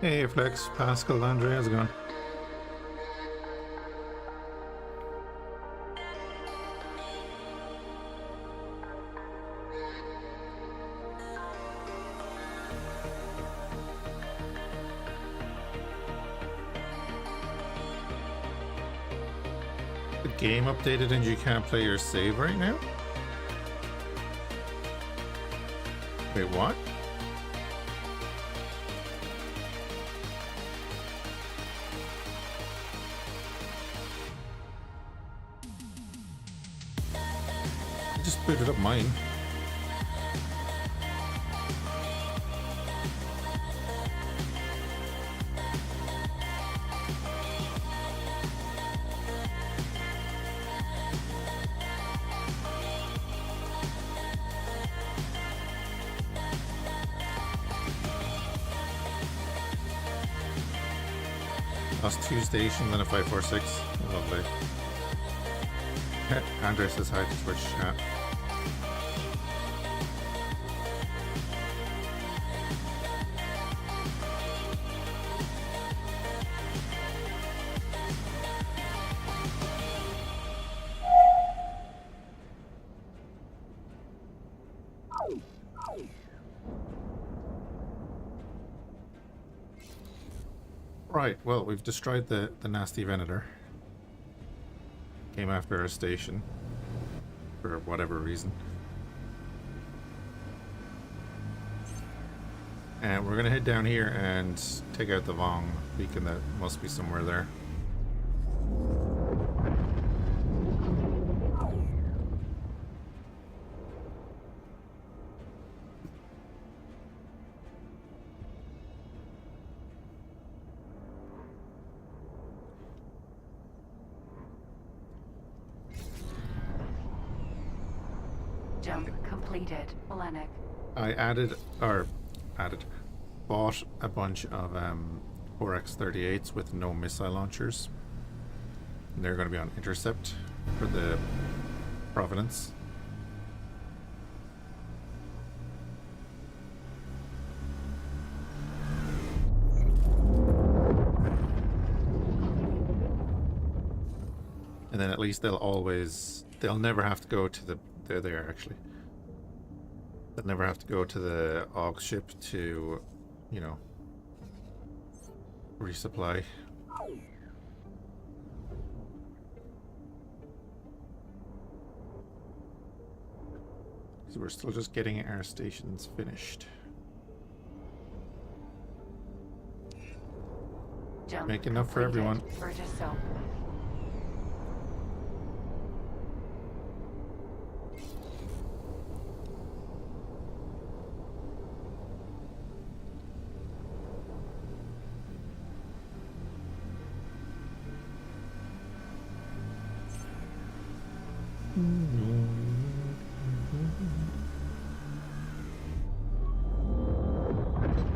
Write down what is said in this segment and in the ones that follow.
Hey Flex, Pascal, Andre, how's it going? The game updated and you can't play your save right now? Wait, what? I just booted up mine. Lost 2 stations and a 546. Lovely. Andre says hi to Twitch chat. Right, well, we've destroyed the nasty Venator. Came after our station. For whatever reason. And we're gonna head down here and take out the Vong beacon that must be somewhere there. Jump completed, Olenek. I bought a bunch of 4X38s with no missile launchers. And they're going to be on intercept for the Providence. And then at least they'll never have to go to they're there actually. They'll never have to go to the AUG ship to, you know, resupply. So we're still just getting our stations finished. Jump Make enough for everyone.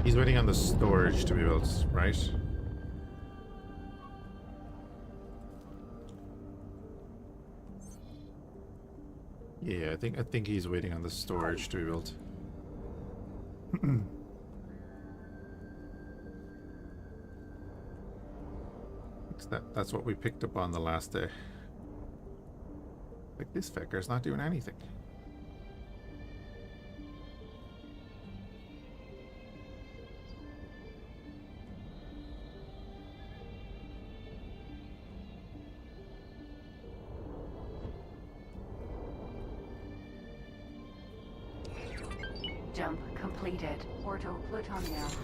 He's waiting on the storage to be built, right? Yeah, I think he's waiting on the storage to be built. That's what we picked up on the last day. Like, this fecker's not doing anything. Jump completed. Ordo Plutonia.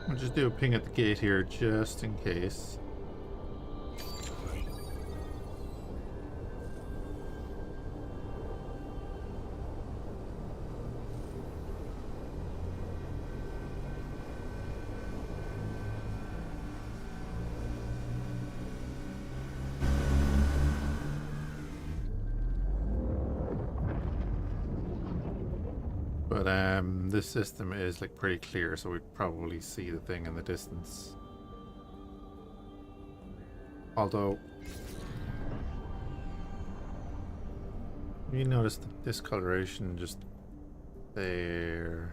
I'll just do a ping at the gate here, just in case. But this system is like pretty clear, so we probably see the thing in the distance. Although you notice the discoloration just There.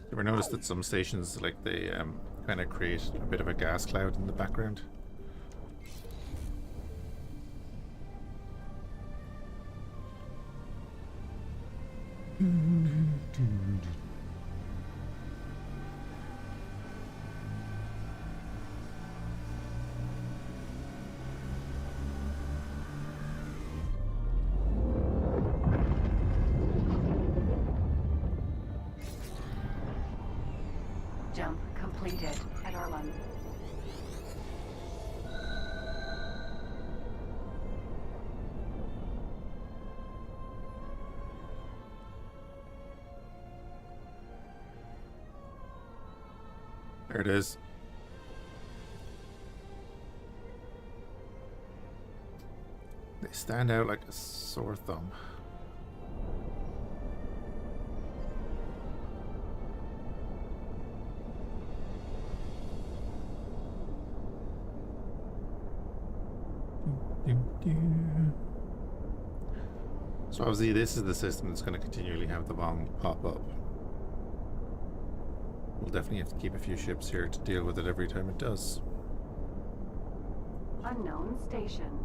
You ever notice that some stations, like, they kind of create a bit of a gas cloud in the background? Jump completed at R1. There it is. They stand out like a sore thumb. So obviously this is the system that's going to continually have the bomb pop up. We'll definitely have to keep a few ships here to deal with it every time it does. Unknown station.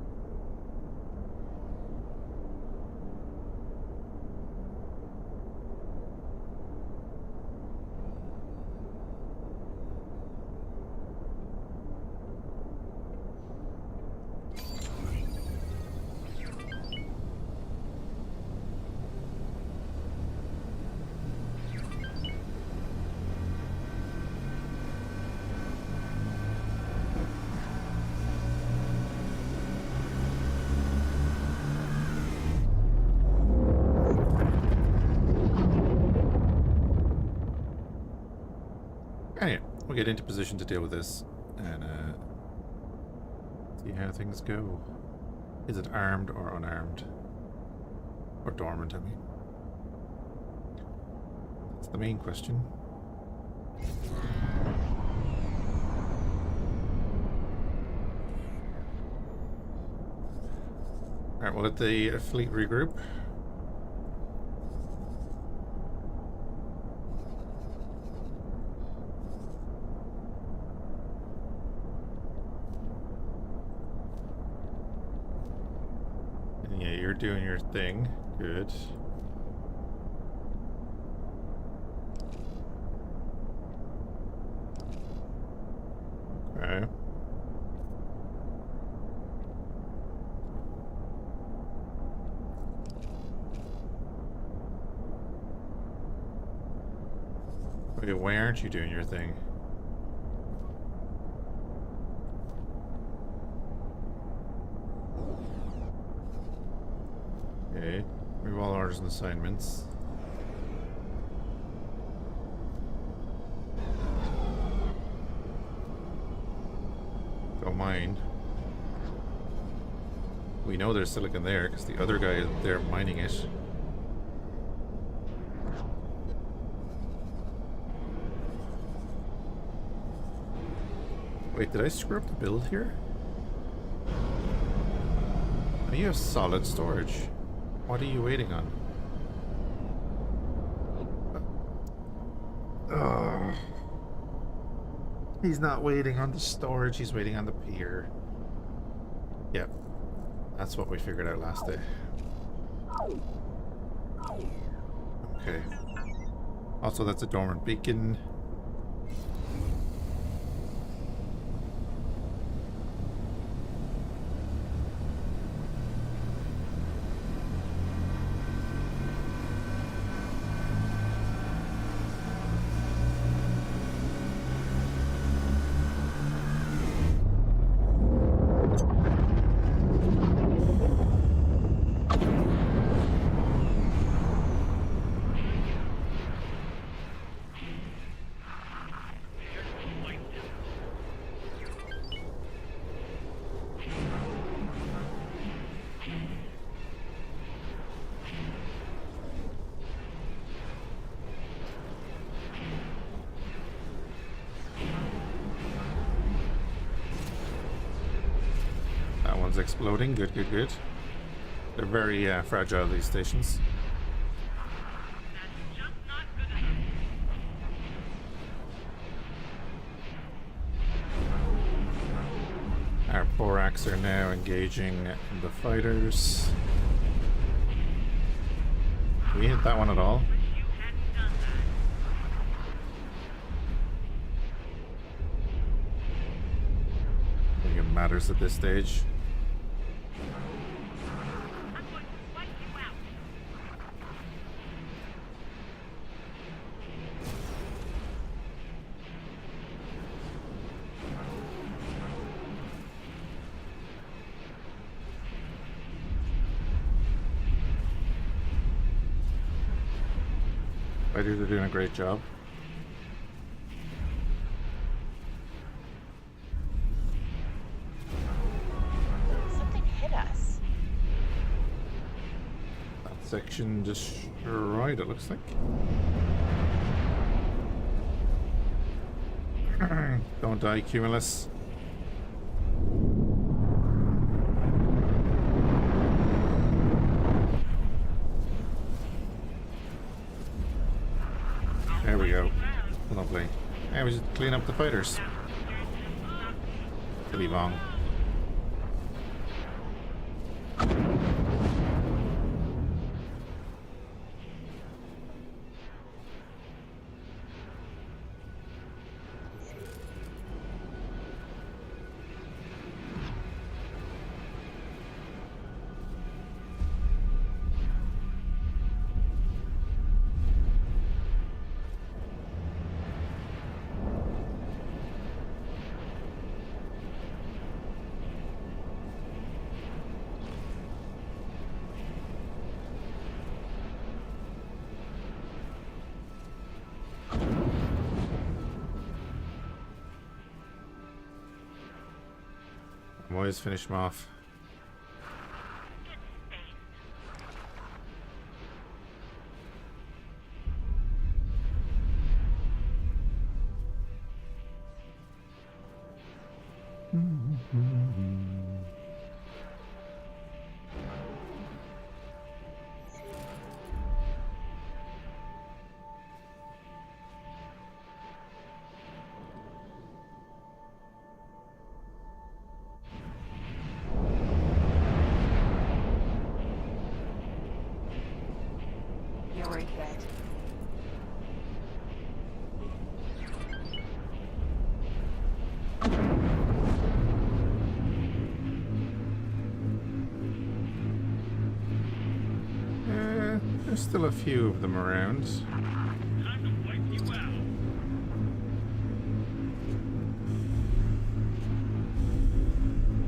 Anyway, we'll get into position to deal with this and see how things go. Is it armed or unarmed? Or dormant, I mean. That's the main question. Alright, we'll let the fleet regroup. You're doing your thing. Good. Okay. Wait, why aren't you doing your thing? Okay, remove all orders and assignments. Don't mind. We know there's silicon there because the other guy is there mining it. Wait, did I screw up the build here? Oh, you have solid storage. What are you waiting on? He's not waiting on the storage, he's waiting on the pier. Yep. That's what we figured out last day. Okay. Also, that's a dormant beacon. one's exploding. Good, good, good. They're very fragile, these stations. Our Fhiachs are now engaging the fighters. Did we hit that one at all? I think it matters at this stage. Fighters are doing a great job. Something hit us. That section destroyed, it looks like. Don't die, Cumulus. There we go. Lovely. And we just clean up the fighters. Billy Bong. Always finish them off. You're dead. There's still a few of them around.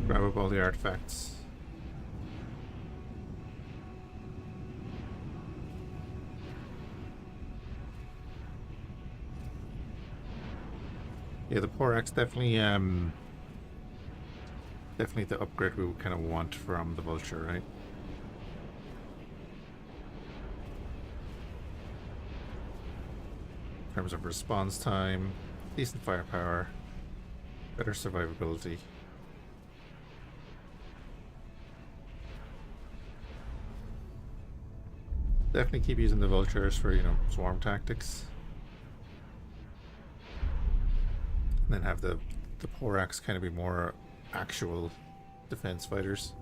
Grab up all the artifacts. Yeah, the Fhiachs definitely definitely the upgrade we kind of want from the Vulture, right? In terms of response time, decent firepower, better survivability. Definitely keep using the Vultures for, you know, swarm tactics. And then have the Fhiachs kind of be more actual defense fighters.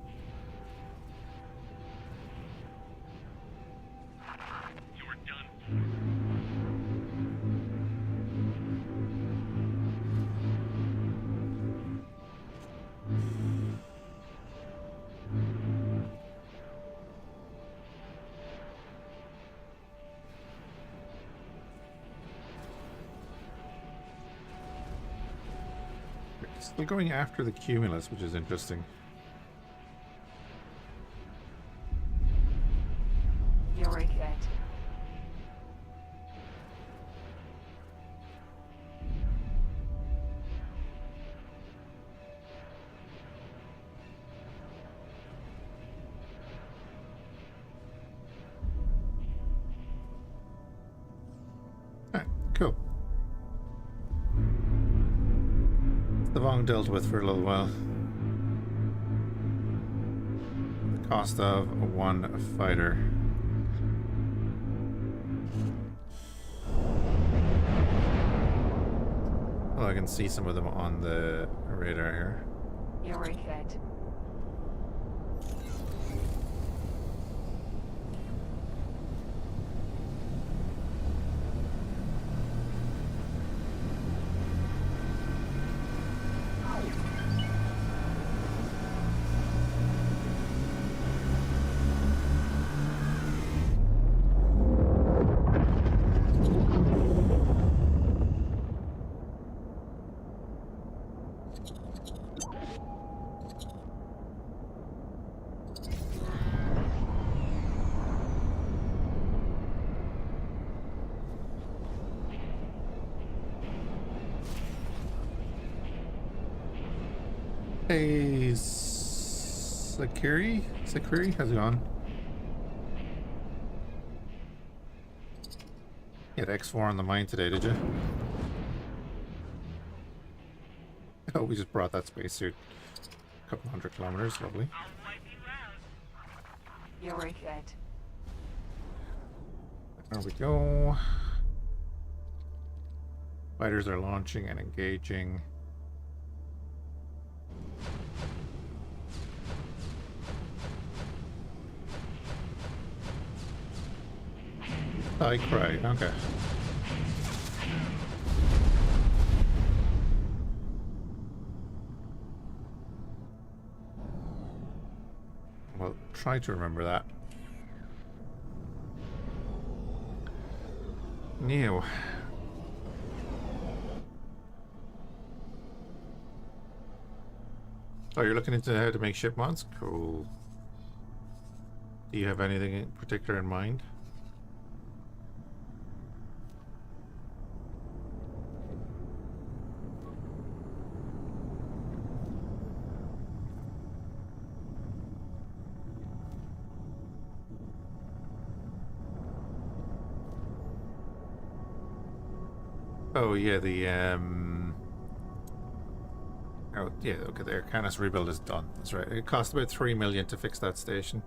You're done. Still going after the Cumulus, which is interesting. You're dead. Alright, cool. The Vong dealt with for a little while. Cost of one fighter. Well, I can see some of them on the radar here. You're hit. Hey, Sakiri? Sakiri, how's it going? You had X4 on the mine today, did you? Oh, we just brought that spacesuit. A couple hundred kilometers, lovely. I'll wipe you out. You're hit. There we go. Fighters are launching and engaging. I cry, okay. Well, try to remember that. New. Oh, you're looking into how to make ship mods? Cool. Do you have anything in particular in mind? Oh yeah, the oh yeah, okay, the Arcanus rebuild is done. That's right. It cost about 3 million to fix that station.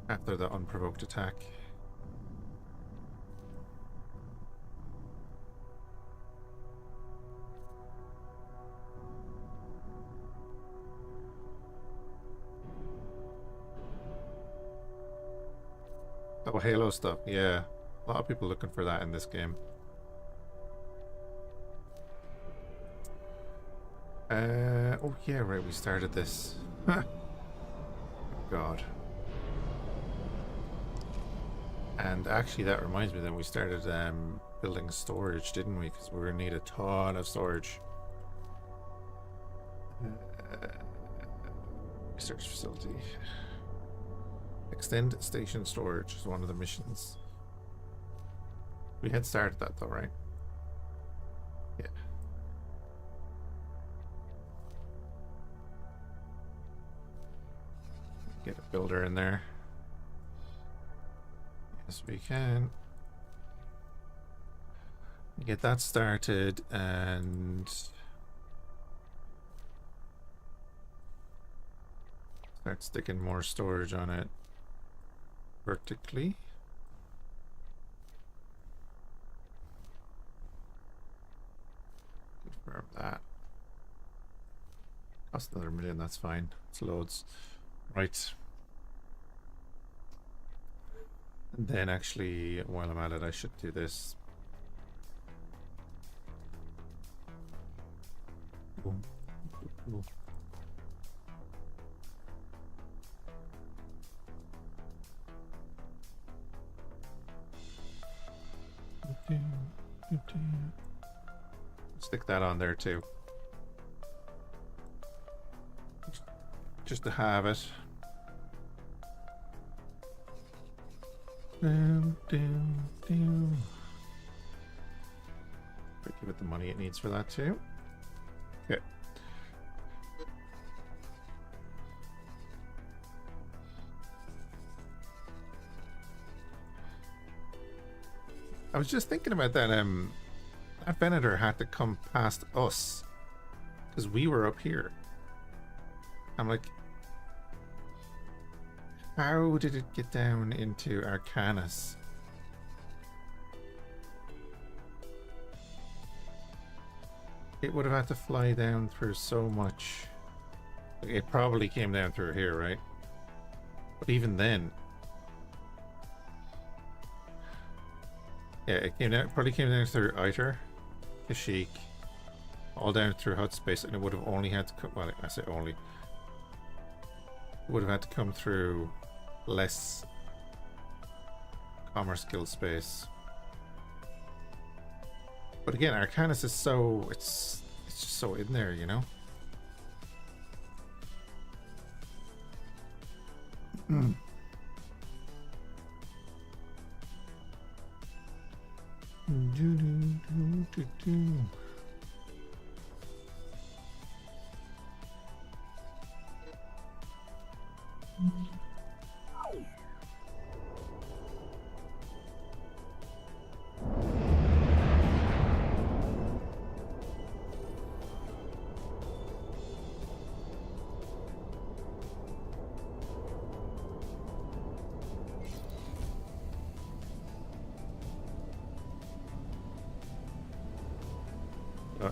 After the unprovoked attack. Oh, Halo stuff, yeah. A lot of people looking for that in this game. Oh yeah, right, we started this. Oh God. And actually that reminds me that we started building storage, didn't we? Because we're gonna need a ton of storage. Research facility. Extend station storage is one of the missions. We had started that though, right? Yeah. Get a builder in there. Yes, we can. Get that started and start sticking more storage on it vertically. Confirm that. Cost another 1 million, that's fine. It's loads. Right. And then actually, while I'm at it, I should do this. Boom. Cool. Stick that on there too. Just to have it. Give it the money it needs for that too. Okay. I was just thinking about that That Venator had to come past us. Because we were up here. I'm like, how did it get down into Arcanus? It would have had to fly down through so much. It probably came down through here, right? But even then... Yeah, it came down, probably came down through Iter, Kashyyyk, all down through Hut Space, and it would have only had to come... Well, I say only. It would have had to come through less Commerce Guild space. But again, Arcanus is so... It's just so in there, you know?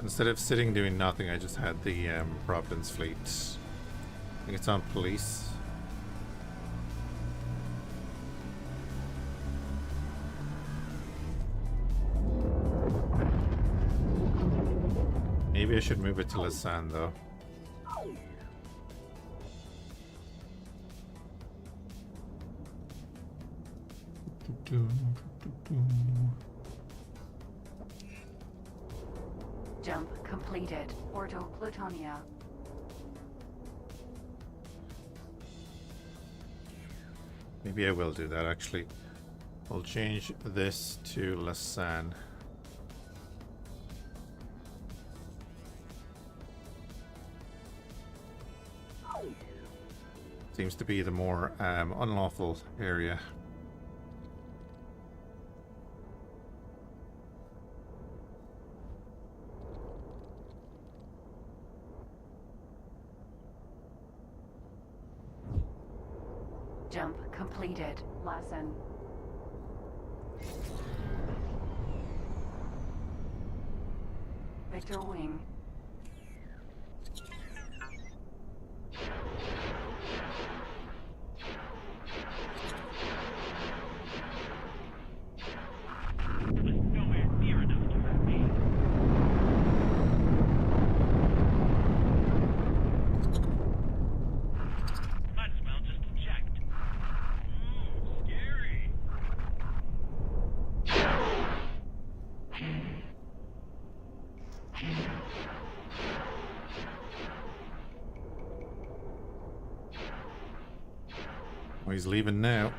Instead of sitting doing nothing, I just had the Providence fleet. I think it's on police. Maybe I should move it to Lausanne though. Jump completed. Ordo Plutonia. Maybe I will do that actually. I'll change this to Lausanne. Seems to be the more unlawful area. Jump completed. Lesson. Victor Wing. It was nowhere near enough to hurt me. Might as well just eject. Scary. Oh, he's leaving now.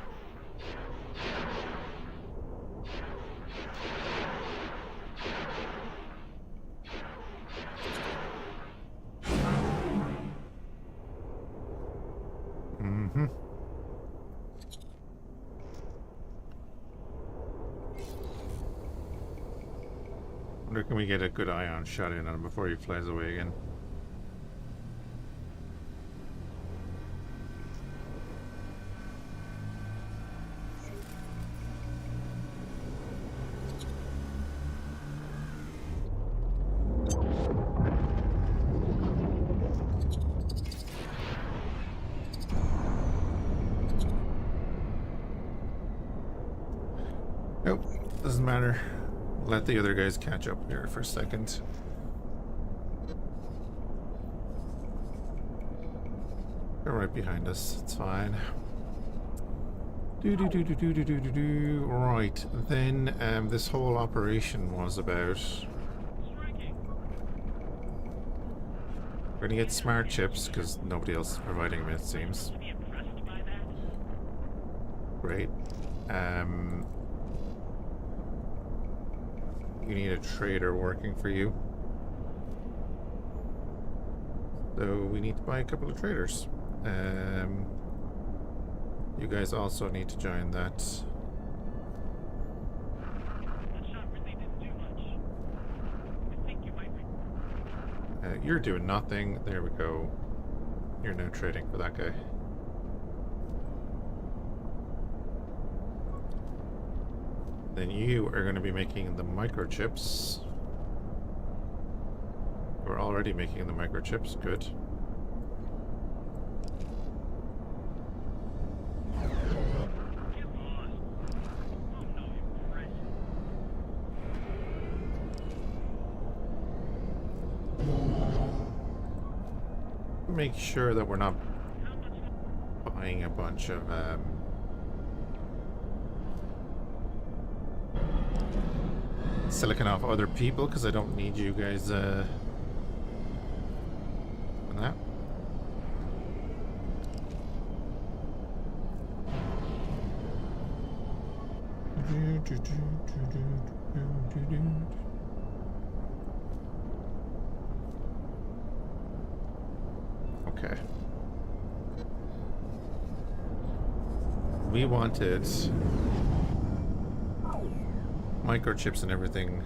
Wonder can we get a good ion shot in on him before he flies away again? Nope, doesn't matter. Let the other guys catch up here for a second. They're right behind us. It's fine. Right, then this whole operation was about... We're gonna get smart chips because nobody else is providing them, it seems. Be impressed by that. Great. You need a trader working for you. So we need to buy a couple of traders. You guys also need to join that. That shot really didn't do much. You're doing nothing. There we go. You're now trading for that guy. Then you are going to be making the microchips. We're already making the microchips. Good. Get lost. Oh no, you're fresh. Make sure that we're not How much? buying a bunch of silicon off other people, because I don't need you guys on that. Okay. We wanted microchips and everything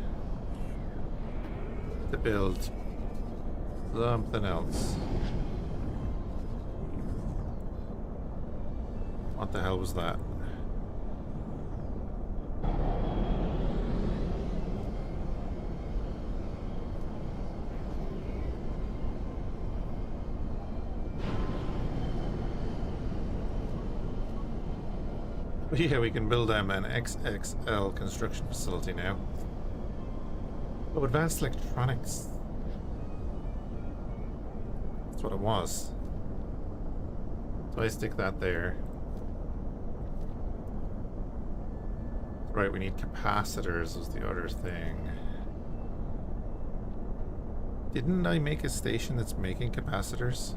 to build something else. What the hell was that? Yeah, we can build an XXL construction facility now. Oh, advanced electronics. That's what it was. So I stick that there. Right, we need capacitors was the other thing. Didn't I make a station that's making capacitors?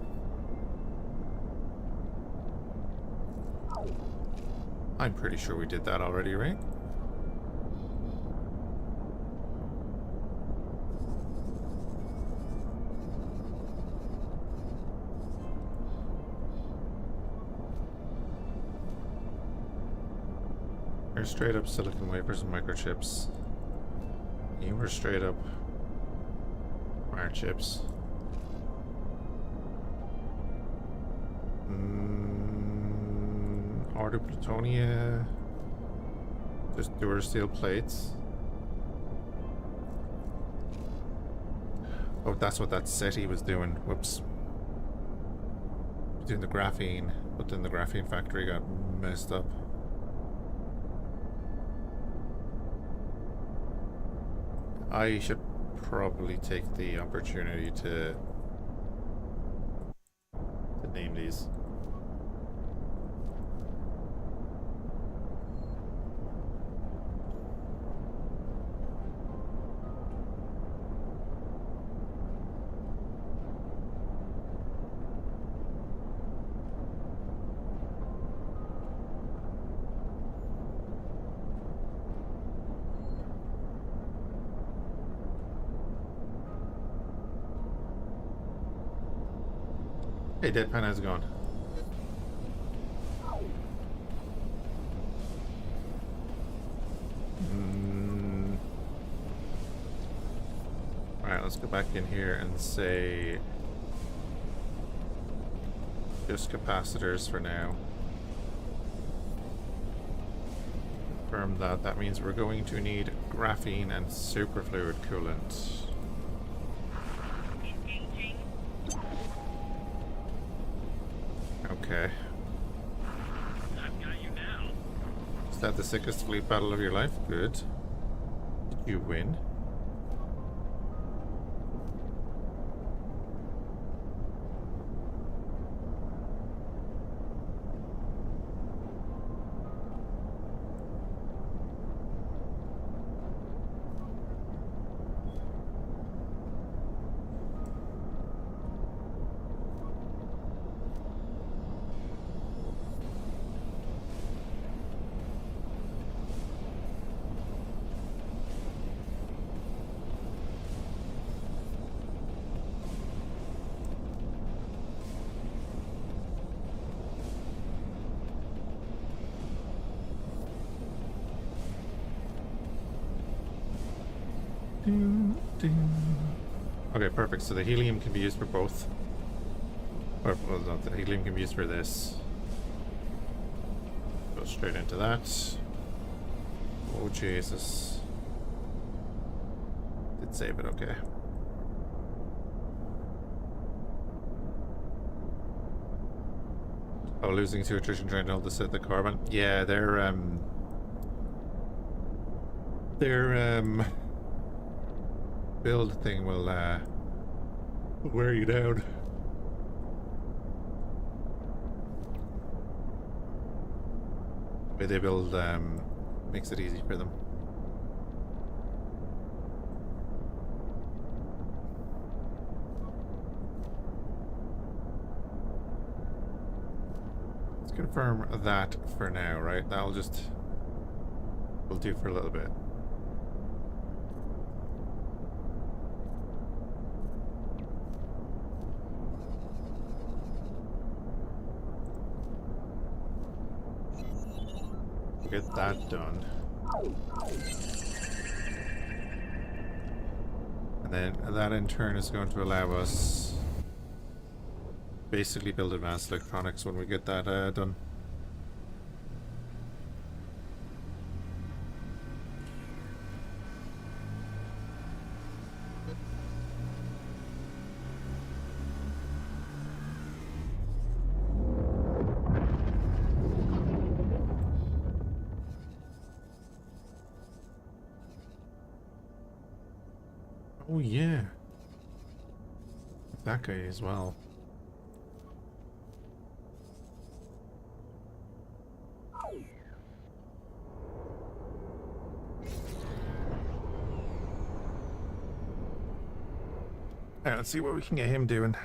I'm pretty sure we did that already, right? You're straight up silicon wafers and microchips. You were straight up wire chips. Order plutonia. Just do our steel plates. Oh, that's what that SETI was doing. Whoops. Doing the graphene, but then the graphene factory got messed up. I should probably take the opportunity to name these. Hey, Deadpan, how's it going? Alright, let's go back in here and say just capacitors for now. Confirm that. That means we're going to need graphene and superfluid coolant. Engaging. Okay. I've got you now. Is that the sickest fleet battle of your life? Good. Did you win? Okay, perfect. So the helium can be used for both. Or, well, no, the helium can be used for this. Go straight into that. Oh, Jesus. Did save it, okay. Oh, losing to attrition trying to hold the carbon. Yeah, their build thing will wear you down. The way they build makes it easy for them. Let's confirm that for now, right? That'll just will do for a little bit. Get that done. And then that in turn is going to allow us basically build advanced electronics when we get that done. Oh yeah, that guy as well. Alright, let's see what we can get him doing.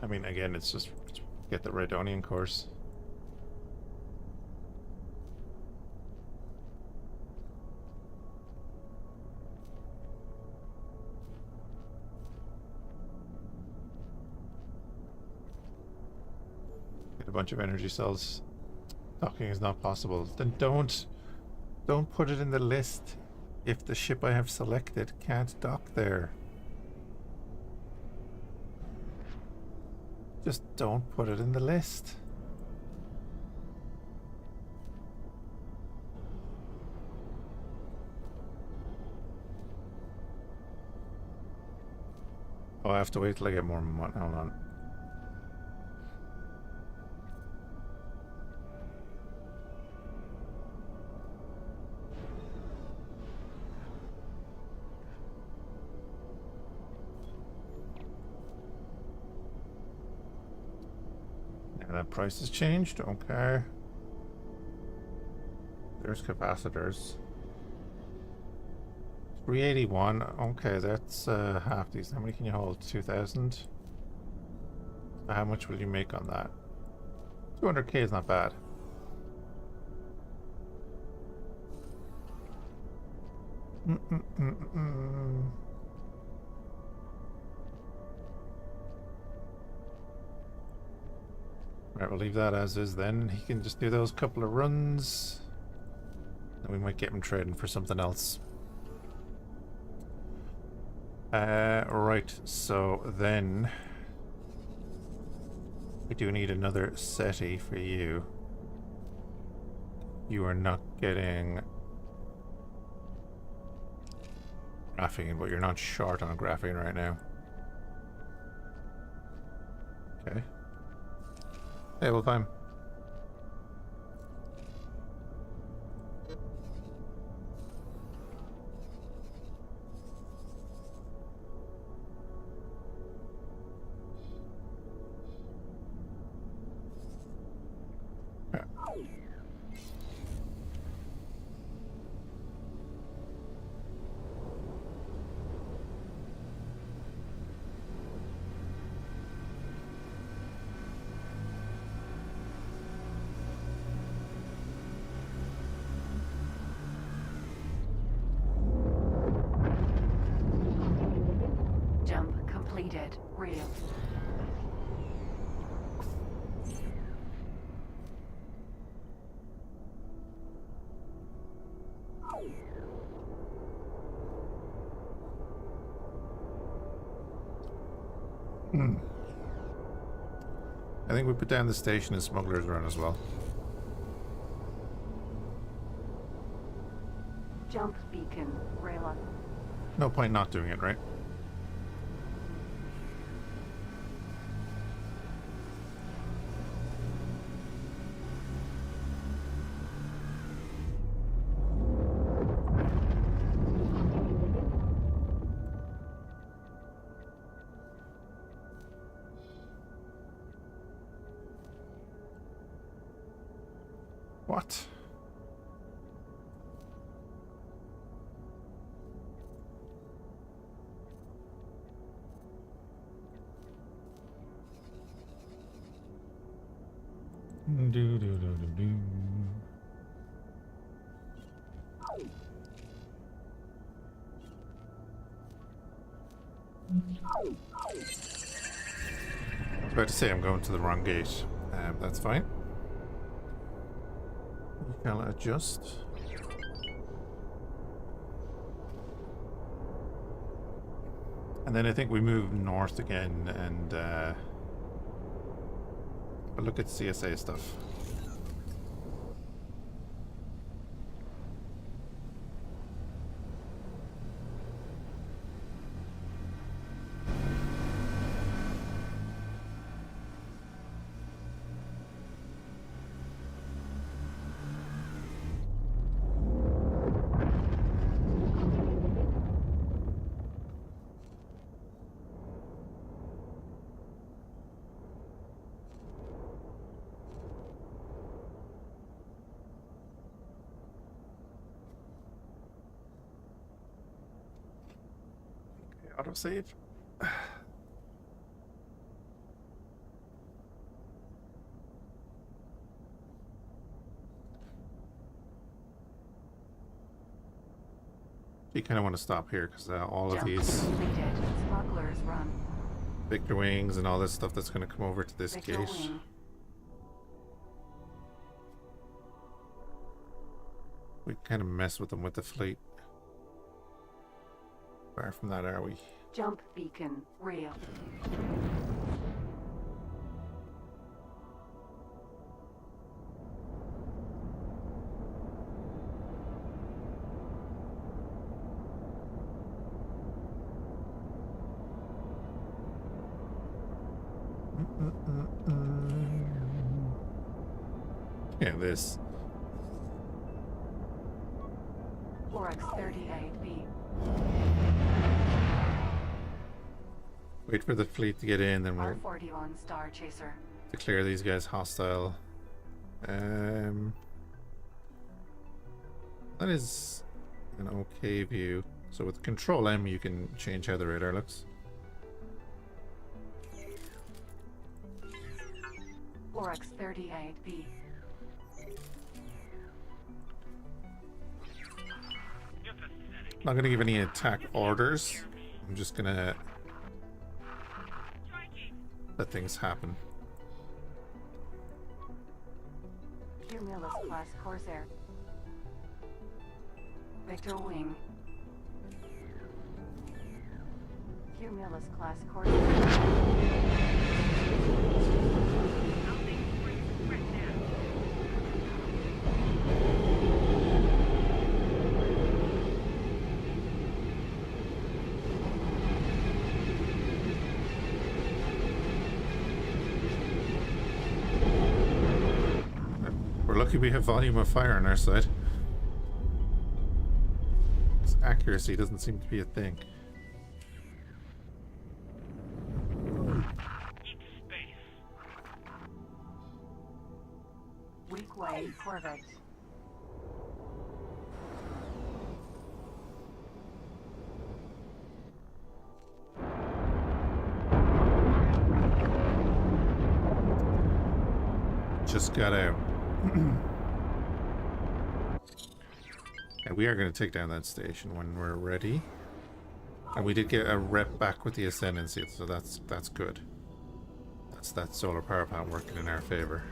I mean, again, it's just get the Redonian course. Get a bunch of energy cells. Docking is not possible. Then don't put it in the list if the ship I have selected can't dock there. Just don't put it in the list. Oh, I have to wait till I get more money. Hold on. That price has changed. Okay. There's capacitors. 381. Okay, that's half these. How many can you hold? 2,000. How much will you make on that? 200k is not bad. Right, we'll leave that as is then. He can just do those couple of runs. Then we might get him trading for something else. Right, so then we do need another SETI for you. You are not getting graphene, but you're not short on graphene right now. Okay. Hey, well, fine. Jump completed. Real. Hmm. I think we put down the station in Smuggler's Run as well. Jump beacon, Rayla. No point not doing it, right? What? Do, do, do, do, do. I was about to say I'm going to the wrong gate. That's fine. We shall adjust. And then I think we move north again and look at CSA stuff. Autosave. You kind of want to stop here because all of Jump these completed. Smuggler's Run. Victor Wings and all this stuff that's going to come over to this Victor gate. Wing. We kind of mess with them with the fleet. Far from that, are we? Jump beacon, rail. Yeah, this. Oryx 38B. Wait for the fleet to get in, then we'll R41 Star Chaser. declare these guys hostile. That is an okay view. So with Control M, you can change how the radar looks. Oryx 38B. You're pathetic. Not going to give any attack orders. I'm just going to Striking. let things happen. Cumulus class Corsair. Victor Wing. Cumulus class Corsair. Nothing brings threat now. We're lucky we have volume of fire on our side. Its accuracy doesn't seem to be a thing. Eat space. Weak way Corvette. Just got out. And we are going to take down that station when we're ready. And we did get a rep back with the Ascendancy, so that's good. That's that solar power plant working in our favor.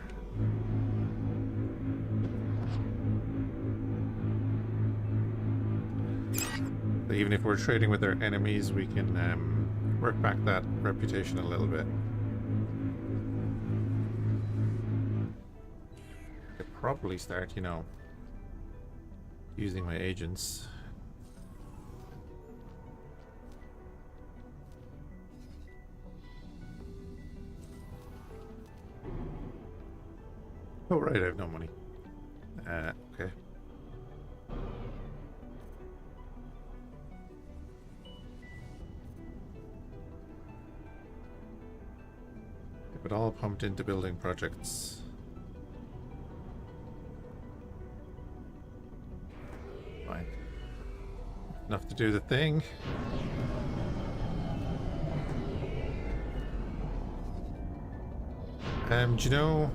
So even if we're trading with our enemies, we can work back that reputation a little bit. Could probably start, you know, using my agents. Oh right, I have no money. Okay. But all pumped into building projects. Fine. Enough to do the thing. Do you know,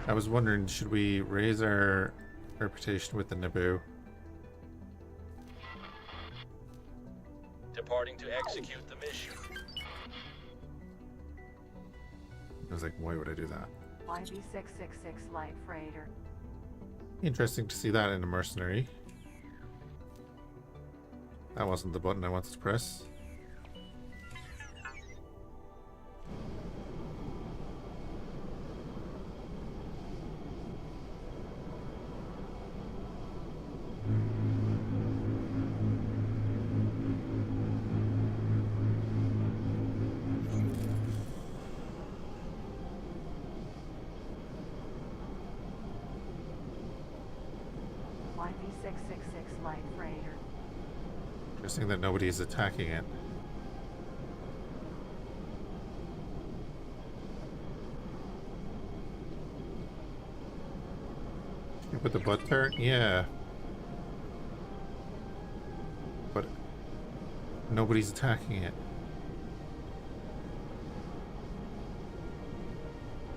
I was wondering, should we raise our reputation with the Naboo? Departing to execute the mission. I was like, why would I do that? YV666 light freighter. Interesting to see that in a mercenary. That wasn't the button I wanted to press. YV666 light freighter. Interesting that nobody is attacking it. You put the butt turret? Yeah. But nobody's attacking it.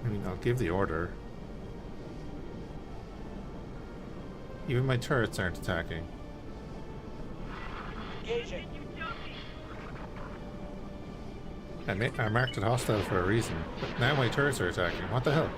I mean, I'll give the order. Even my turrets aren't attacking. Engaging. I marked it hostile for a reason, but now my turrets are attacking. What the hell?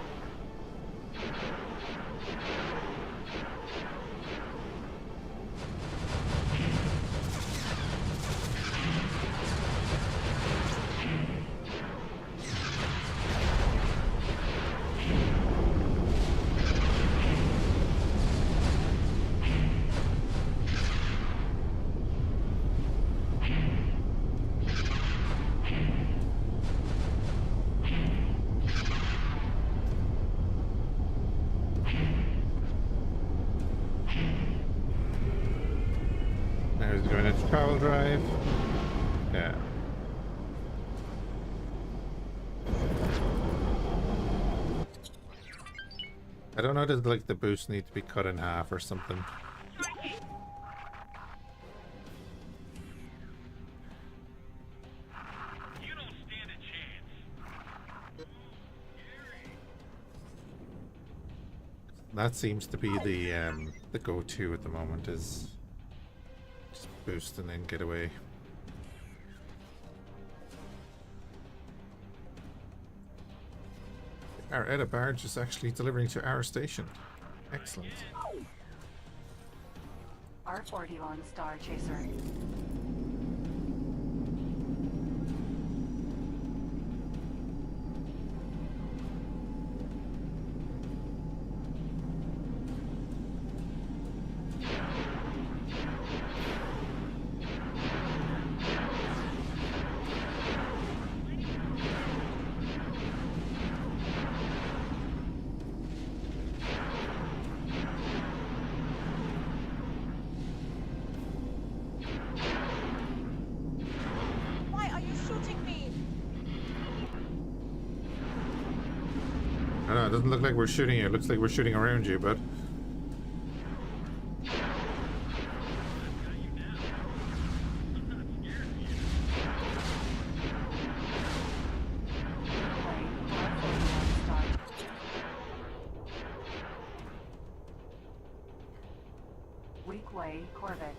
Going into travel drive. Yeah. I don't know, does like the boost need to be cut in half or something? You don't stand a chance. That seems to be the go-to at the moment, is just boost and then get away. Our Edda barge is actually delivering to our station. Excellent. R41 Star Chaser. Why are you shooting me? I know, it doesn't look like we're shooting you. It looks like we're shooting around you, but... Weak Way Corvette.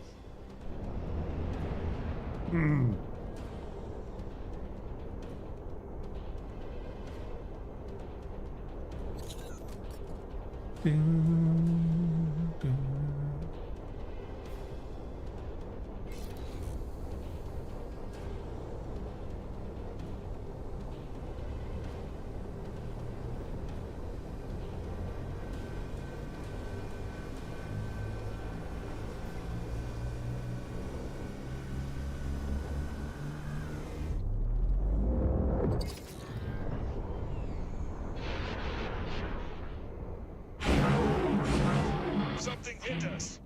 Hit us.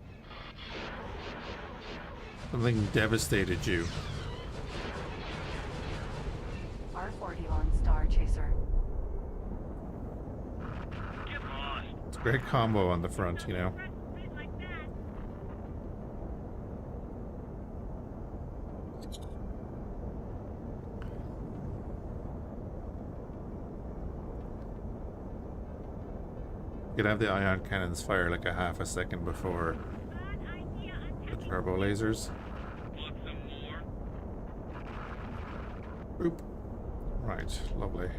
Something devastated you. R40 on Star Chaser. Get lost. It's a great combo on the front, you know. Right like that. You could have the ion cannons fire like a half a second before Bad idea. the turbo lasers. Want some more? Oop. Right, lovely.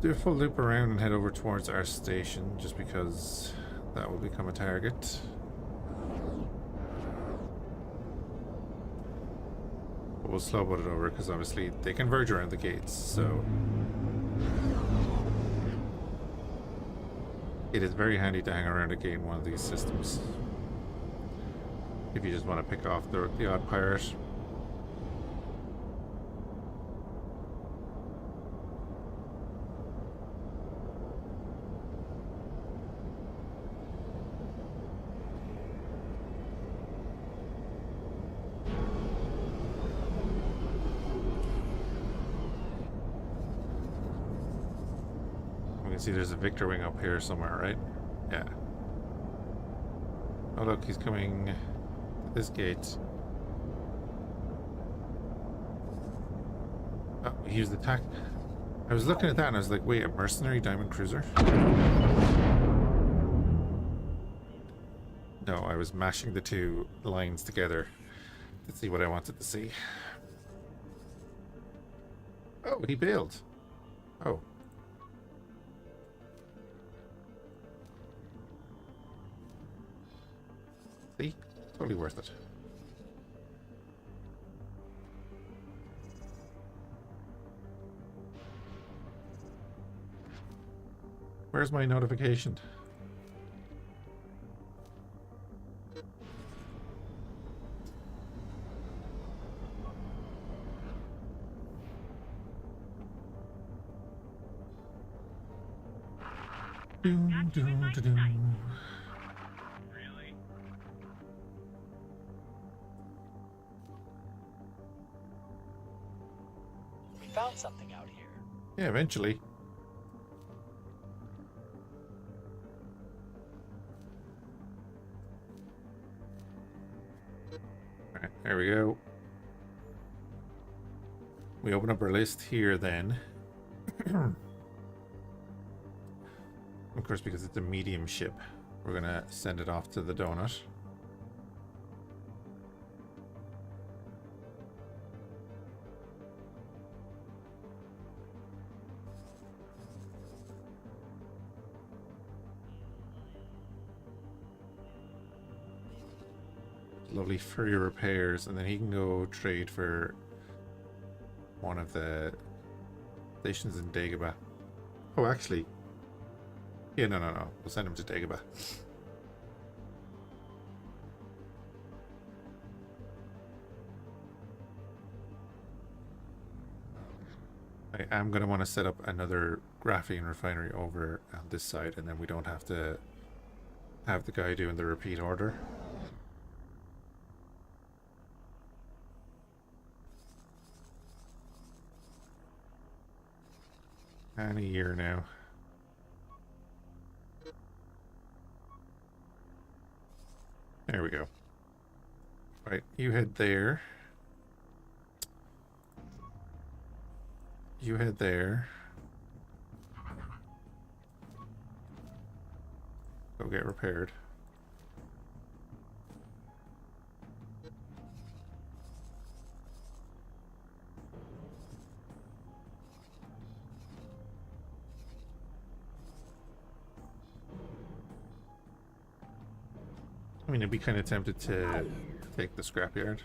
Do a full loop around and head over towards our station, just because that will become a target. But we'll slow boat it over, because obviously they converge around the gates, so... It is very handy to hang around a gate in one of these systems. If you just want to pick off the odd pirate. See, there's a Victor wing up here somewhere, right? Yeah. Oh look, he's coming to this gate. Oh, he used the tack. I was looking at that and I was like, wait, a mercenary diamond cruiser? No, I was mashing the two lines together to see what I wanted to see. Oh, he bailed. Oh. See? Totally worth it. Where's my notification? Doom, doom, doom. Really? We found something out here. Yeah, eventually. Alright, there we go. We open up our list here then. Of course, because it's a medium ship, we're gonna send it off to the donut. Lovely for your repairs, and then he can go trade for one of the stations in Dagobah. Oh, actually, yeah, no. We'll send him to Dagobah. I am going to want to set up another graphene refinery over on this side, and then we don't have to have the guy doing the repeat order. And a year now. There we go. Right, you head there. You head there. Go get repaired. I mean, I'd be kind of tempted to take the scrapyard.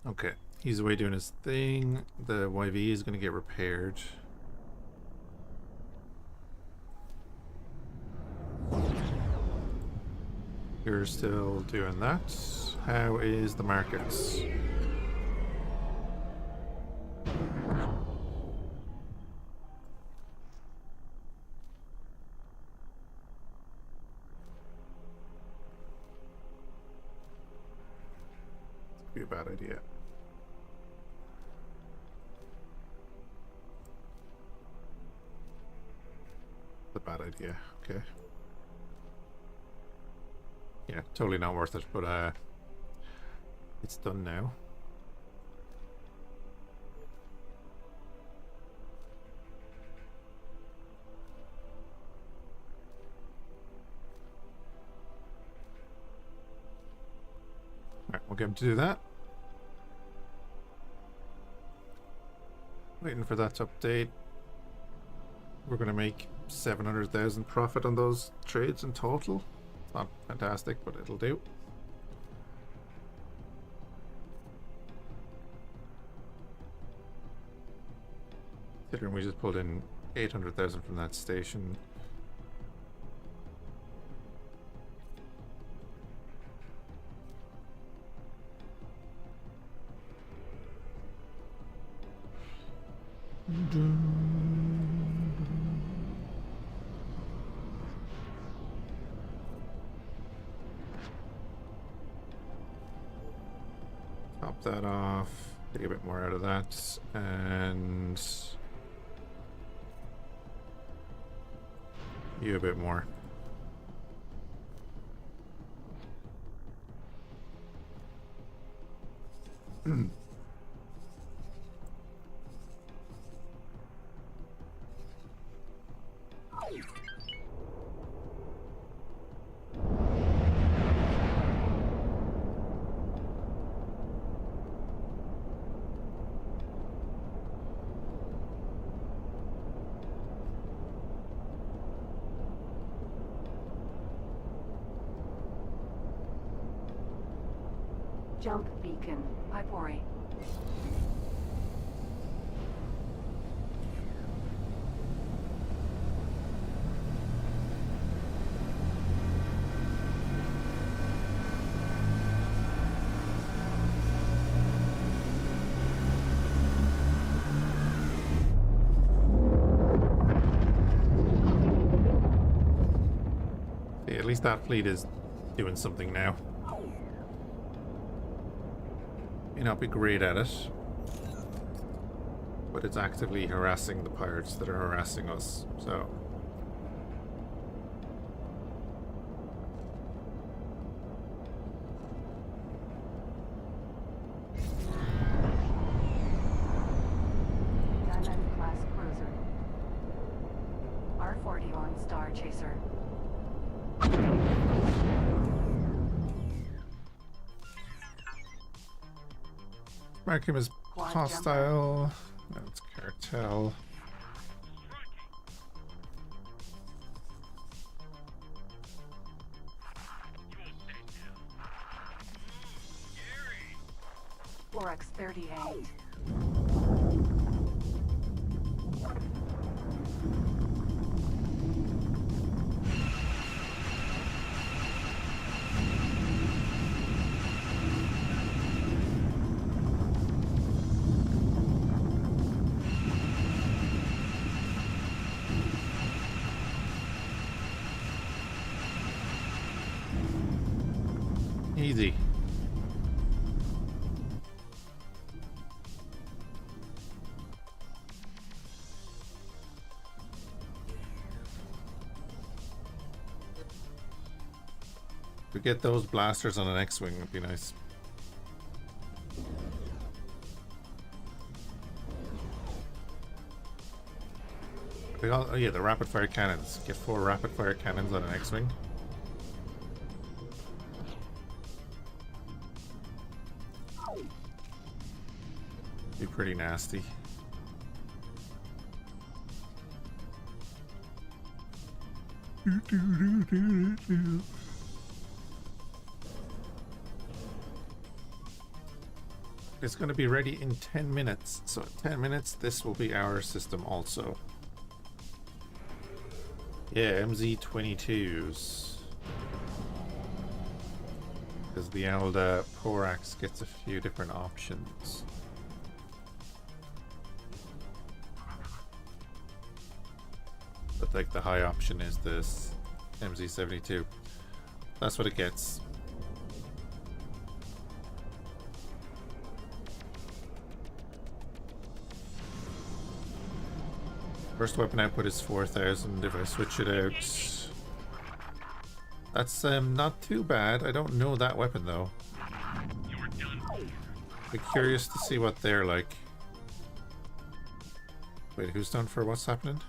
Okay, he's away doing his thing. The YV is going to get repaired. You're still doing that. How is the markets? Be a bad idea. A bad idea. Okay. Yeah, totally not worth it, but it's done now. Alright, we'll get him to do that. Waiting for that to update. We're gonna make 700,000 profit on those trades in total. It's not fantastic, but it'll do. Considering we just pulled in 800,000 from that station. Top that off, take a bit more out of that, and you a bit more. Jump beacon. Ipori. Yeah, at least that fleet is doing something now. May not be great at it, but it's actively harassing the pirates that are harassing us, so. Diamond class cruiser. R40 on Star Chaser. Mark him as Quad hostile. That's cartel. Forex 38. Easy. To get those blasters on an X-Wing would be nice. Oh yeah, the rapid fire cannons. Get 4 rapid fire cannons on an X-Wing. Be pretty nasty. It's going to be ready in 10 minutes. So in 10 minutes, this will be our system also. Yeah, MZ22s. Because the old Fhiachs gets a few different options. But like the high option is this MZ72. That's what it gets. First weapon output is 4,000 if I switch it out. That's not too bad. I don't know that weapon though. You're done. Be curious to see what they're like. Wait, who's done for what's happening?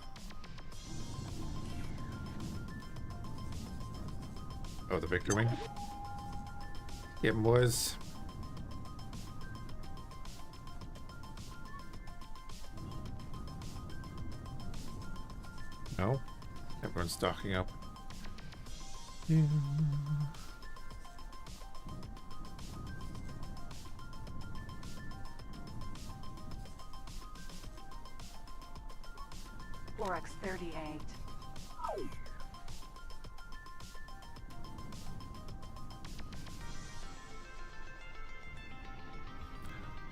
Oh, the Victor Wing. Getting boys. No? Everyone's stocking up. Yeah. Fhiachs 38.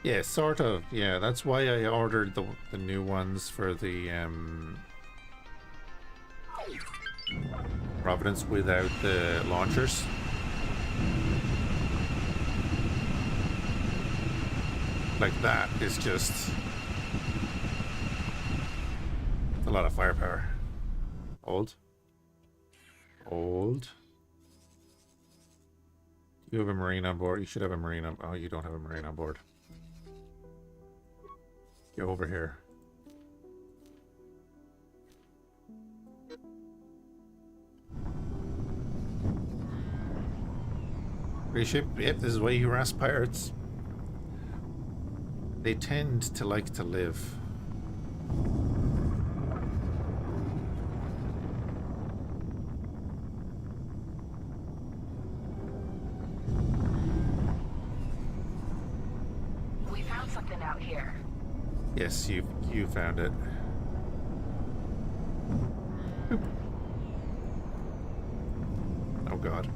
Yeah, sort of. Yeah, that's why I ordered the new ones for the Providence without the launchers. Like that is just a lot of firepower. Old. You have a Marine on board. You should have a Marine on. Oh, you don't have a Marine on board. Get over here. Reship. Yep, this is why you harass pirates. They tend to like to live. We found something out here. Yes, you found it. Oop. Oh god.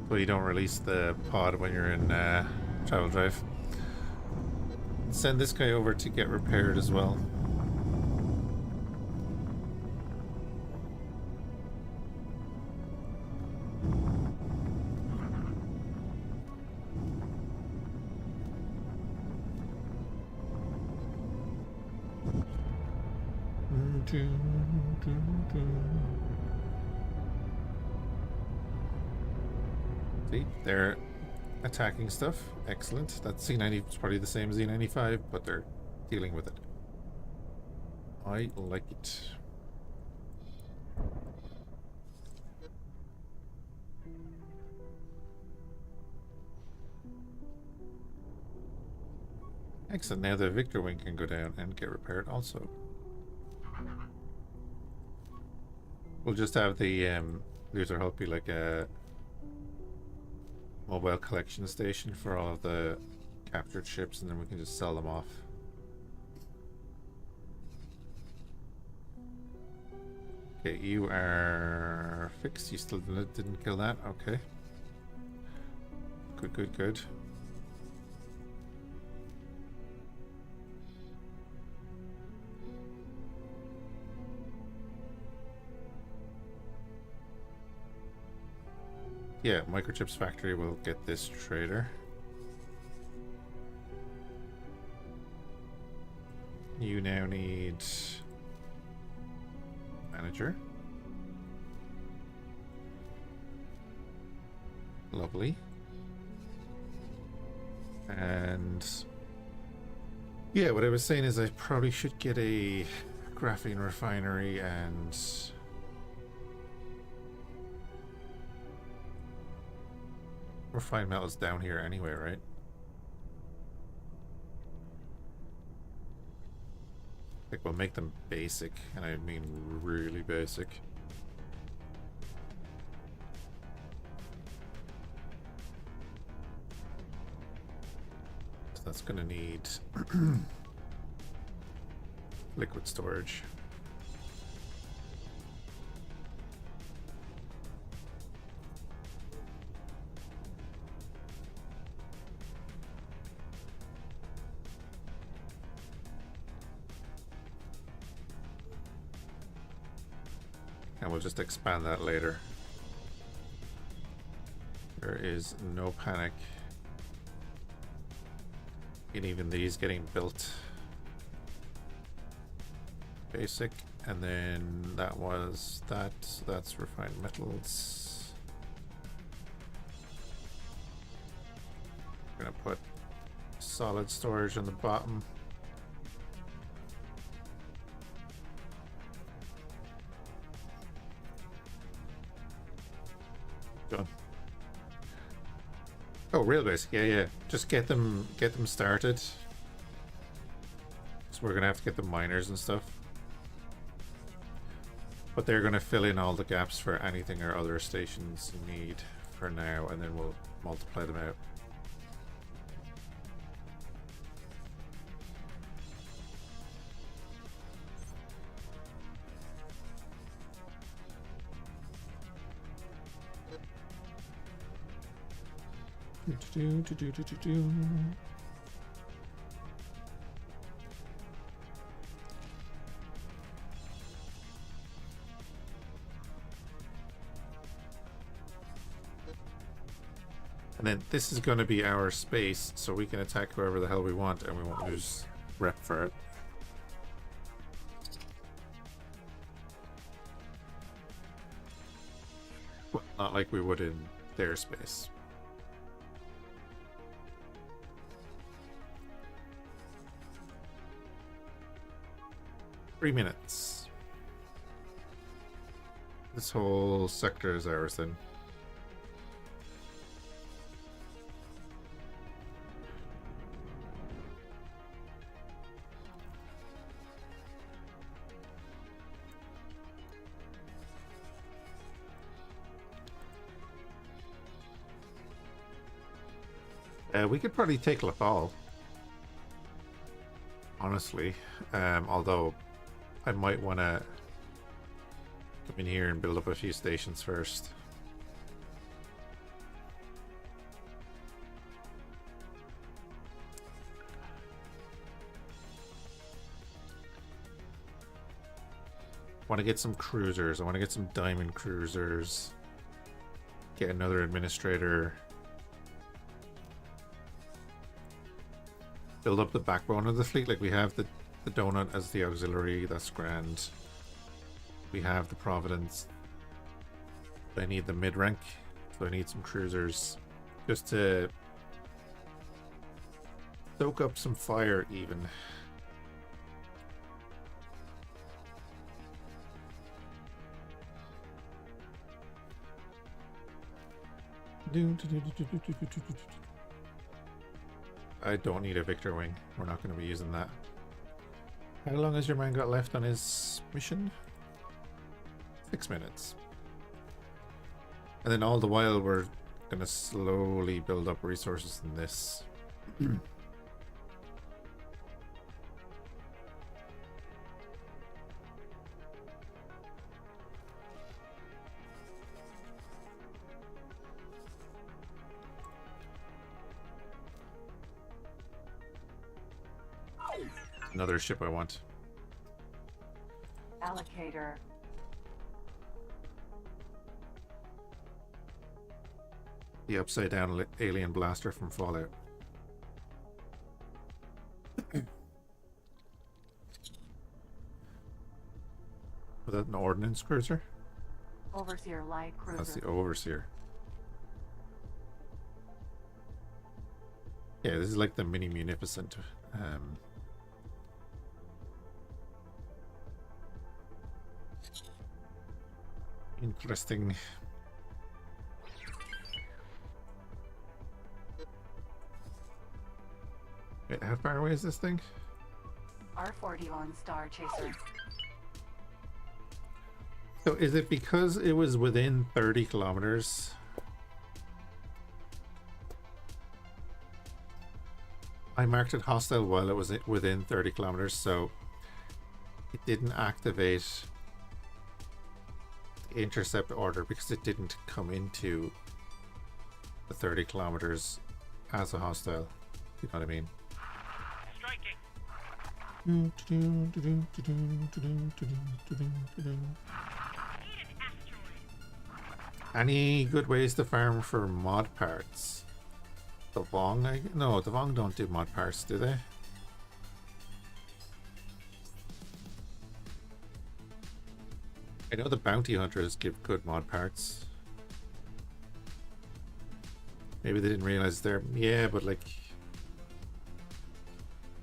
Well, you don't release the pod when you're in travel drive. Send this guy over to get repaired as well. See, they're attacking stuff. Excellent. That C90 is probably the same as Z95, but they're dealing with it. I like it. Excellent. Now the Victor Wing can go down and get repaired also. We'll just have the Luther Hut be like a mobile collection station for all of the captured ships, and then we can just sell them off. Okay, you are fixed. You still didn't kill that. Okay. Good. Yeah, Microchips Factory will get this trader. You now need manager. Lovely. And yeah, what I was saying is I probably should get a graphene refinery and refined metals down here anyway, right? Like, we'll make them basic, and I mean really basic. that's gonna need liquid storage. And we'll just expand that later. There is no panic in even these getting built. Basic, and then that was that, so that's refined metals. We're gonna put solid storage on the bottom. Done. Oh, real basic, yeah. Just get them started. So we're gonna have to get the miners and stuff. But they're gonna fill in all the gaps for anything our other stations need for now, and then we'll multiply them out. And then this is going to be our space, so we can attack whoever the hell we want, and we won't lose rep for it. Well, not like we would in their space. Three minutes. This whole sector is ours then. We could probably take Lethal, honestly, although I might want to come in here and build up a few stations first. I want to get some cruisers. I want to get some diamond cruisers. Get another administrator. Build up the backbone of the fleet. Like, we have the donut as the auxiliary. That's grand. We have the Providence. I need the mid rank, so I need some cruisers just to soak up some fire even. I don't need a Victor Wing. We're not going to be using that. How long has your man got left on his mission? 6 minutes. And then all the while we're going to slowly build up resources in this. Another ship I want. Allocator. The upside down alien blaster from Fallout. Was that an ordnance cruiser? Overseer light cruiser. That's the Overseer. Yeah, this is like the mini Munificent. Interesting. Wait, how far away is this thing? R40 on Star Chaser. So is it because it was within 30 kilometers? I marked it hostile while it was within 30 kilometers, so it didn't activate the intercept order because it didn't come into the 30 kilometers as a hostile. You know what I mean? Striking. Any Need an asteroid. good ways to farm for mod parts? The Vong? No, the Vong don't do mod parts, do they? I know the bounty hunters give good mod parts. Maybe they didn't realize they're... Yeah, but like...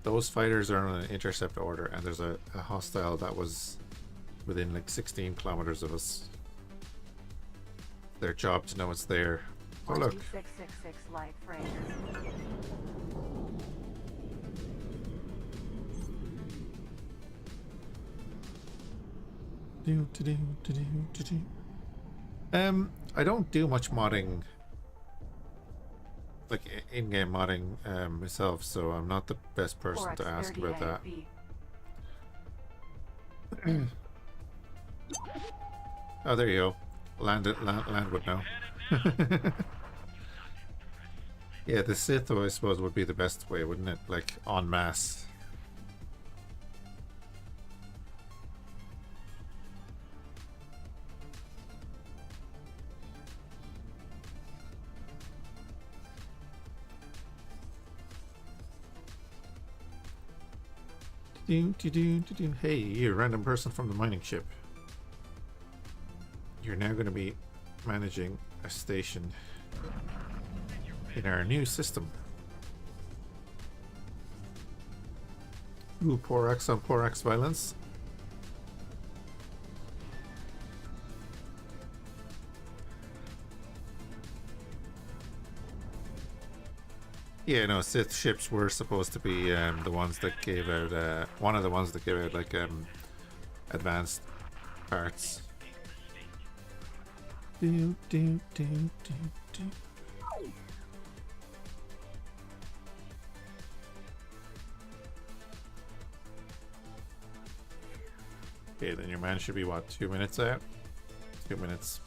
Those fighters are on an intercept order, and there's a hostile that was within like 16 kilometers of us. Their job to know it's there. Oh look. 666 light frame. I don't do much modding, like in-game modding myself, so I'm not the best person to ask about that. Oh, there you go. Land would know. Yeah, the Sith, though, I suppose, would be the best way, wouldn't it? Like, en masse. Hey, you random person from the mining ship. You're now going to be managing a station in our new system. Ooh, Porax on Porax violence. Yeah, no, Sith ships were supposed to be the ones that gave out, one of the ones that gave out, like, advanced parts. Okay, then your man should be, what, 2 minutes out? 2 minutes.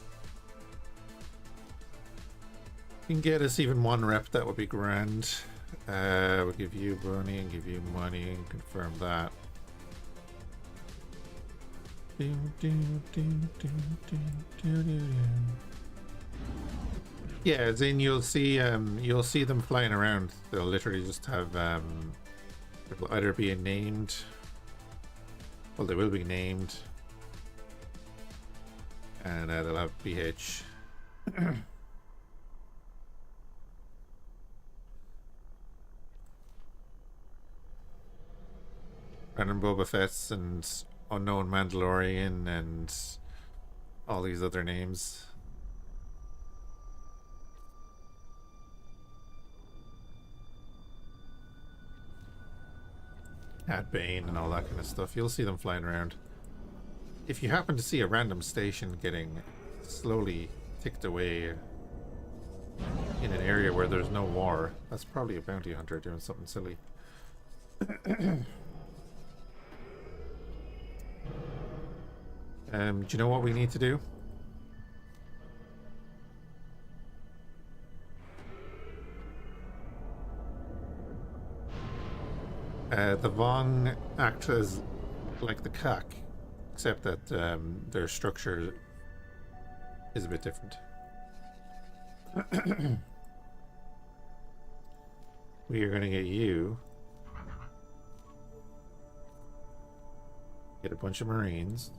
You can get us even one rep, that would be grand. We'll give you money and give you money and confirm that. Yeah, as in you'll see them flying around. They'll literally just have it'll either be named, well, they will be named, and they'll have BH. Random Boba Fett's and Unknown Mandalorian and all these other names. Cat Bane and all that kind of stuff. You'll see them flying around. If you happen to see a random station getting slowly ticked away in an area where there's no war, that's probably a bounty hunter doing something silly. Do you know what we need to do? The Vong act as like the Kak, except that their structure is a bit different. We are going to get you. Get a bunch of Marines.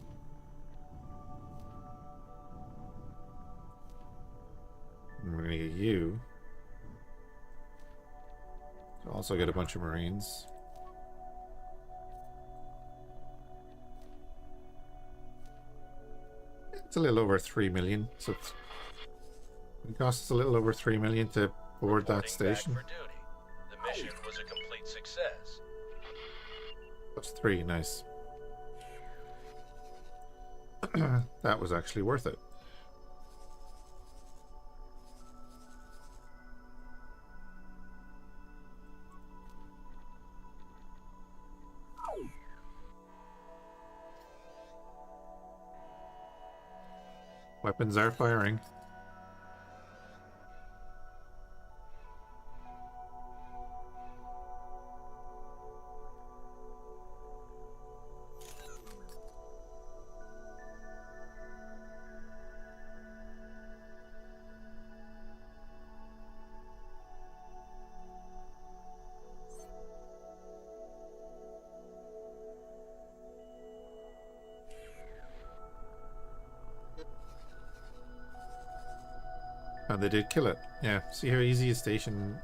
And we're going to get you. To also get a bunch of Marines. It's a little over 3 million, so it costs us a little over 3 million to board that station. Back for duty. The mission was a complete success. That's 3, nice. That was actually worth it. Weapons are firing. And they did kill it. Yeah, see how easy a station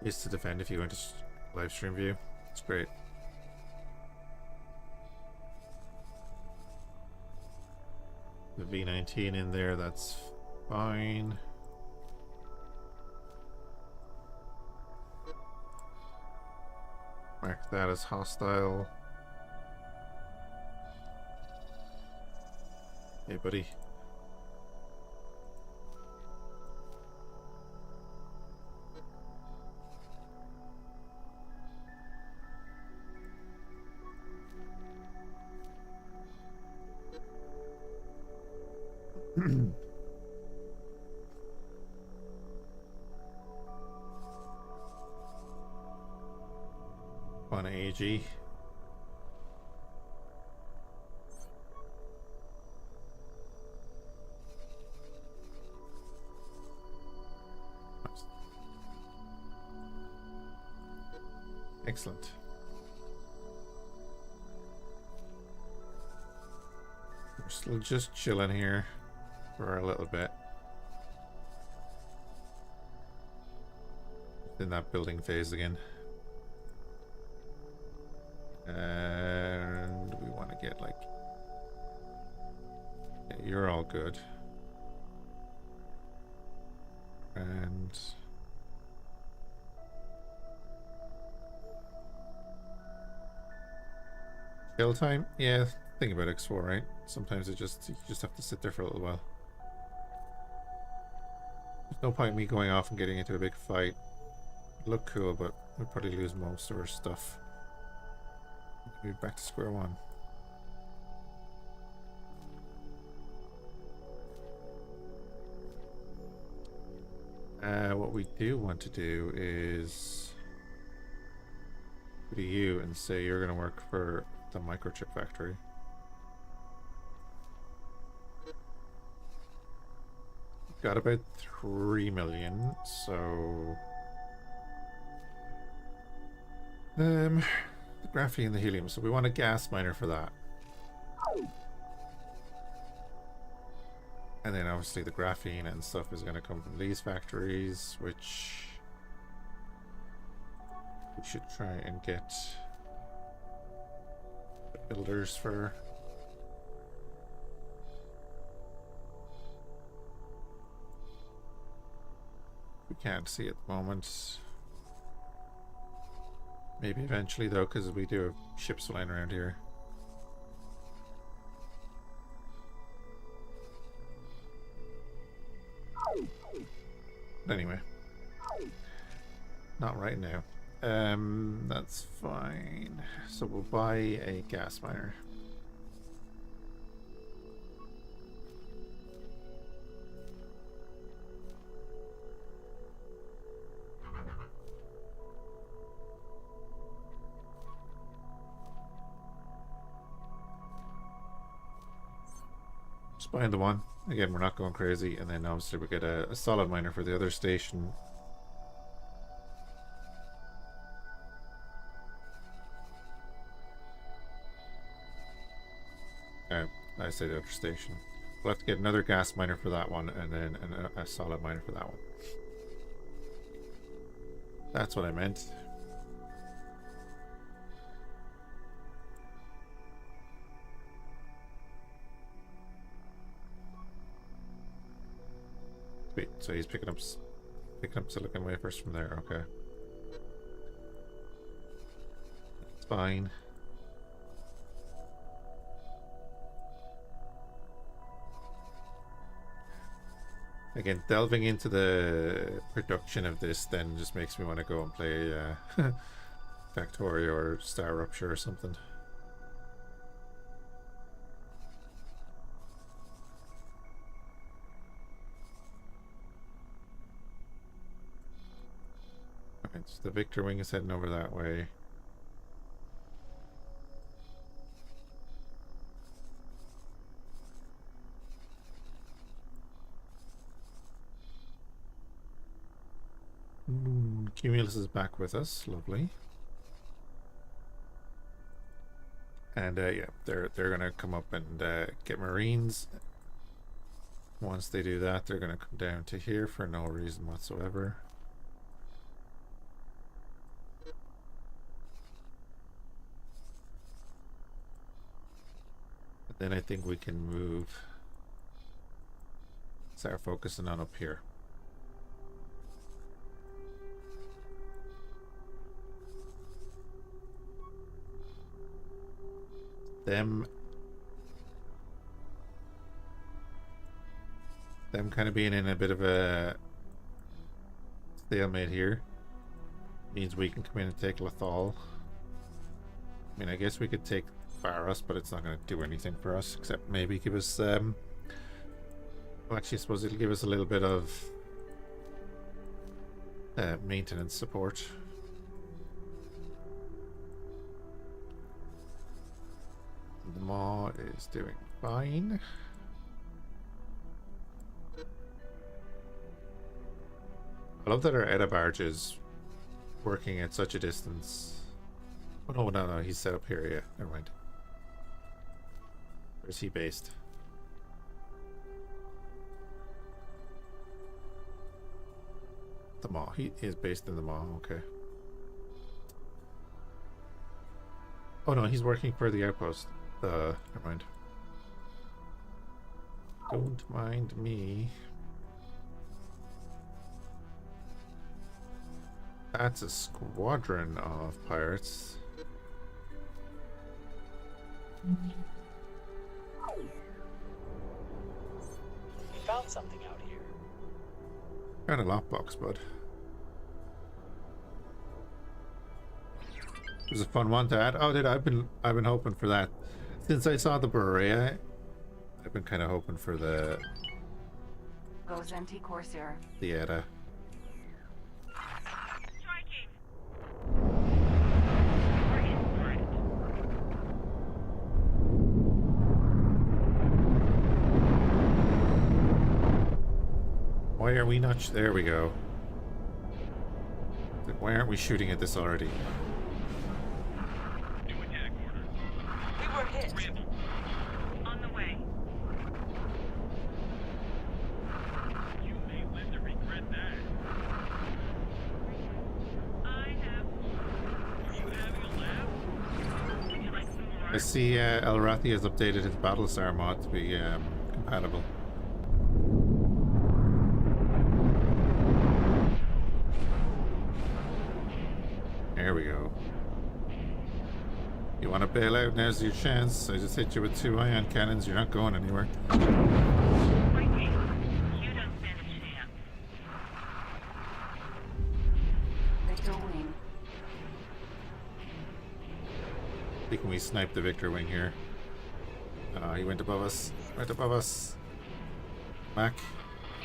is to defend if you went to live stream view? It's great. The V19 in there, that's fine. Mark that as hostile. Hey, buddy. On AG. Excellent. We're still just chilling here for a little bit. In that building phase again. And we want to get like... Yeah, you're all good. And... kill time? Yeah, think about X4, right? Sometimes you just have to sit there for a little while. There's no point in me going off and getting into a big fight. Look cool, but we'll probably lose most of our stuff. We're back to square one. What we do want to do is go to you and say you're going to work for the microchip factory. Got about 3 million, so the graphene and the helium, so we want a gas miner for that. And then obviously the graphene and stuff is going to come from these factories, which we should try and get the builders for. We can't see at the moment. Maybe eventually though, because we do have ships flying around here. But anyway, not right now. That's fine. So we'll buy a gas miner. Just buying the one. Again, we're not going crazy, and then obviously we get a solid miner for the other station. I say the other station. We'll have to get another gas miner for that one, and then a solid miner for that one. That's what I meant. Wait, so he's picking up silicon wafers from there. Okay, it's fine. Again, delving into the production of this then just makes me want to go and play Factorio or Star Rupture or something. It's the Victor wing is heading over that way. Cumulus is back with us. Lovely. And yeah, they're gonna come up and get Marines. Once they do that, they're gonna come down to here for no reason whatsoever. But then I think we can move. Start focusing on up here. Them kind of being in a bit of a stalemate here means we can come in and take Lethal. I mean, I guess we could take Varus, but it's not going to do anything for us except maybe give us well, actually I suppose it'll give us a little bit of maintenance support. The Maw is doing fine. I love that our Edda barge is working at such a distance. Oh no, he's set up here, yeah, never mind. Where's he based? The Maw, he is based in the Maw, okay. Oh no, he's working for the outpost. Never mind. Don't mind me. That's a squadron of pirates. We found something out here. Kind of lockbox, bud. It was a fun one to add. Oh, I've been hoping for that since I saw the Berea. I've been kind of hoping for the Goes NT Corsair. Edda. Striking! We're in for it. Why are we not? There we go. Why aren't we shooting at this already? New attack order. We were hit. Ramble. On the way. You may live to regret that. I have. Are you having a laugh? Would you like some more? I see El Rathi has updated his Battlestar mod to be compatible. There we go. You want to bail out? Now's your chance. I just hit you with 2 ion cannons. You're not going anywhere. Striking. You don't stand a chance. Victor wing. Can we snipe the Victor wing here? He went above us. Right above us. Back.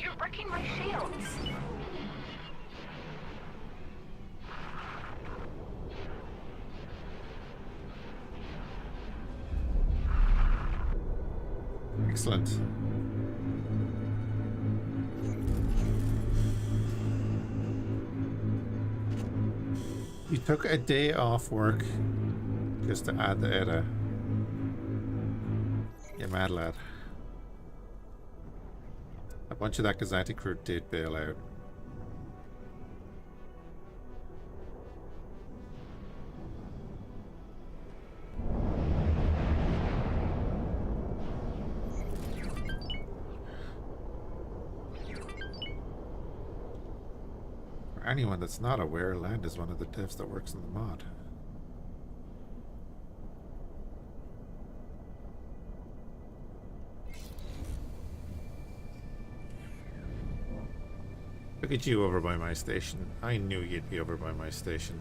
You're wrecking my shields. Excellent. We took a day off work just to add the Edda. You mad lad. A bunch of that Gazanti crew did bail out. For anyone that's not aware, Land is one of the devs that works in the mod. Look at you over by my station. I knew you'd be over by my station.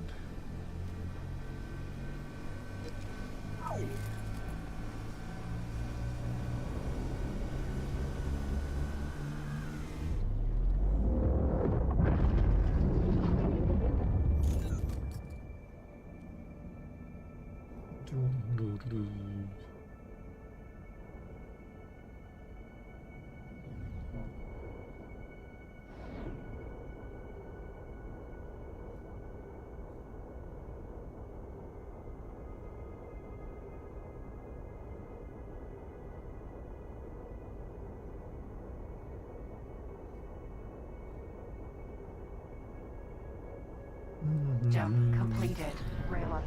Jump completed. Rayla.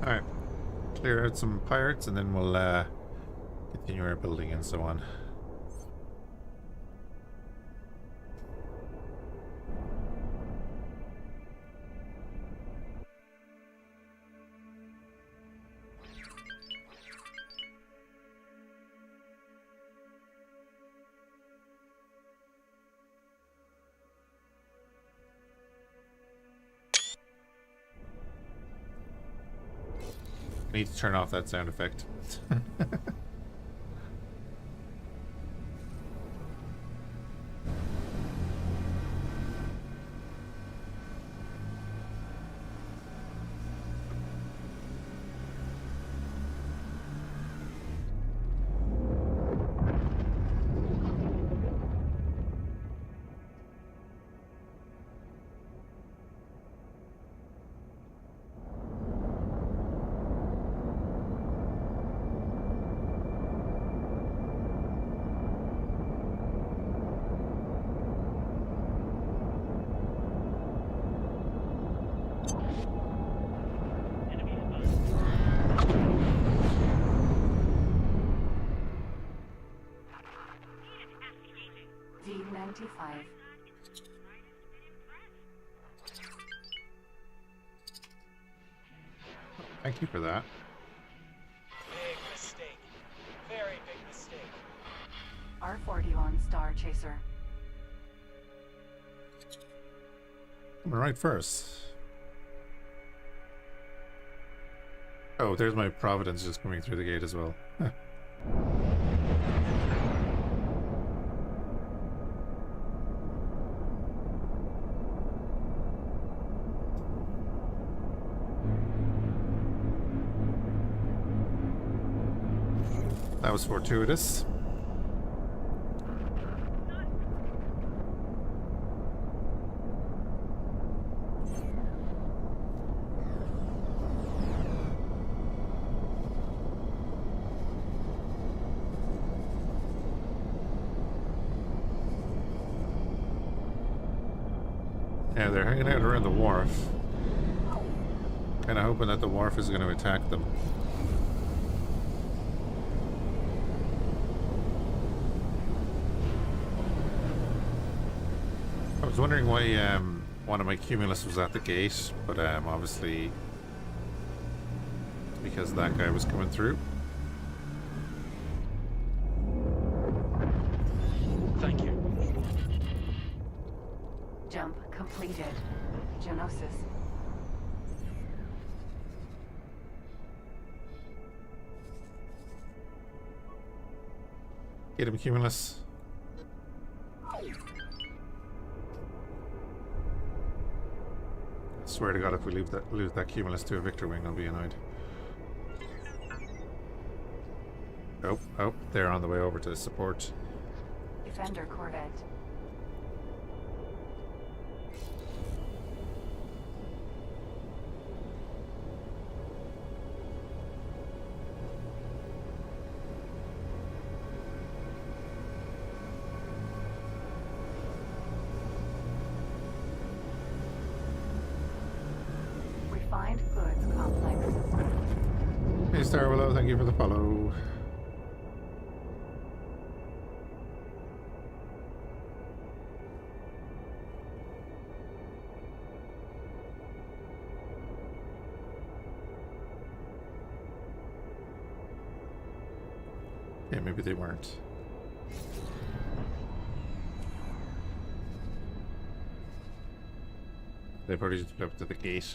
Alright. Clear out some pirates and then we'll continue our building and so on. I need to turn off that sound effect. D95. Thank you for that. Big mistake. Very big mistake. R41 Star Chaser. Coming right first. Oh, there's my Providence just coming through the gate as well. Huh. That was fortuitous. Yeah, they're hanging out around the wharf. Kinda hoping that the wharf is going to attack them. I was wondering why one of my Cumulus was at the gate, but obviously because that guy was coming through. Thank you. Jump completed. Genosis. Get him, Cumulus. Swear to God, if we lose that Cumulus to a Victor wing, I'll be annoyed. Oh, they're on the way over to support. Defender Corvette. Refined goods complex. Hey, Star Willow, thank you for the follow. Yeah, maybe they weren't. They probably just went up to the gate.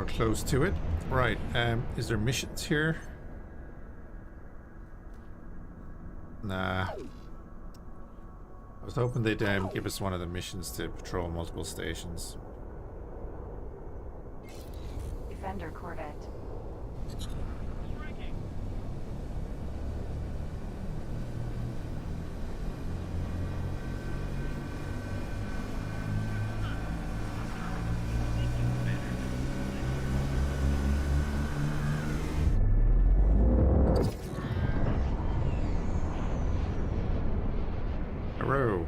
Or close to it. Right, is there missions here? Nah. I was hoping they'd give us one of the missions to patrol multiple stations. Defender Corvette. Striking. Hello.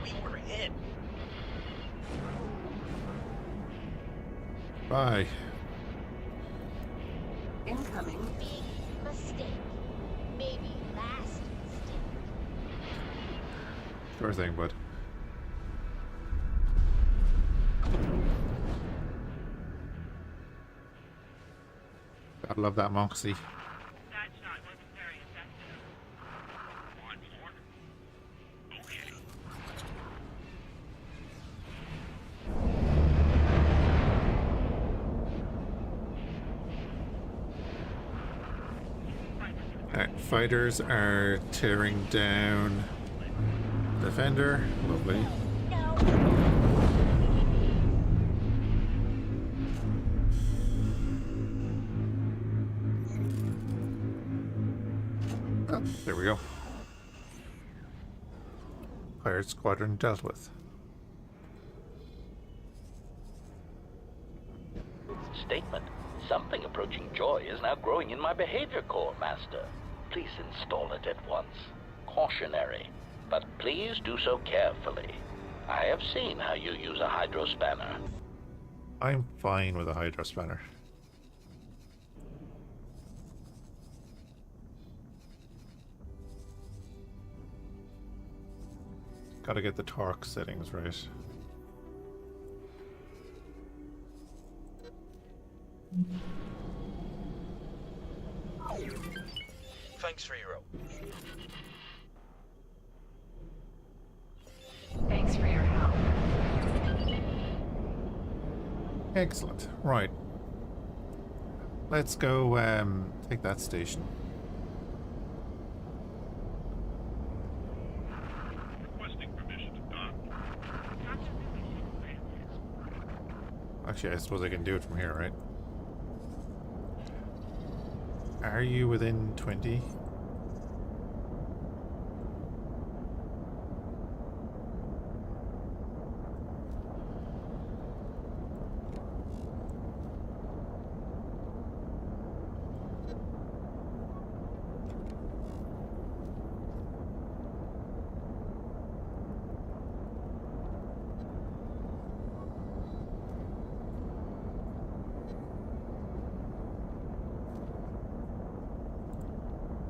We were hit. Bye. Incoming. Big mistake. Maybe last mistake. Sure thing, bud. Gotta love that Moxie. That's not wasn't very effective. Want more? Okay. Fighters are tearing down Defender. Lovely. Oh, there we go. Pirate Squadron dealt with. Statement. Something approaching joy is now growing in my behavior core, Master. Please install it at once. Cautionary, but please do so carefully. I have seen how you use a hydro spanner. I'm fine with a Hydro Spanner. Gotta get the torque settings right. Thanks for your help. Thanks for your help. Excellent. Right. Let's go take that station. Requesting permission to dock. Actually, I suppose I can do it from here, right? Are you within 20?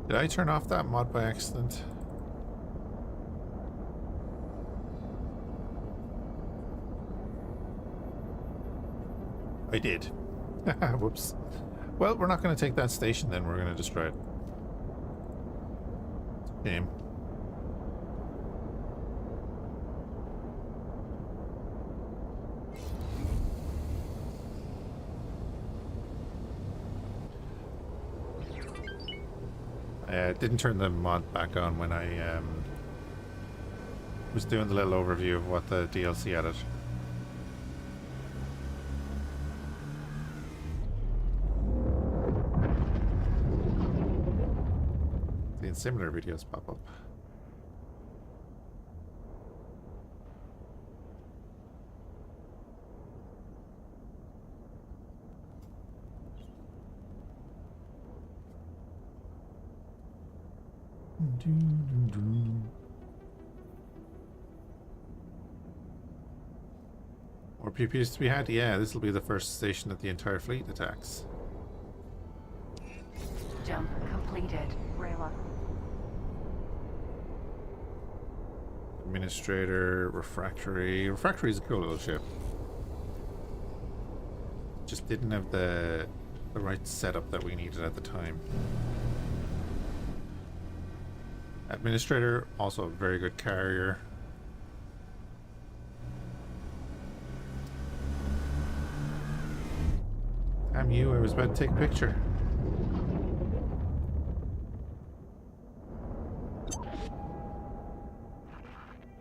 Did I turn off that mod by accident? I did. Whoops. Well, we're not going to take that station then. We're going to destroy it. Shame. Didn't turn the mod back on when I was doing the little overview of what the DLC added. Seeing similar videos pop up. More PPs to be had? Yeah, this will be the first station that the entire fleet attacks. Jump completed. Rayla. Administrator, Refractory. Refractory is a cool little ship. Just didn't have the right setup that we needed at the time. Administrator, also a very good carrier. Damn you, I was about to take a picture.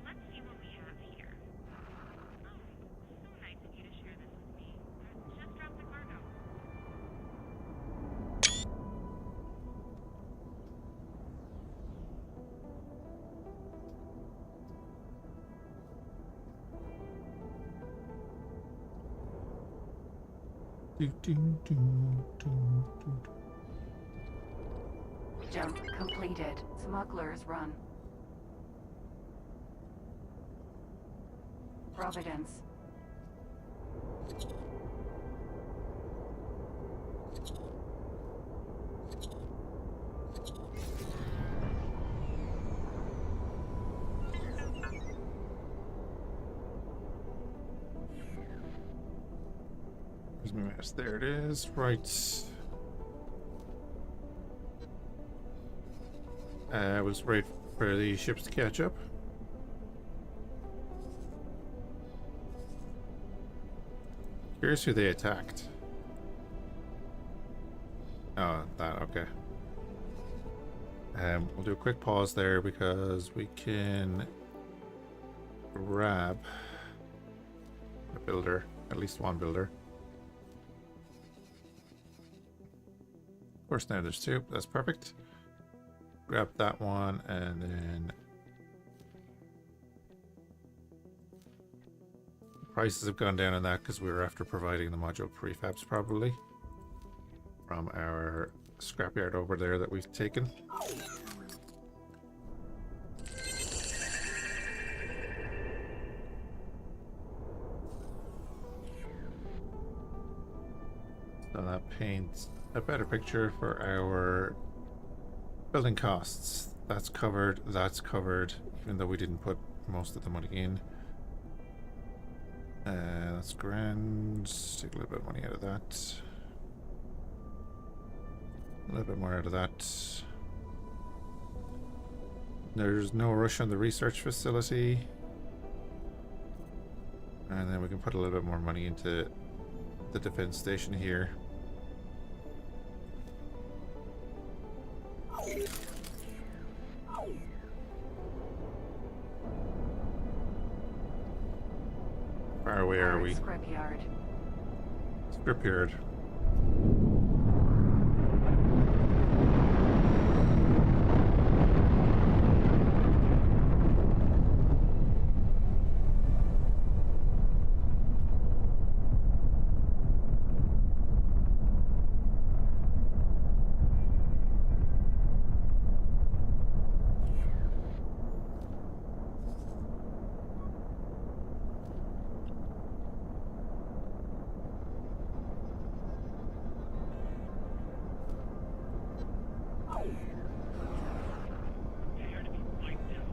Let's see what we have here. Oh, so nice of you to share this with me. Just drop the cargo. Jump completed. Smuggler's Run. Providence. Where's my mouse? There it is. Right. We'll just wait for the ships to catch up. Curious who they attacked. Oh, that, okay. We'll do a quick pause there because we can grab a builder, at least one builder. Of course, now there's two. That's perfect. Grab that one and then prices have gone down on that because we were after providing the module prefabs probably from our scrapyard over there that we've taken. So that paints a better picture for our building costs. That's covered, even though we didn't put most of the money in. That's grand. Take a little bit of money out of that. A little bit more out of that. There's no rush on the research facility. And then we can put a little bit more money into the defense station here. Far away are we? Scrapyard. Scrapyard. Prepare to be wiped out.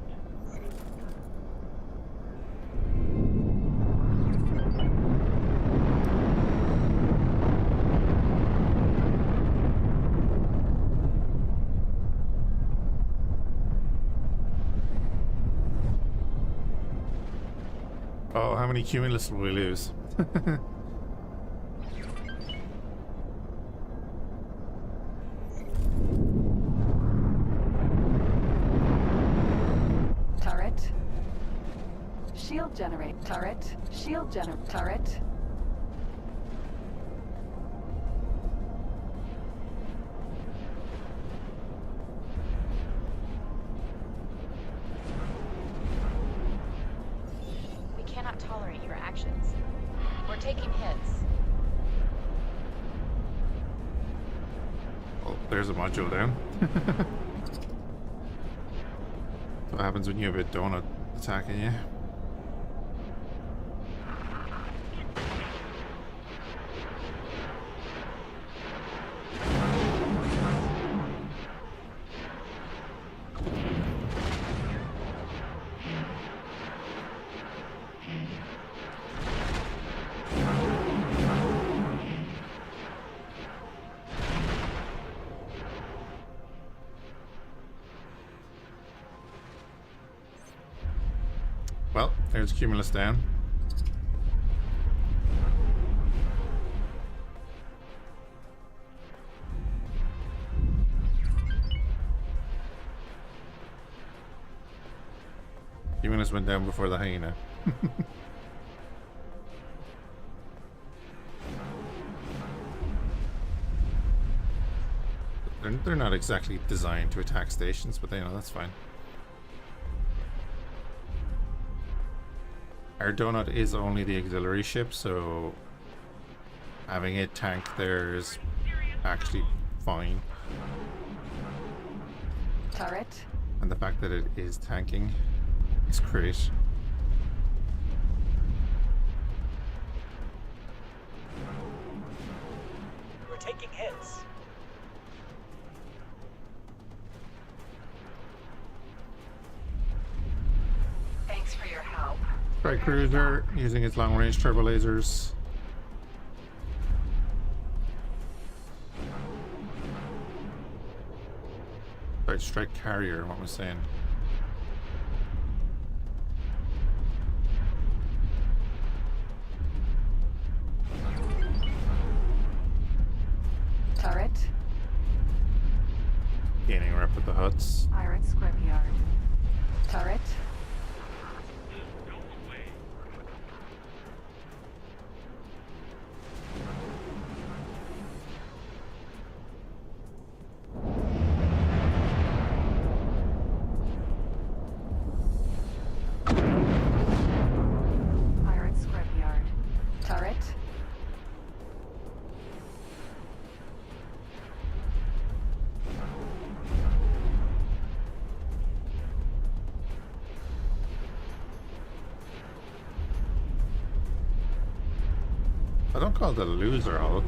Oh, how many cumulus will we lose? Turret. Shield generate. Turret. Shield generate. Turret. We cannot tolerate your actions. We're taking hits. Oh, there's a module down. What happens when you have a donut attacking you? Well, there's Cumulus down. minutes went down before the hyena. They're not exactly designed to attack stations, but you know, that's fine. Our donut is only the auxiliary ship, so having it tank there is actually fine. Turret. And the fact that it is tanking is great. We're taking hits. Thanks for your help. Strike cruiser using its long range turbo lasers. Sorry, strike carrier, what was I saying? Turret. Gaining a rep with the huts. Pirate scrapyard. Turret. Pirate scrapyard. Turret. I don't call it a loser Hulk.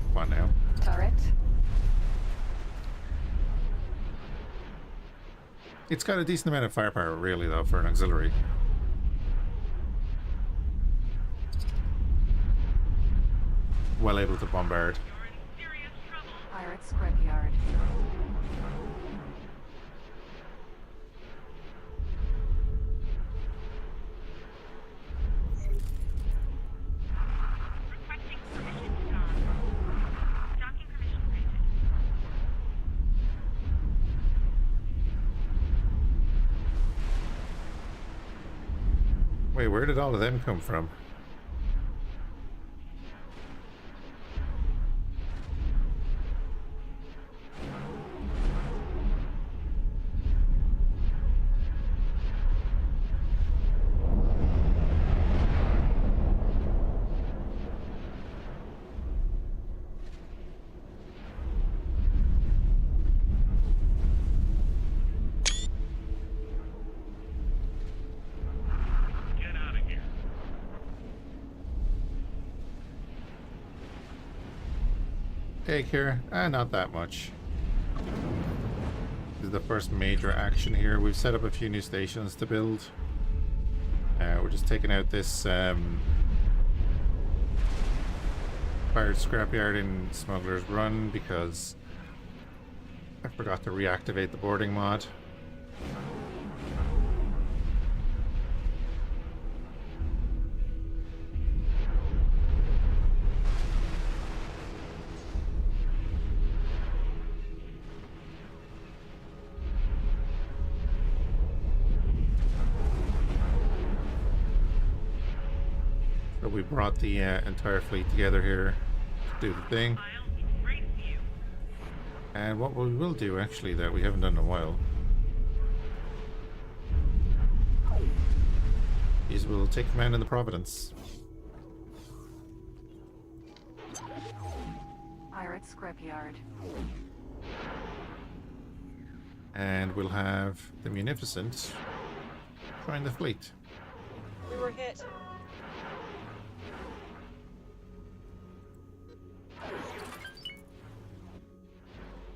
Come on now. Turret. It's got a decent amount of firepower, really, though, for an auxiliary. Well able to bombard. Pirate scrapyard. Requesting permission to dock. Docking permission granted. Wait, where did all of them come from? Get out of here. Take here. Not that much. This is the first major action here. We've set up a few new stations to build. We're just taking out this pirate scrapyard in Smuggler's Run because I forgot to reactivate the boarding mod. So we brought the entire fleet together here to do the thing. I'll embrace you. And what we will do, actually, that we haven't done in a while, is we'll take command in the Providence. Pirate scrapyard. And we'll have the Munificent join the fleet. We were hit.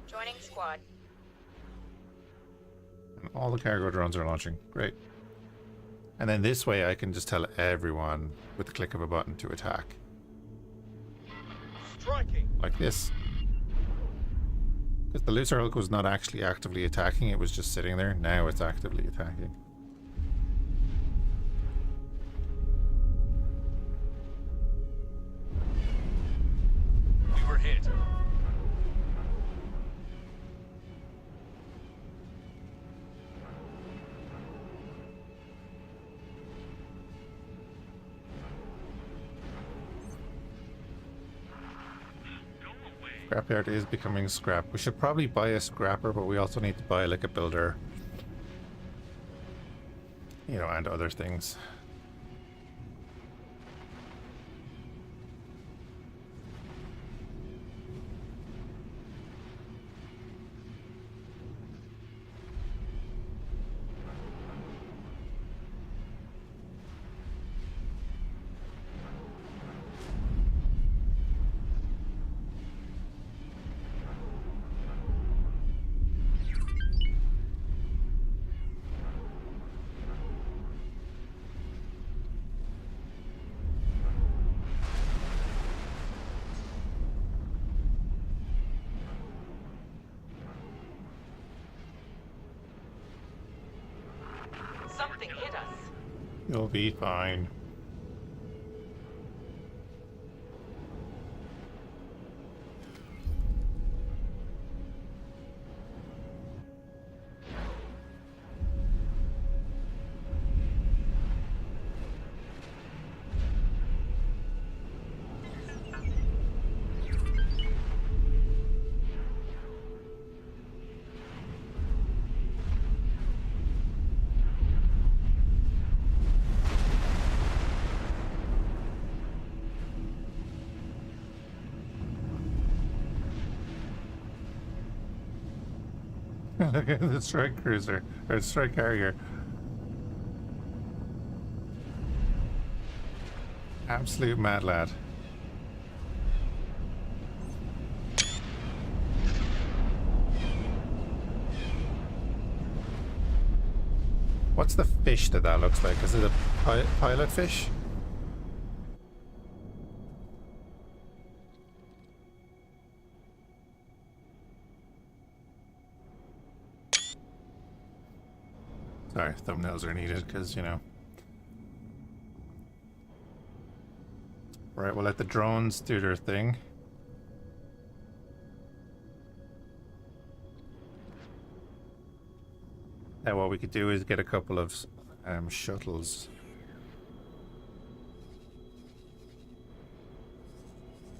Joining squad. And all the cargo drones are launching. Great. And then this way I can just tell everyone with the click of a button to attack. Striking. Like this. Because the Looser Hulk was not actually actively attacking, it was just sitting there. Now it's actively attacking. We were hit. Scrapyard is becoming scrap. We should probably buy a scrapper, but we also need to buy like a builder. You know, and other things. Something hit us. You'll be fine. Look at the strike cruiser, or strike carrier. Absolute mad lad. What's the fish that looks like? Is it a pilot fish? Sorry, thumbnails are needed because, you know. Right, we'll let the drones do their thing. Now what we could do is get a couple of shuttles.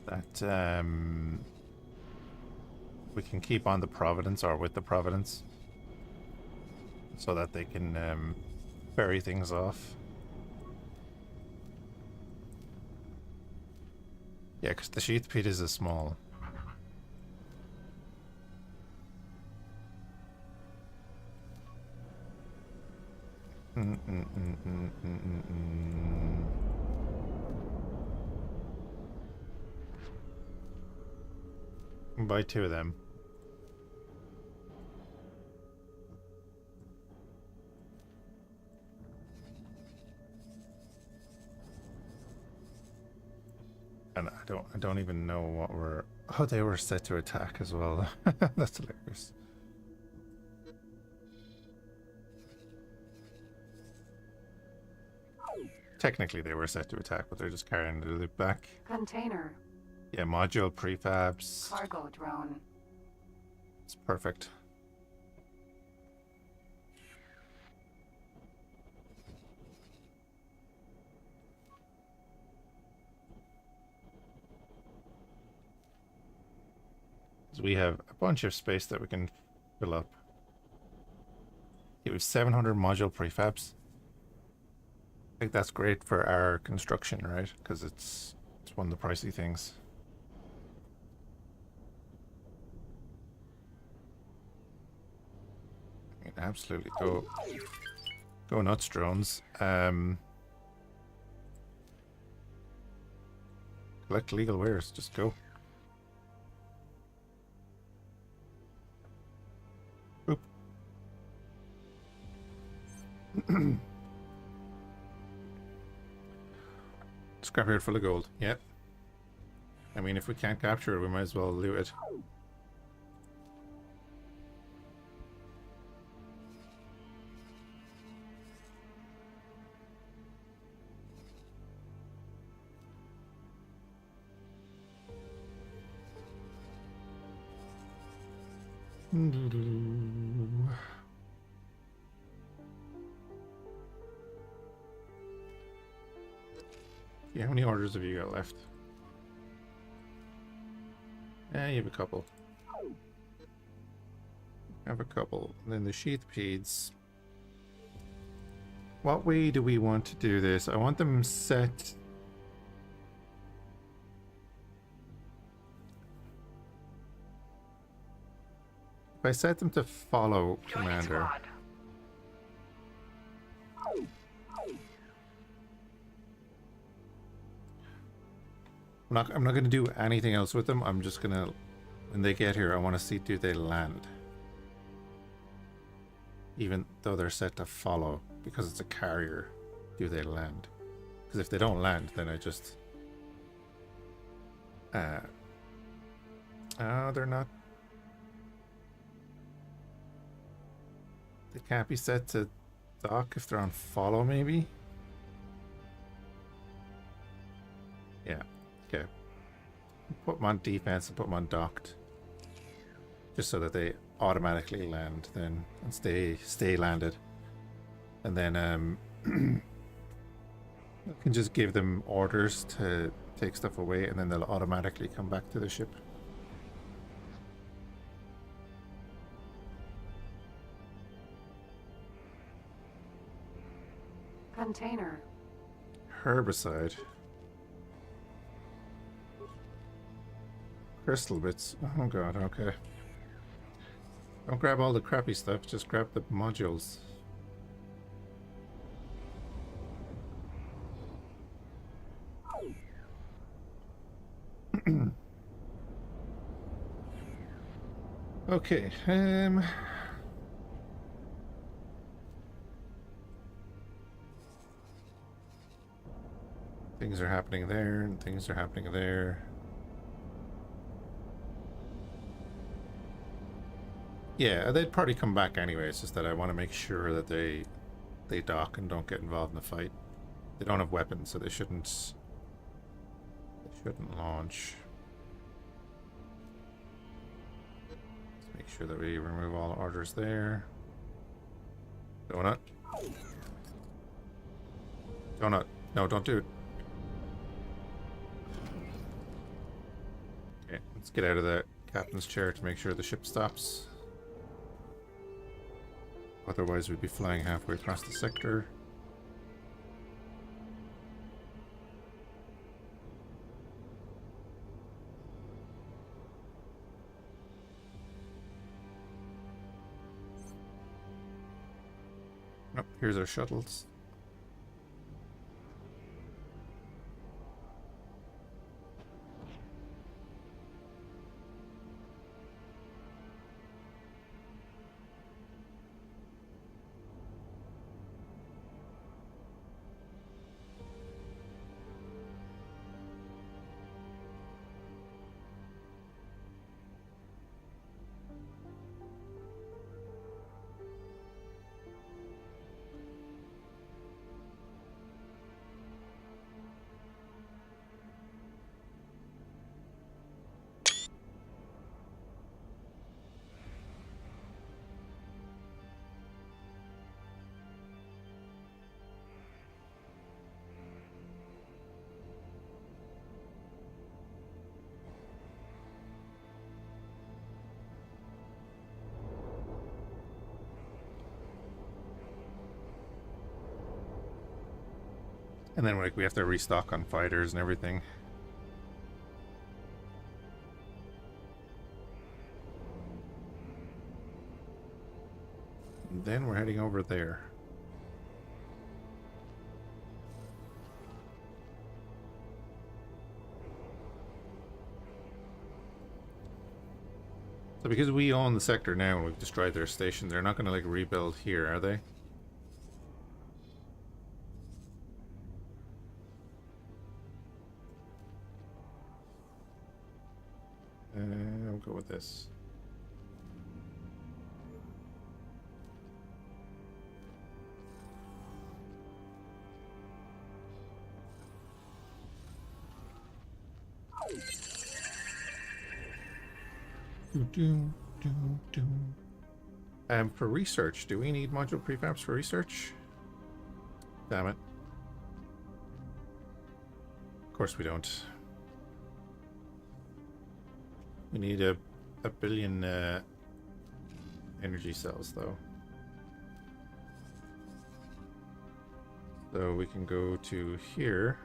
That we can keep on the Providence or with the Providence. So that they can ferry things off. Yeah, because the sheath pit is a small. Buy 2 of them. And I don't even know what we're... Oh, they were set to attack as well. That's hilarious. Technically they were set to attack, but they're just carrying the loot back. Container. Yeah, module prefabs. Cargo drone. It's perfect. We have a bunch of space that we can fill up. Yeah, we have 700 module prefabs. I think that's great for our construction, right? Because it's one of the pricey things. I mean, absolutely go nuts, drones. Collect legal wares. Just go. Scrapyard full of gold. Yep. I mean, if we can't capture it, we might as well loot it. Yeah, how many orders have you got left? You have a couple. Have a couple. And then the sheath peds. What way do we want to do this? I want them set. If I set them to follow Commander. I'm not going to do anything else with them. I'm just going to, when they get here, I want to see, do they land? Even though they're set to follow, because it's a carrier, do they land? Because if they don't land, then I just... oh, they're not... They can't be set to dock if they're on follow, maybe? Yeah, okay. Put them on defense and put them on docked. Just so that they automatically land then and stay landed. And then I can just give them orders to take stuff away and then they'll automatically come back to the ship. Container. Herbicide. Crystal bits. Oh god, okay. Don't grab all the crappy stuff, just grab the modules. Okay, things are happening there, and things are happening there. Yeah, they'd probably come back anyway. It's just that I want to make sure that they dock and don't get involved in the fight. They don't have weapons, so they shouldn't launch. Let's make sure that we remove all orders there. Donut. Donut. No, don't do it. Okay, let's get out of the captain's chair to make sure the ship stops. Otherwise we'd be flying halfway across the sector. Oh, here's our shuttles. And then like we have to restock on fighters and everything. And then we're heading over there. So because we own the sector now and we've destroyed their station, they're not going to like rebuild here, are they? I'll go with this. For research, do we need module prefabs for research? Damn it. Of course we don't. We need a billion energy cells, though. So we can go to here.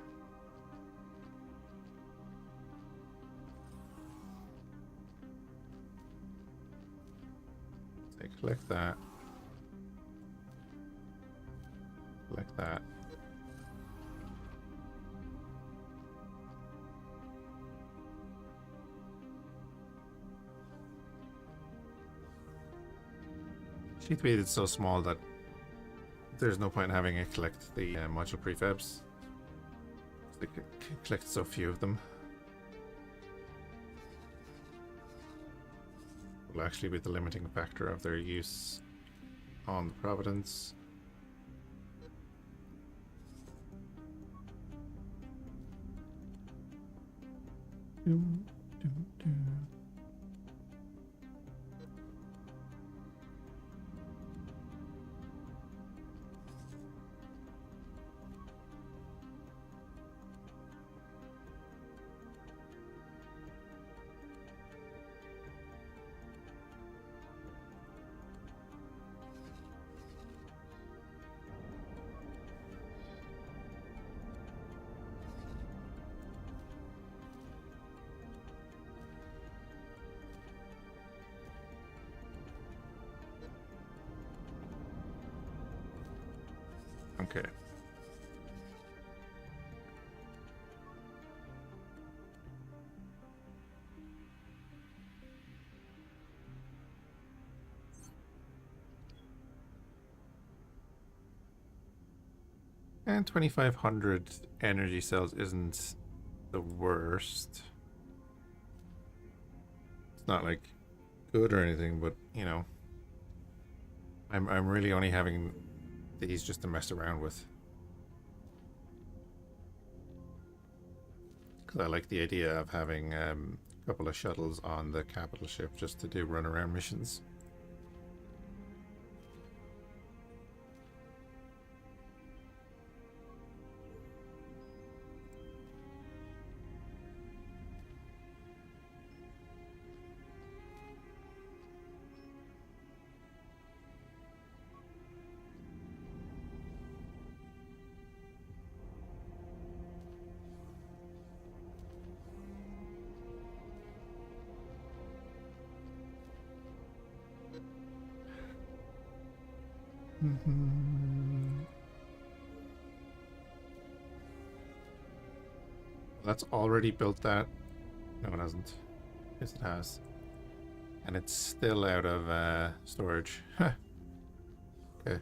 Say, collect that. Collect that. Sheathweed is so small that there's no point in having it collect the module prefabs. They collect so few of them. Will actually be the limiting factor of their use on the Providence. Okay. And 2,500 energy cells isn't the worst. It's not like good or anything, but you know, I'm really only having these just to mess around with. Because I like the idea of having a couple of shuttles on the capital ship just to do run around missions. That's already built that. No, it hasn't. Yes, it has. And it's still out of storage. Okay.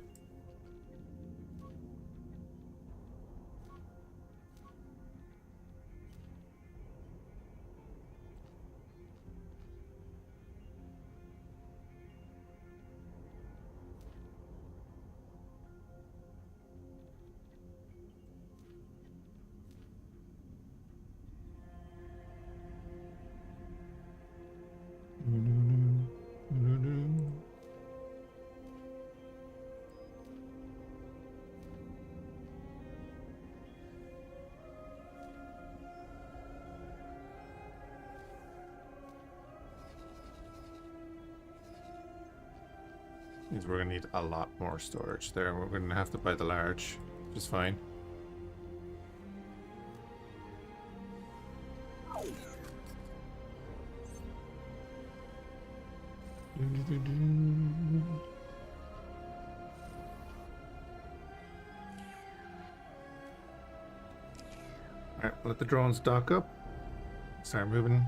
Means we're gonna need a lot more storage there. We're gonna have to buy the large, which is fine. Alright, let the drones dock up. Start moving.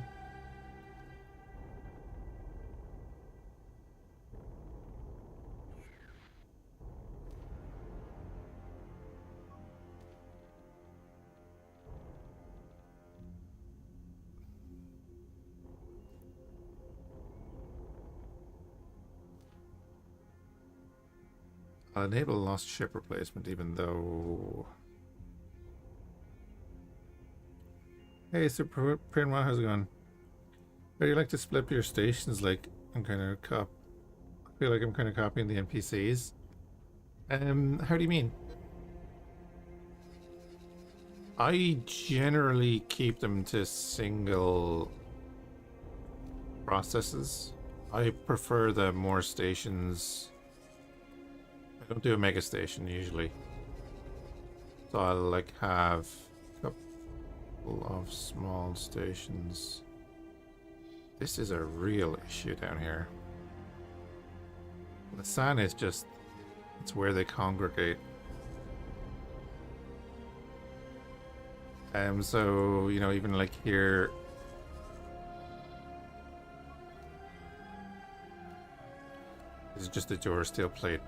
I'll enable lost ship replacement even though... Hey, Super Prima, how's it going? Would you like to split up your stations like I'm kind of I feel like I'm kind of copying the NPCs. How do you mean? I generally keep them to single processes. I prefer the more stations. I don't do a mega station usually. So I'll like have a couple of small stations. This is a real issue down here. The sun is just, it's where they congregate. So, you know, even like here, this is just a door steel plate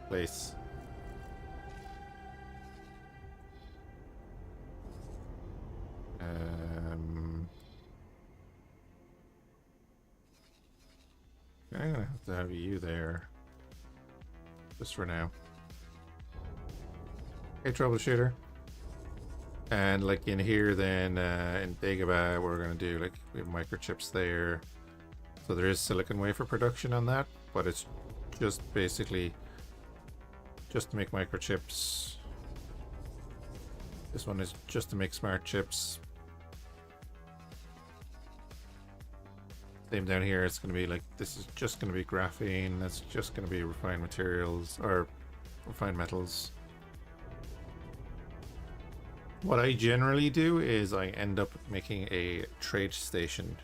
place. I'm gonna have to have you there, just for now. Hey, troubleshooter. And like in here, then in Dagobah, we're gonna do like we have microchips there. So there is silicon wafer production on that, but it's just basically just to make microchips. This one is just to make smart chips. Same down here, it's going to be like, this is just going to be graphene, that's just going to be refined materials, or refined metals. What I generally do is I end up making a trade station.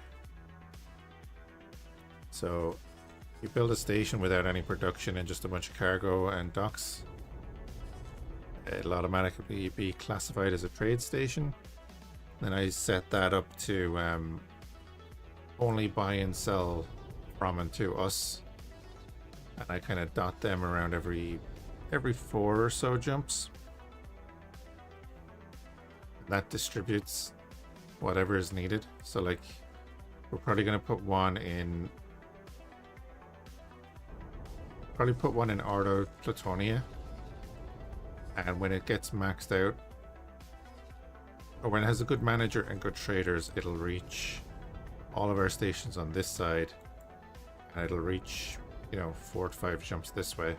So you build a station without any production and just a bunch of cargo and docks. It'll automatically be classified as a trade station. Then I set that up to only buy and sell from and to us, and I kind of dot them around every 4 or so jumps. That distributes whatever is needed. So like we're probably going to put one in Ordo Platonia, and when it gets maxed out, or when it has a good manager and good traders, it'll reach all of our stations on this side, and it'll reach, you know, 4 to 5 jumps this way.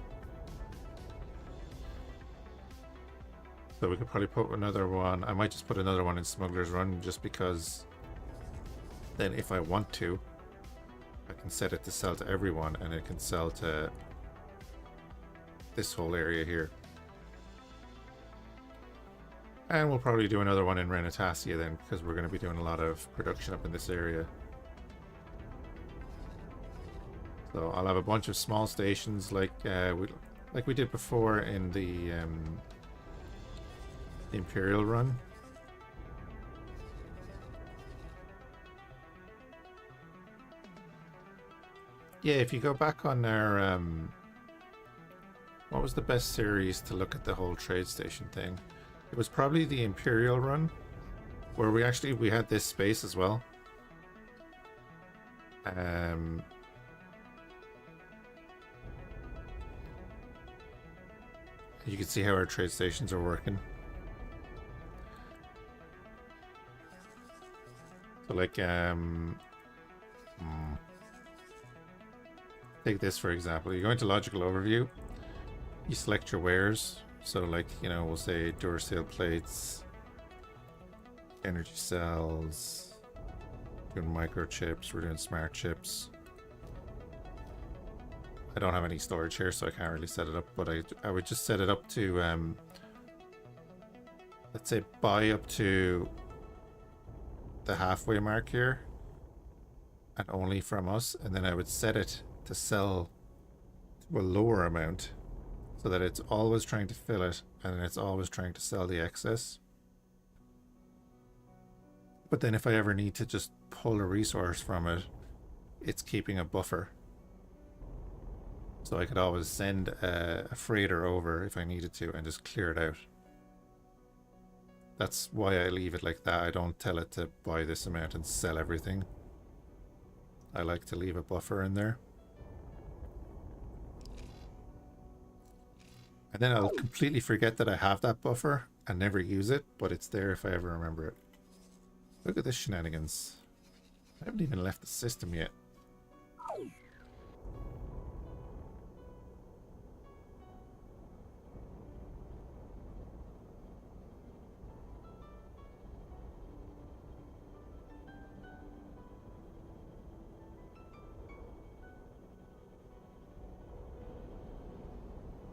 So we could probably put another one. I might just put another one in Smuggler's Run, just because then if I want to, I can set it to sell to everyone, and it can sell to this whole area here. And we'll probably do another one in Renatasia then, because we're going to be doing a lot of production up in this area. So I'll have a bunch of small stations like we did before in the Imperial run. Yeah, if you go back on our what was the best series to look at the whole trade station thing? It was probably the Imperial run, where we had this space as well. You can see how our trade stations are working. So like, take this for example. You go into logical overview, you select your wares. So like, you know, we'll say Duracell plates, energy cells, we're doing microchips, we're doing smart chips. I don't have any storage here, so I can't really set it up, but I would just set it up to, let's say buy up to the halfway mark here, and only from us, and then I would set it to sell to a lower amount, so that it's always trying to fill it, and it's always trying to sell the excess. But then if I ever need to just pull a resource from it, it's keeping a buffer. So I could always send a freighter over if I needed to and just clear it out. That's why I leave it like that. I don't tell it to buy this amount and sell everything. I like to leave a buffer in there. And then I'll completely forget that I have that buffer and never use it, but it's there if I ever remember it. Look at this shenanigans. I haven't even left the system yet.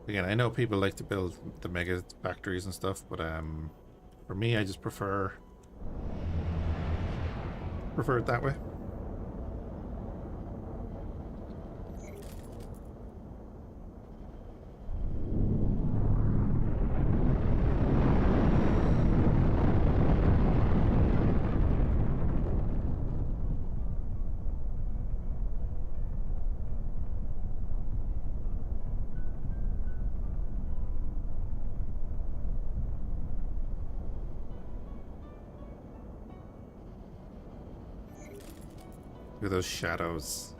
Again, I know people like to build the mega factories and stuff, but for me, I just prefer it that way. Look at those shadows.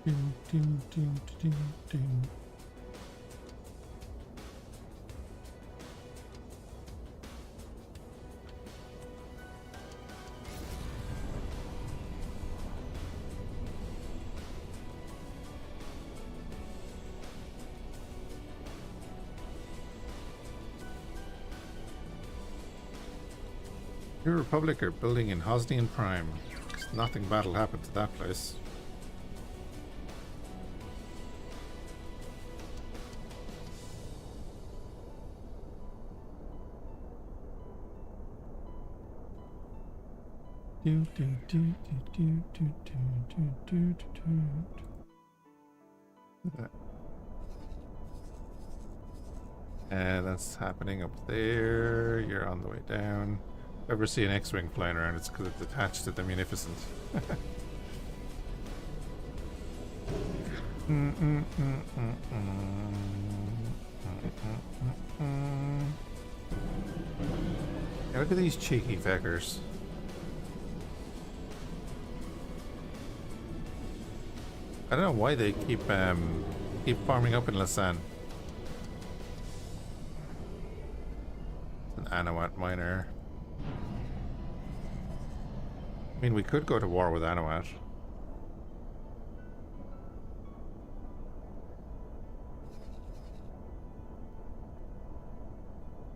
Ding, ding, ding, ding, ding. New Republic are building in Hosnian Prime. Nothing bad will happen to that place. Do, do, do, do, do, do, do, do, do, do. That's happening up there. You're on the way down. If you ever see an X-Wing flying around, it's because it's attached to the Munificent. Yeah, look at these cheeky feckers. I don't know why they keep farming up in Lausanne. An Anawat miner. I mean, we could go to war with Anawat.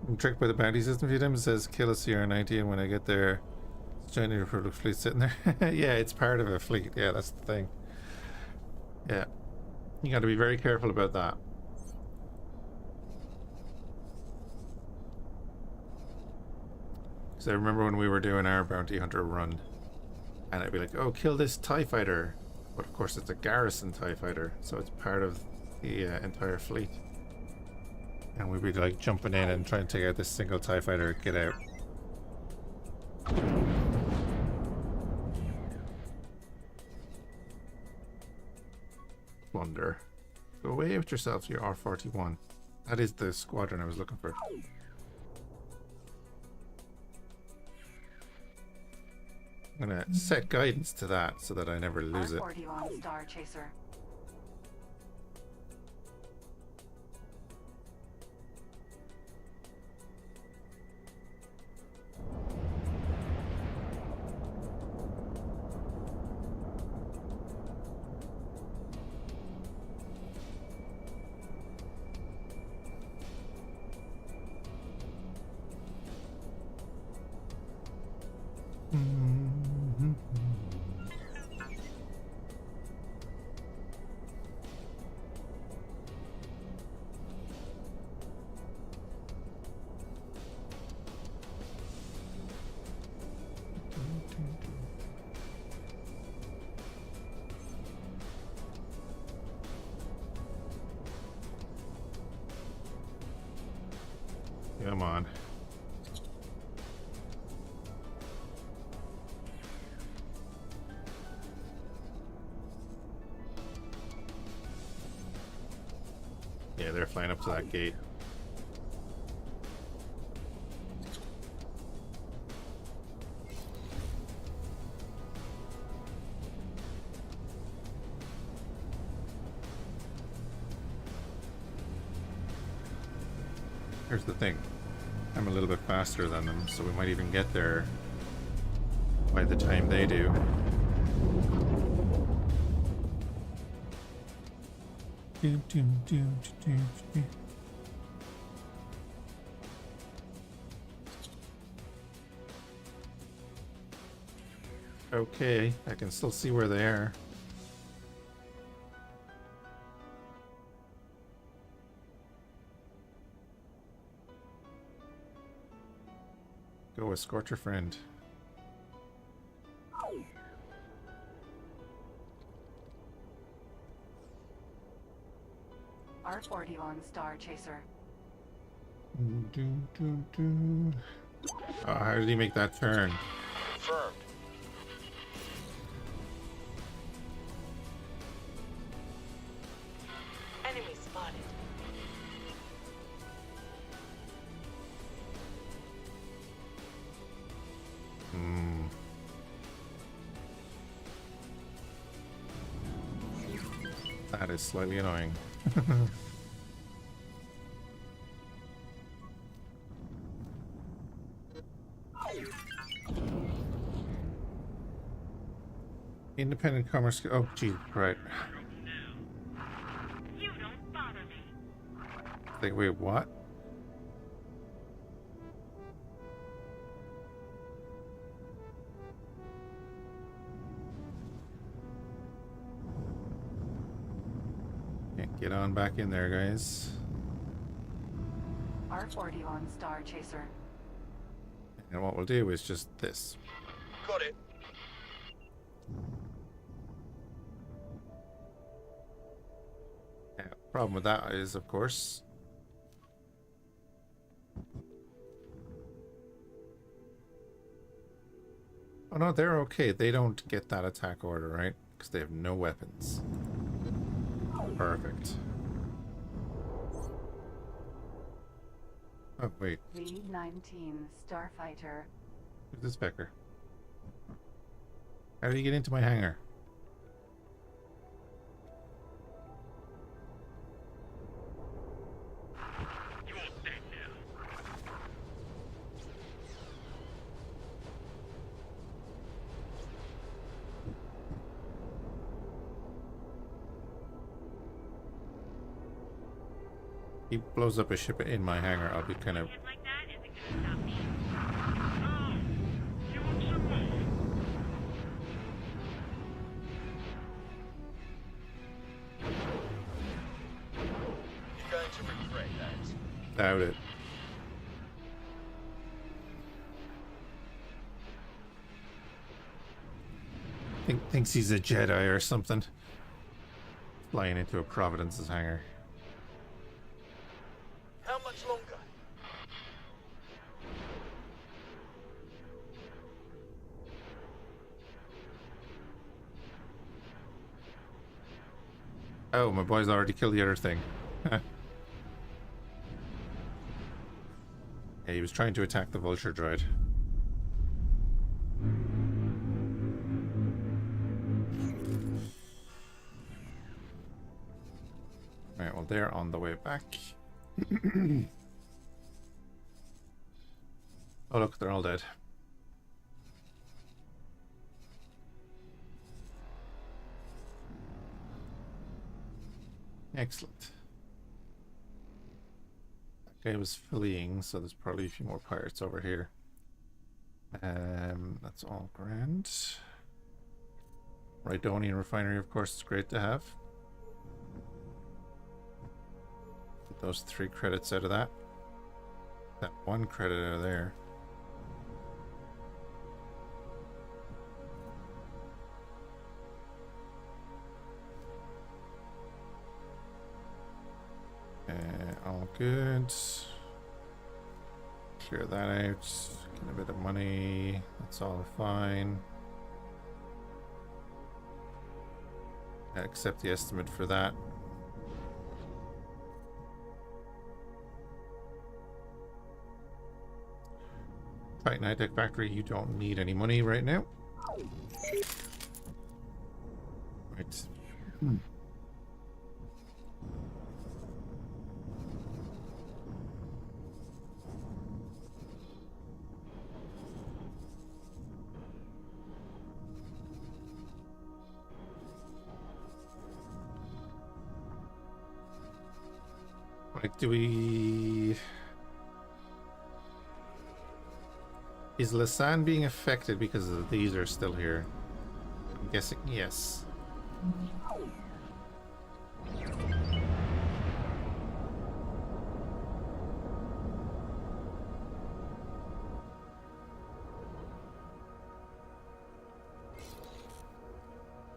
I'm tricked by the bounty system. Few times it says kill a CR90, and when I get there, it's a giant Republic fleet sitting there. Yeah, it's part of a fleet. Yeah, that's the thing. Yeah, you got to be very careful about that. Because I remember when we were doing our bounty hunter run, and I'd be like, "Oh, kill this TIE fighter," but of course it's a garrison TIE fighter, so it's part of the entire fleet. And we'd be like jumping in and trying to take out this single TIE fighter, get out. Plunder. Go away with yourself, your R41. That is the squadron I was looking for. I'm gonna set guidance to that so that I never lose it. R41 Star Chaser. Come on. up to that gate. Here's the thing. I'm a little bit faster than them, so we might even get there by the time they do. Okay, I can still see where they are. Go escort your friend. R41 Star Chaser. Oh, how did he make that turn? Confirmed. Enemy spotted. That is slightly annoying. Independent commerce. Oh, gee, right. You don't bother me. Like, wait, what? Get on back in there, guys. R41 Star Chaser. And what we'll do is just this. Got it. Yeah, problem with that is, of course, oh no, they're okay. They don't get that attack order, right? Because they have no weapons. Perfect. Oh, wait. V19 Starfighter. Who's this Becker? How did he get into my hangar? You're dead now. He blows up a ship in my hangar. I'll be kind of... Shit like that isn't gonna stop me. Oh, you want some more? You're going to regret that. Doubt it. Thinks he's a Jedi or something. Flying into a Providence's hangar. How much longer? Oh, my boy's already killed the other thing. Yeah, he was trying to attack the vulture droid. Right, well, they're on the way back. Oh, look, they're all dead. Excellent. That guy was fleeing, so there's probably a few more pirates over here. That's all grand. Rhydonian refinery, of course, is great to have. Get those 3 credits out of that. That 1 credit out of there. All good. Clear that out. Get a bit of money. That's all fine. Accept the estimate for that. Titanite factory, you don't need any money right now. Right. Like, do we... Is Lasan being affected because these are still here? I'm guessing yes.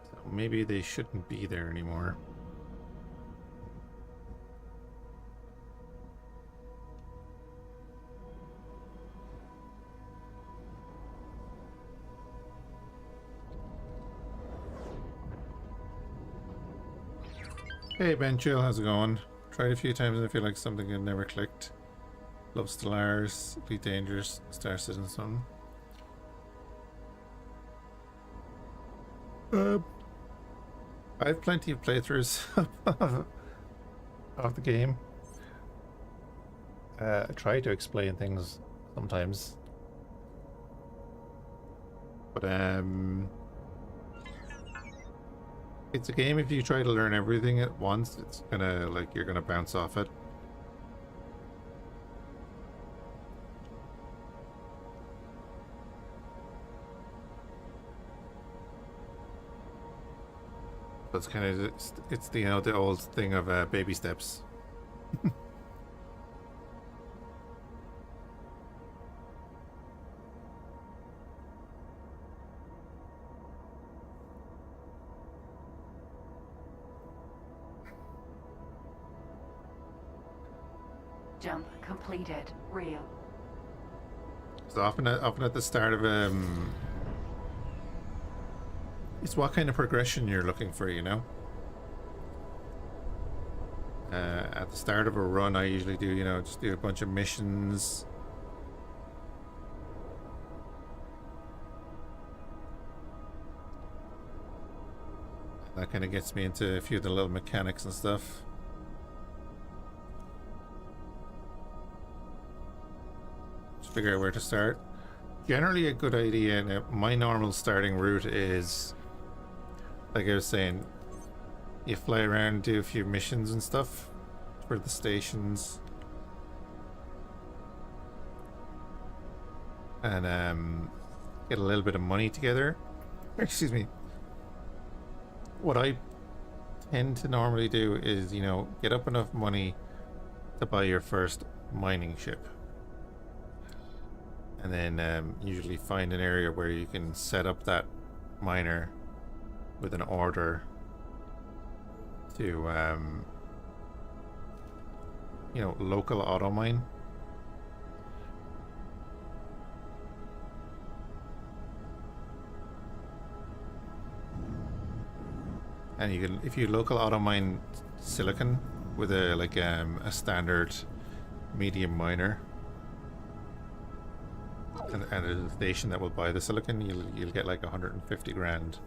So maybe they shouldn't be there anymore. Hey Ben Chill, how's it going? Tried a few times and I feel like something had never clicked. Love Stellars, Elite Dangerous, Star Citizen. I have plenty of playthroughs of the game. I try to explain things sometimes. But it's a game, if you try to learn everything at once, it's gonna, like, you're gonna bounce off it. But it's kind of, it's the, you know, the old thing of baby steps. Jump completed. Real. So often at the start of it's what kind of progression you're looking for, you know. At the start of a run, I usually do, you know, just do a bunch of missions. That kind of gets me into a few of the little mechanics and stuff. Figure out where to start. Generally a good idea, and my normal starting route is, like I was saying, you fly around, do a few missions and stuff for the stations, and get a little bit of money together. Excuse me. What I tend to normally do is, you know, get up enough money to buy your first mining ship. And then usually find an area where you can set up that miner with an order to, you know, local auto mine. And you can, if you local auto mine silicon with a, like, a standard medium miner, and a station that will buy the silicon, you'll get like 150 grand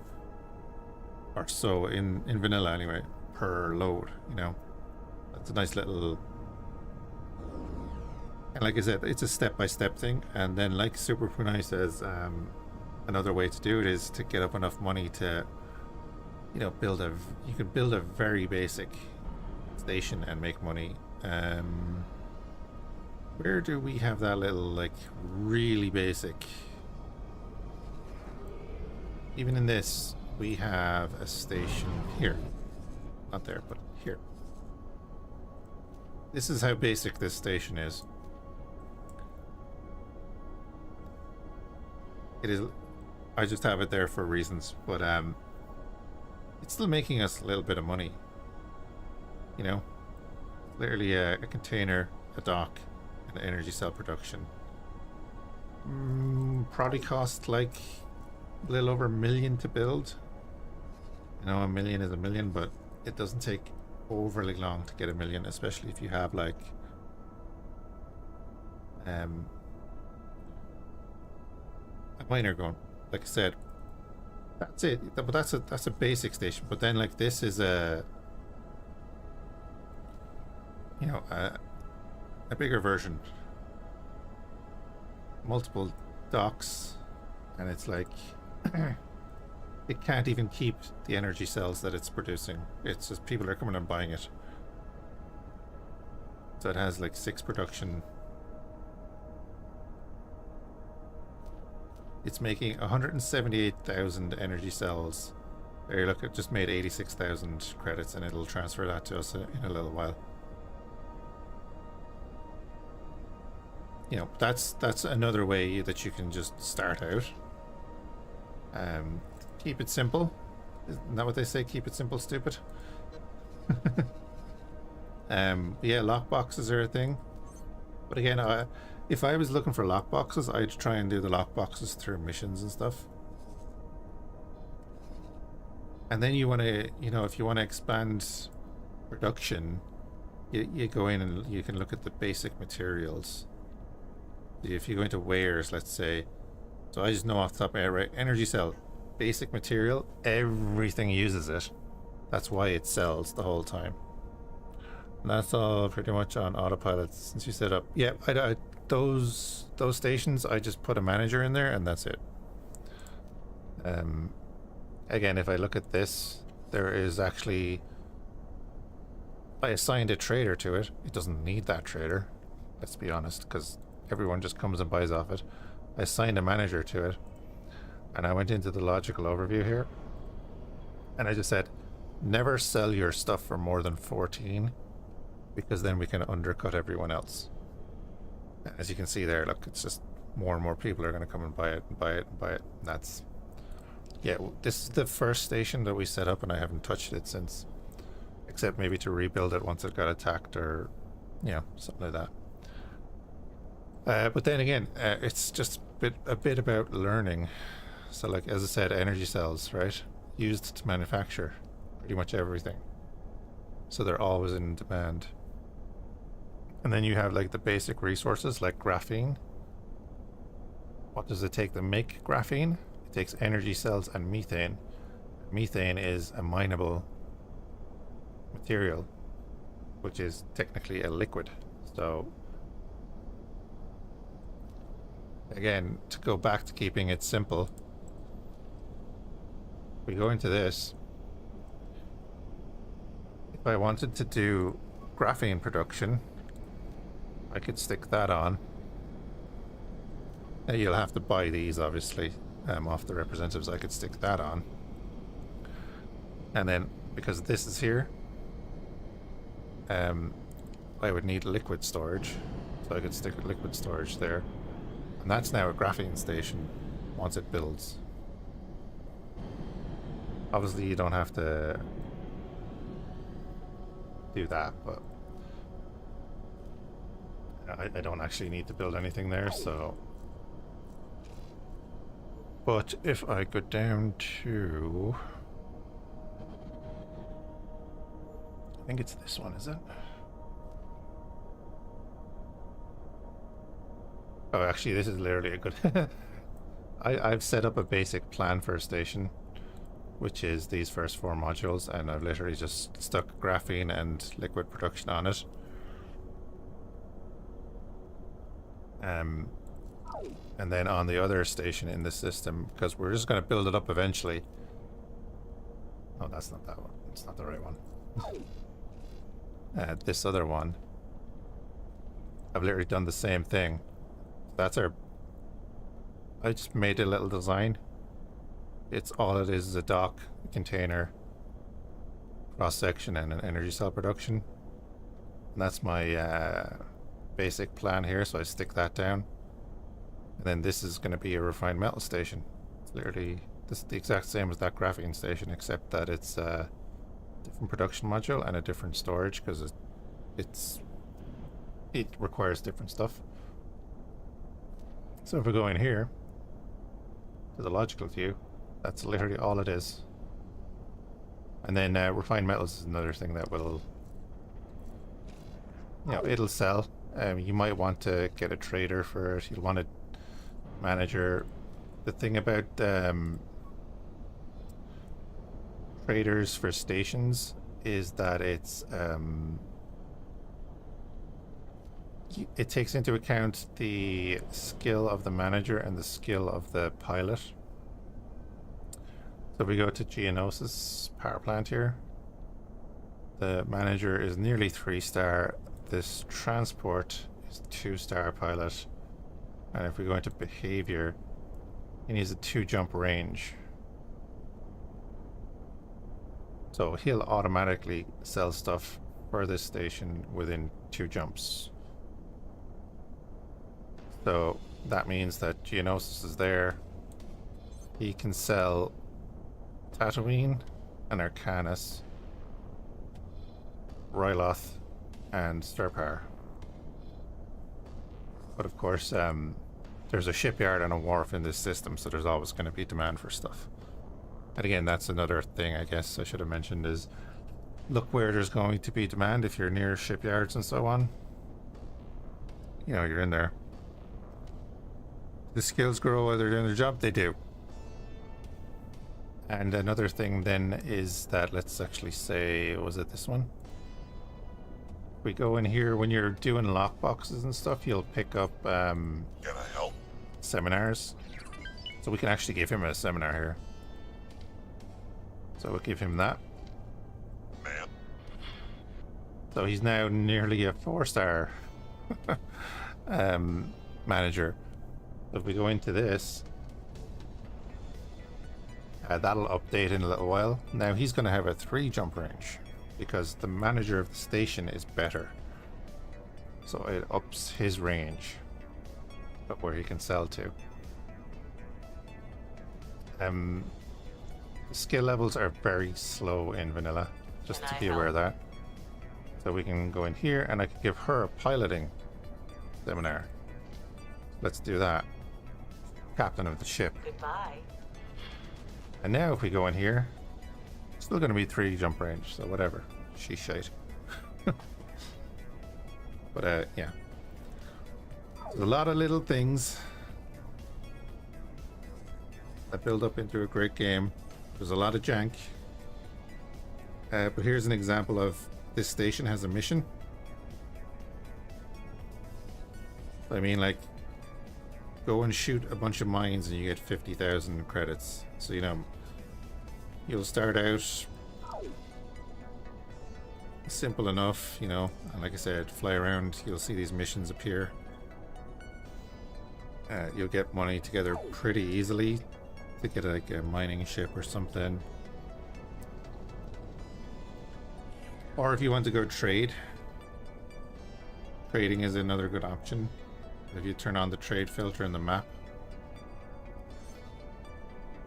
or so in vanilla anyway per load, you know. That's a nice little, and like I said, it's a step-by-step thing. And then, like Super Punai says, another way to do it is to get up enough money to, you know, you can build a very basic station and make money. Where do we have that little, like, really basic? Even in this, we have a station here. Not there, but here. This is how basic this station is. It is, I just have it there for reasons, but it's still making us a little bit of money. You know? Literally a container, a dock, energy cell production. Probably cost like a little over $1 million to build. I know $1 million is $1 million, but it doesn't take overly long to get $1 million, especially if you have, like, a miner going. Like I said, that's it. But that's a basic station. But then like this is a, you know, a bigger version. Multiple docks, and it's like it can't even keep the energy cells that it's producing. It's just people are coming and buying it. So it has like 6 production. It's making 178,000 energy cells. There, look, it just made 86,000 credits, and it'll transfer that to us in a little while. You know, that's another way that you can just start out. Keep it simple. Isn't that what they say? Keep it simple, stupid. Yeah, lockboxes are a thing. But again, if I was looking for lockboxes, I'd try and do the lockboxes through missions and stuff. And then you want to, you know, if you want to expand production, you go in and you can look at the basic materials. If you go into wares, let's say, so I just know off the top of my head, right? Energy cell, basic material, everything uses it. That's why it sells the whole time. And that's all pretty much on autopilot since you set up. Yeah, those stations, I just put a manager in there and that's it. Again, if I look at this, there is actually, I assigned a trader to it. It doesn't need that trader, let's be honest, because everyone just comes and buys off it. I assigned a manager to it, and I went into the logical overview here, and I just said, never sell your stuff for more than 14, because then we can undercut everyone else. As you can see there, look, it's just more and more people are going to come and buy it and buy it and buy it. And that's, yeah, this is the first station that we set up, and I haven't touched it since, except maybe to rebuild it once it got attacked, or, you know, something like that. But then again, it's just a bit about learning. So like, as I said, energy cells, right? Used to manufacture pretty much everything. So they're always in demand. And then you have like the basic resources like graphene. What does it take to make graphene? It takes energy cells and methane. Methane is a mineable material, which is technically a liquid. So again, to go back to keeping it simple, we go into this. If I wanted to do graphene production, I could stick that on. Now you'll have to buy these, obviously, off the representatives. I could stick that on. And then, because this is here, I would need liquid storage. So I could stick liquid storage there. And that's now a graphene station once it builds. Obviously you don't have to do that, but I don't actually need to build anything there, so. But if I go down to, I think it's this one, is it? Oh, actually, this is literally a good... I've set up a basic plan for a station, which is these first 4 modules, and I've literally just stuck graphene and liquid production on it. And then on the other station in the system, because we're just going to build it up eventually. Oh, that's not that one. It's not the right one. This other one, I've literally done the same thing. That's our... I just made a little design. It's all it is a dock, a container, cross-section, and an energy cell production. And that's my basic plan here, so I stick that down. And then this is going to be a refined metal station. It's literally this is the exact same as that graphene station, except that it's a different production module and a different storage, because it requires different stuff. So if we go in here to the logical view, that's literally all it is. And then refined metals is another thing that will, you know, it'll sell. You might want to get a trader for it. You'll want a manager. the thing about traders for stations is that it takes into account the skill of the manager and the skill of the pilot. So we go to Geonosis power plant here. The manager is nearly 3-star. This transport is 2-star pilot. And if we go into behavior, he needs a 2-jump range. So he'll automatically sell stuff for this station within 2 jumps. So that means that Geonosis is there. He can sell Tatooine and Arcanus, Ryloth, and Starpower. But of course, there's a shipyard and a wharf in this system, so there's always going to be demand for stuff. And again, that's another thing I guess I should have mentioned is look where there's going to be demand if you're near shipyards and so on. You know, you're in there. The skills grow while they're doing their job, they do. And another thing then is that, let's actually say, was it this one? We go in here, when you're doing lockboxes and stuff, you'll pick up Can I help? seminars. So we can actually give him a seminar here. So we'll give him that. Man. So he's now nearly a 4-star manager. If we go into this, that'll update in a little while. Now he's going to have a 3-jump range because the manager of the station is better. So it ups his range, but where he can sell to. Skill levels are very slow in vanilla, just to be aware of that. So we can go in here and I can give her a piloting seminar. Let's do that. Captain of the ship. Goodbye. And now if we go in here, still going to be 3-jump range, so whatever. She's shite. But yeah. There's a lot of little things that build up into a great game. There's a lot of jank. But here's an example of this station has a mission. I mean, like, go and shoot a bunch of mines and you get 50,000 credits. So, you know, you'll start out simple enough, you know, and like I said, fly around, you'll see these missions appear. You'll get money together pretty easily to get like a mining ship or something. Or if you want to go trade, trading is another good option. If you turn on the trade filter in the map.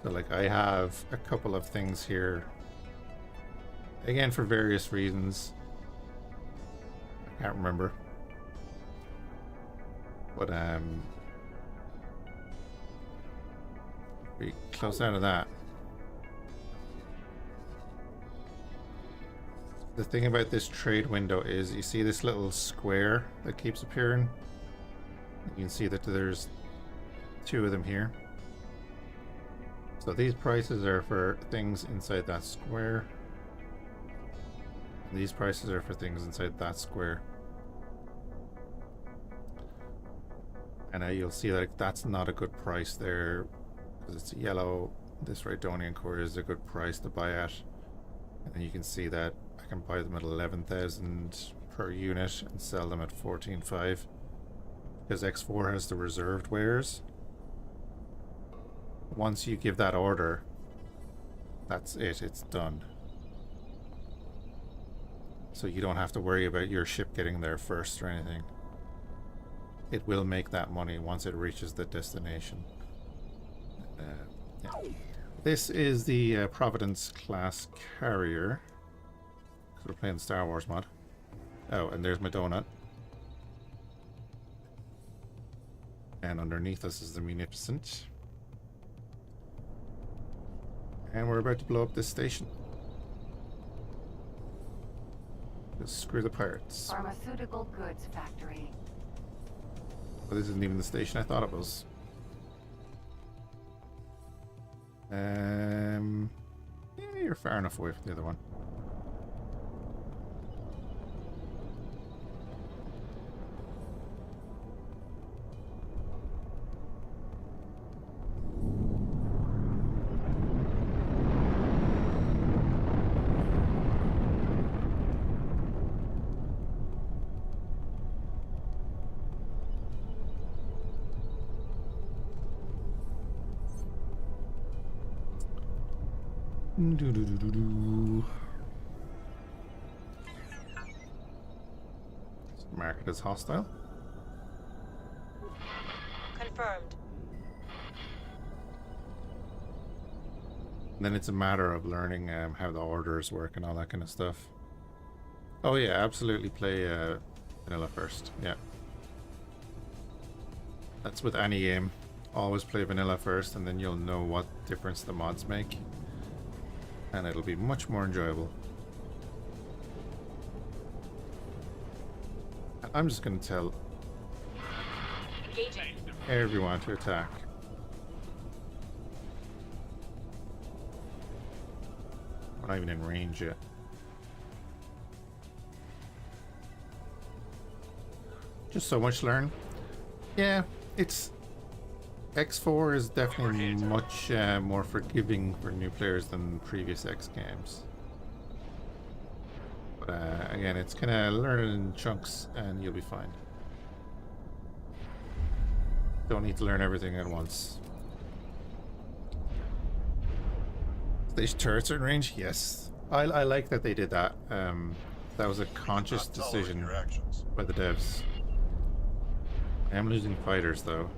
So like I have a couple of things here. Again, for various reasons. I can't remember. But we close out of that. The thing about this trade window is you see this little square that keeps appearing. You can see that there's 2 of them here. So these prices are for things inside that square. And these prices are for things inside that square. And you'll see that that's not a good price there because it's yellow. This Rhydonian core is a good price to buy at. And then you can see that I can buy them at 11,000 per unit and sell them at 14.5. Because X4 has the reserved wares. Once you give that order, that's it, it's done. So you don't have to worry about your ship getting there first or anything. It will make that money once it reaches the destination. Yeah. This is the Providence class carrier. So we're playing Star Wars mod. Oh, and there's my donut. And underneath us is the Munificent. And we're about to blow up this station. Just screw the pirates. Pharmaceutical goods factory. Well, this isn't even the station I thought it was. Yeah, you're far enough away from the other one. Mark it as hostile. Confirmed. And then it's a matter of learning how the orders work and all that kind of stuff. Oh yeah, absolutely play vanilla first. Yeah. That's with any game. Always play vanilla first, and then you'll know what difference the mods make. And it'll be much more enjoyable. I'm just going to tell Engaging. everyone to attack. We're not even in range yet. Just so much to learn. Yeah, it's... X4 is definitely much more forgiving for new players than previous X games. But again, it's kind of learn in chunks and you'll be fine. Don't need to learn everything at once. These turrets are in range? Yes. I like that they did that. That was a conscious decision by the devs. I am losing fighters though.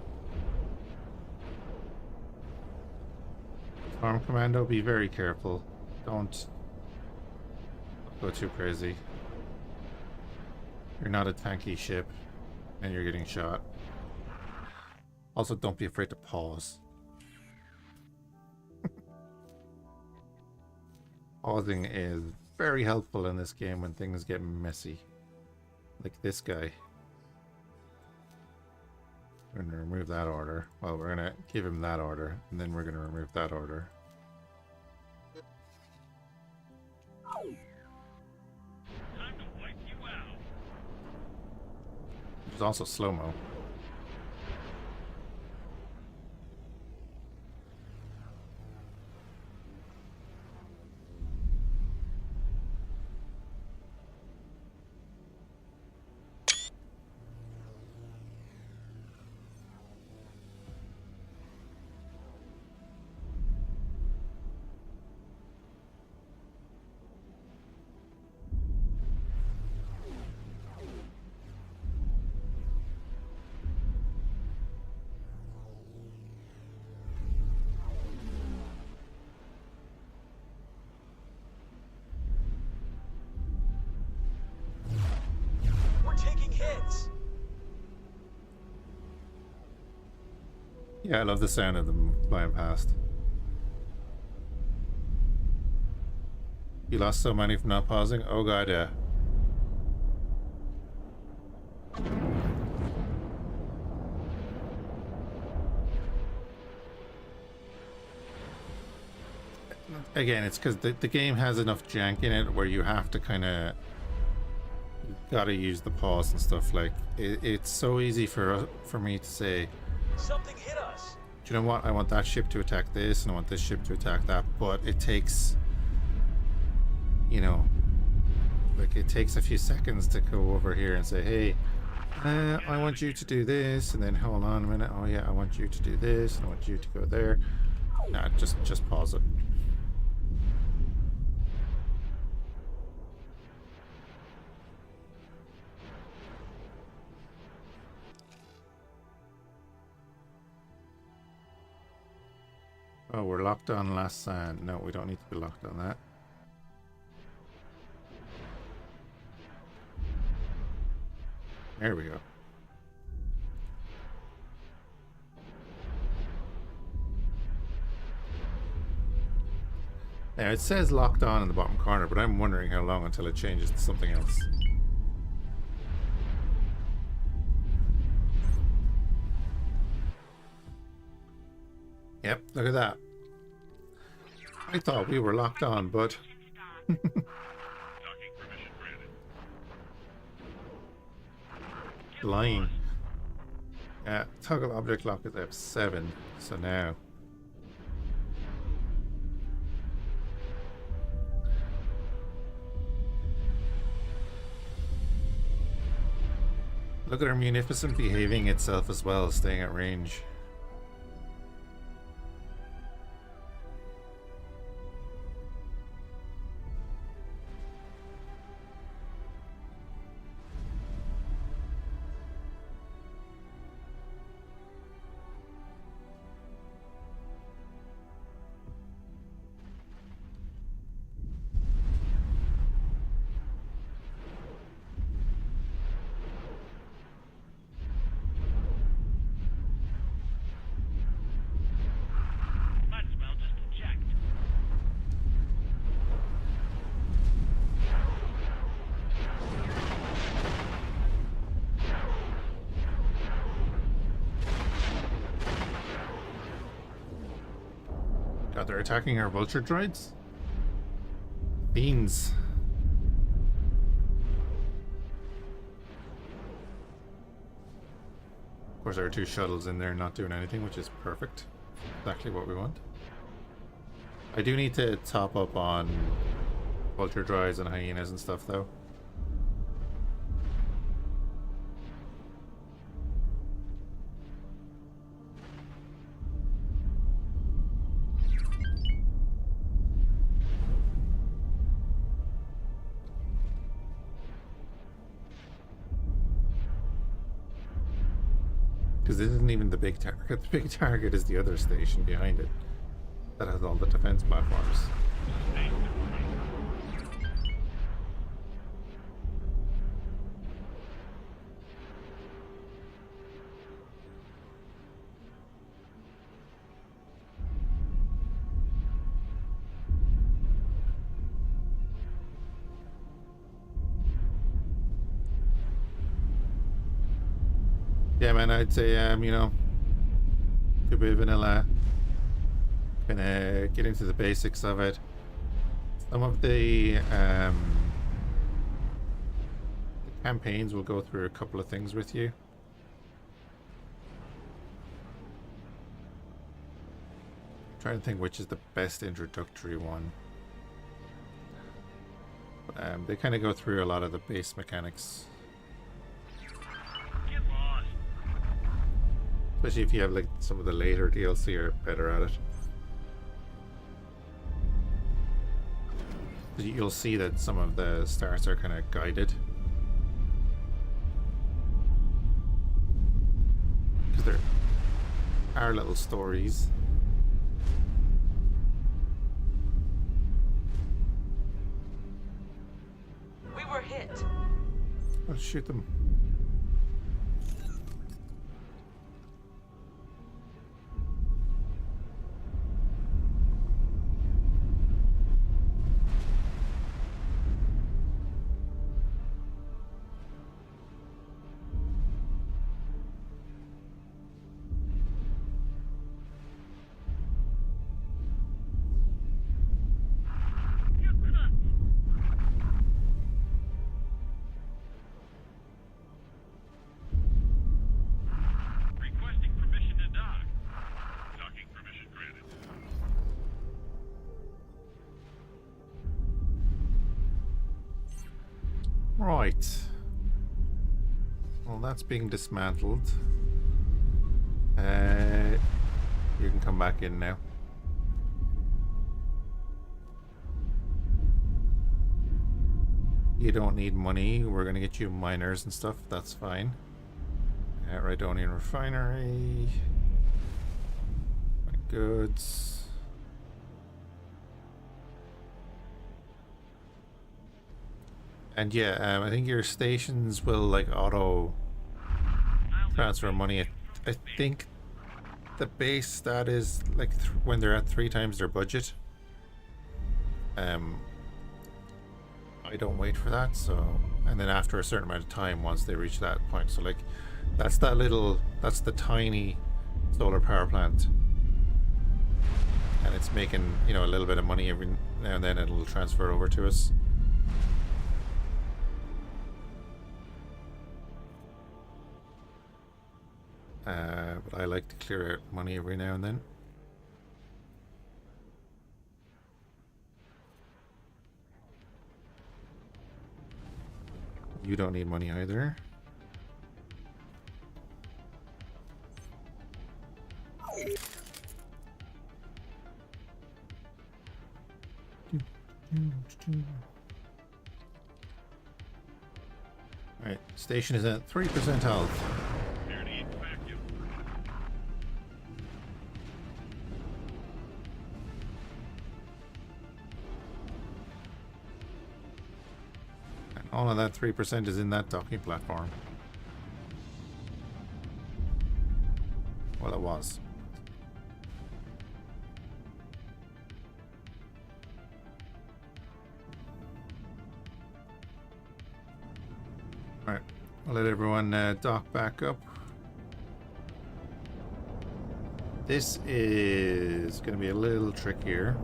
Farm Commando, be very careful. Don't go too crazy. You're not a tanky ship and you're getting shot. Also, don't be afraid to pause. Pausing is very helpful in this game when things get messy. Like this guy. We're going to remove that order. Well, we're going to give him that order, and then we're going to remove that order. Time to wipe you out. There's also slow-mo. Yeah, I love the sound of them flying past. You lost so many from not pausing? Oh god, yeah. Again, it's because the game has enough jank in it where you have to kind of... gotta use the pause and stuff. Like, it's so easy for me to say... Something hit us. Do you know what? I want that ship to attack this, and I want this ship to attack that. But it takes, you know, like it takes a few seconds to go over here and say, hey, I want you to do this, and then hold on a minute. Oh yeah, I want you to do this, and I want you to go there. Nah, just pause it. Oh, we're locked on last sand. No, we don't need to be locked on that. There we go. Now, it says locked on in the bottom corner, but I'm wondering how long until it changes to something else. Yep, look at that. I thought we were locked on, but Talking permission granted. lying. Toggle object lock is F7, so now. Look at our munificent behaving itself as well, staying at range. Might as well just eject. God, they're attacking our vulture droids? Beans. Of course, there are two shuttles in there not doing anything, which is perfect. Exactly what we want. I do need to top up on vulture droids and hyenas and stuff, though. Because this isn't even the big target. The big target is the other station behind it that has all the defense platforms. Yeah, man, I'd say, you know, a bit vanilla. Gonna get into the basics of it. Some of the campaigns will go through a couple of things with you. I'm trying to think which is the best introductory one. They kind of go through a lot of the base mechanics. Get lost. Especially if you have like some of the later DLC are better at it. You'll see that some of the starts are kind of guided. Because there are little stories. We were hit. Let's shoot them. You're cooked. Requesting permission to dock. Docking permission granted. Right. Well, that's being dismantled. You can come back in now. You don't need money. We're gonna get you miners and stuff. That's fine. Rhydonian refinery. Goods. And yeah, I think your stations will like auto transfer money. I think the base stat is like when they're at 3 times their budget. I don't wait for that, so, and then after a certain amount of time, once they reach that point, so like that's the tiny solar power plant and it's making, you know, a little bit of money every now and then. It'll transfer over to us. But I like to clear out money every now and then. You don't need money either. Alright, station is at 3% health. And all of that 3% is in that docking platform. Well, it was. Alright, I'll let everyone dock back up. This is going to be a little trickier.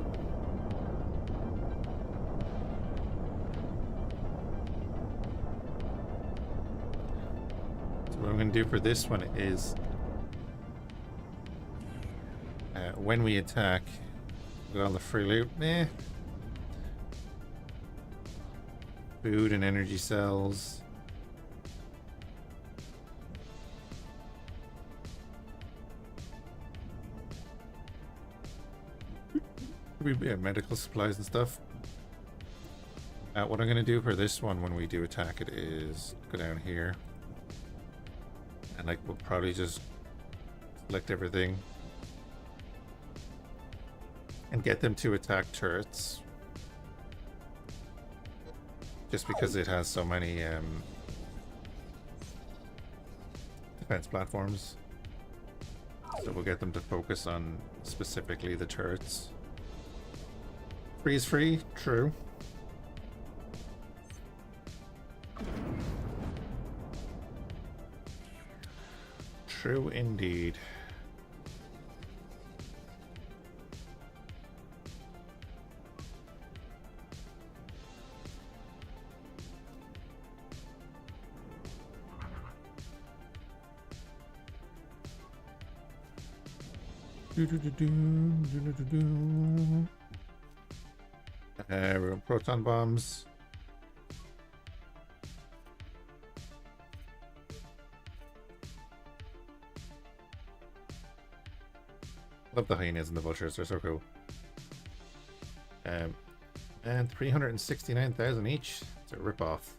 So what I'm going to do for this one is when we attack, with all the free loot, food and energy cells. Yeah, medical supplies and stuff. What I'm going to do for this one when we do attack it is go down here. And like we'll probably just select everything. And get them to attack turrets. Just because it has so many defense platforms. So we'll get them to focus on specifically the turrets. Freeze free, true. True indeed. We're going proton bombs. Love the hyenas and the vultures, they're so cool. And 369,000 each. It's a rip-off.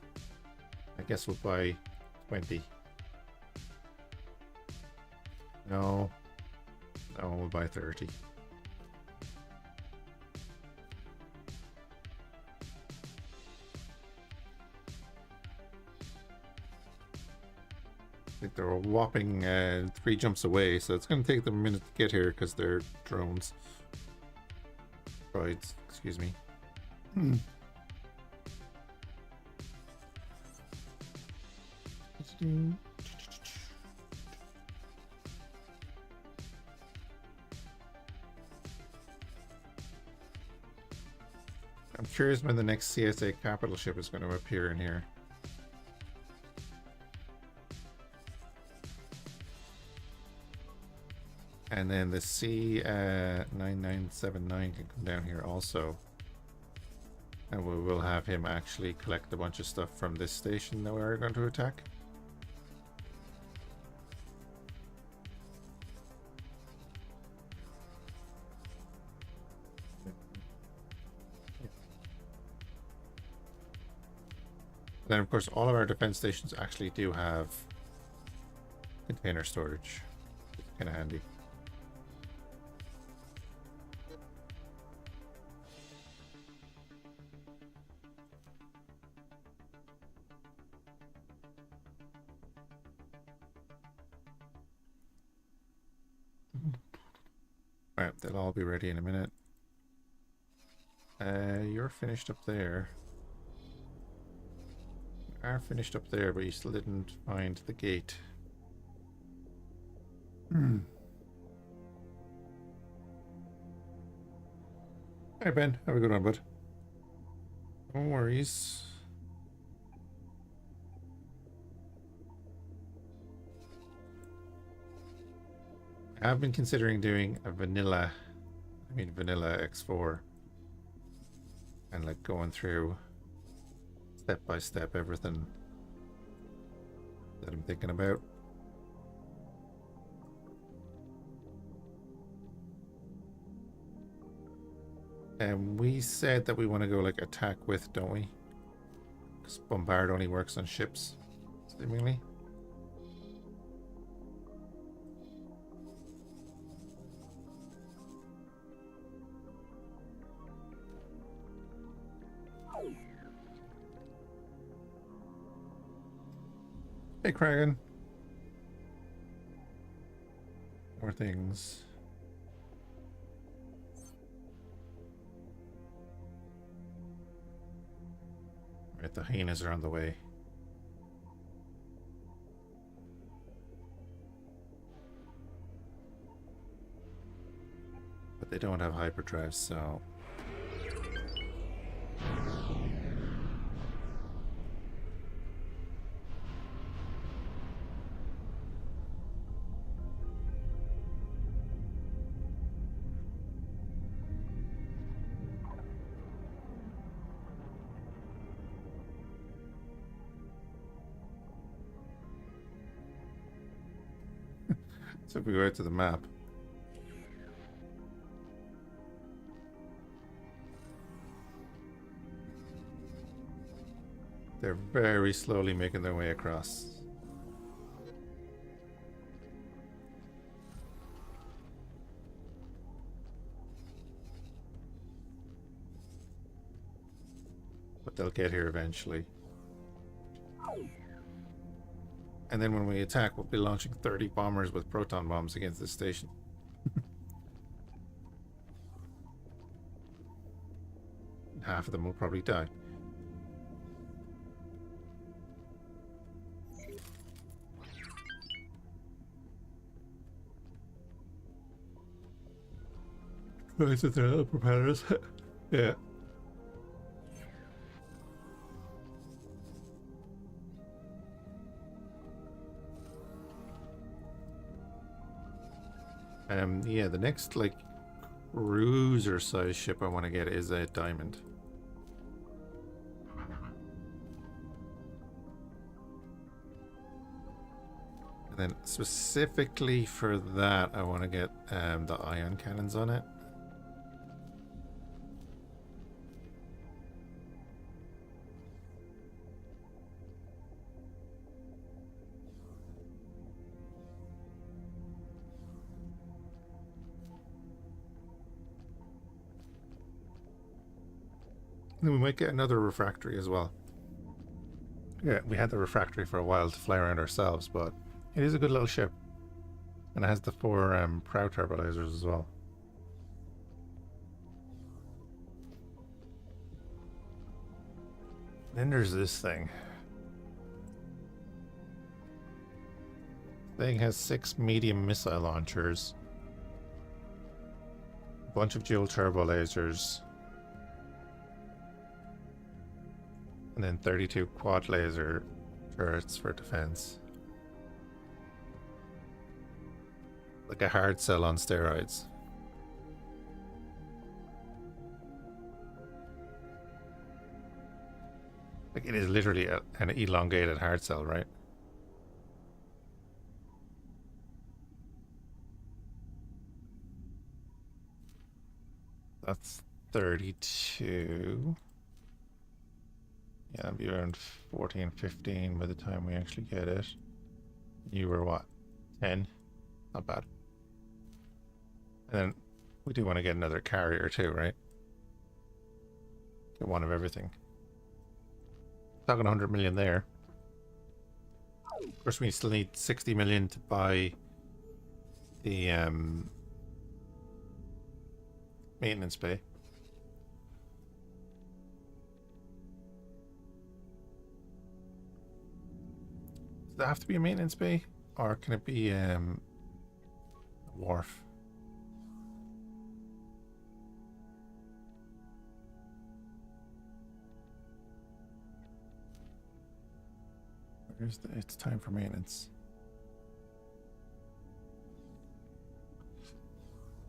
I guess we'll buy 20. No, we'll buy 30. I think they're a whopping 3 jumps away, so it's going to take them a minute to get here because they're drones. Droids, excuse me. I'm curious when the next CSA capital ship is going to appear in here. And then the C9979 can come down here also. And we will have him actually collect a bunch of stuff from this station that we're going to attack. Then of course all of our defense stations actually do have container storage. It's kind of handy. Alright, they'll all be ready in a minute. You're finished up there. You are finished up there, but you still didn't find the gate. Hi Ben, have a good one, bud. No worries. I've been considering doing a vanilla X4 and like going through step by step everything that I'm thinking about. And we said that we want to go like attack with, don't we? Because bombard only works on ships, seemingly. Hey, Kragan. More things. Right, the hyenas are on the way. But they don't have hyperdrives, so... So if we go out to the map, they're very slowly making their way across. But they'll get here eventually. And then when we attack, we'll be launching 30 bombers with proton bombs against the station. Half of them will probably die. Right, so they're little propellers. Yeah. Yeah, the next like cruiser size ship I want to get is a diamond. And then specifically for that, I want to get the ion cannons on it. Then we might get another refractory as well. Yeah, we had the refractory for a while to fly around ourselves, but it is a good little ship. And it has the 4 prow turbo lasers as well. Then there's this thing. Thing has 6 medium missile launchers, a bunch of dual turbo lasers, and then 32 quad laser turrets for defense. Like a hard cell on steroids. Like it is literally an elongated hard cell, right? That's 32. Yeah, that'd be around 14, 15 by the time we actually get it. You were what? 10? Not bad. And then we do want to get another carrier too, right? Get one of everything. Talking 100 million there. Of course, we still need 60 million to buy the maintenance bay. Does that have to be a maintenance bay? Or can it be a wharf? It's time for maintenance.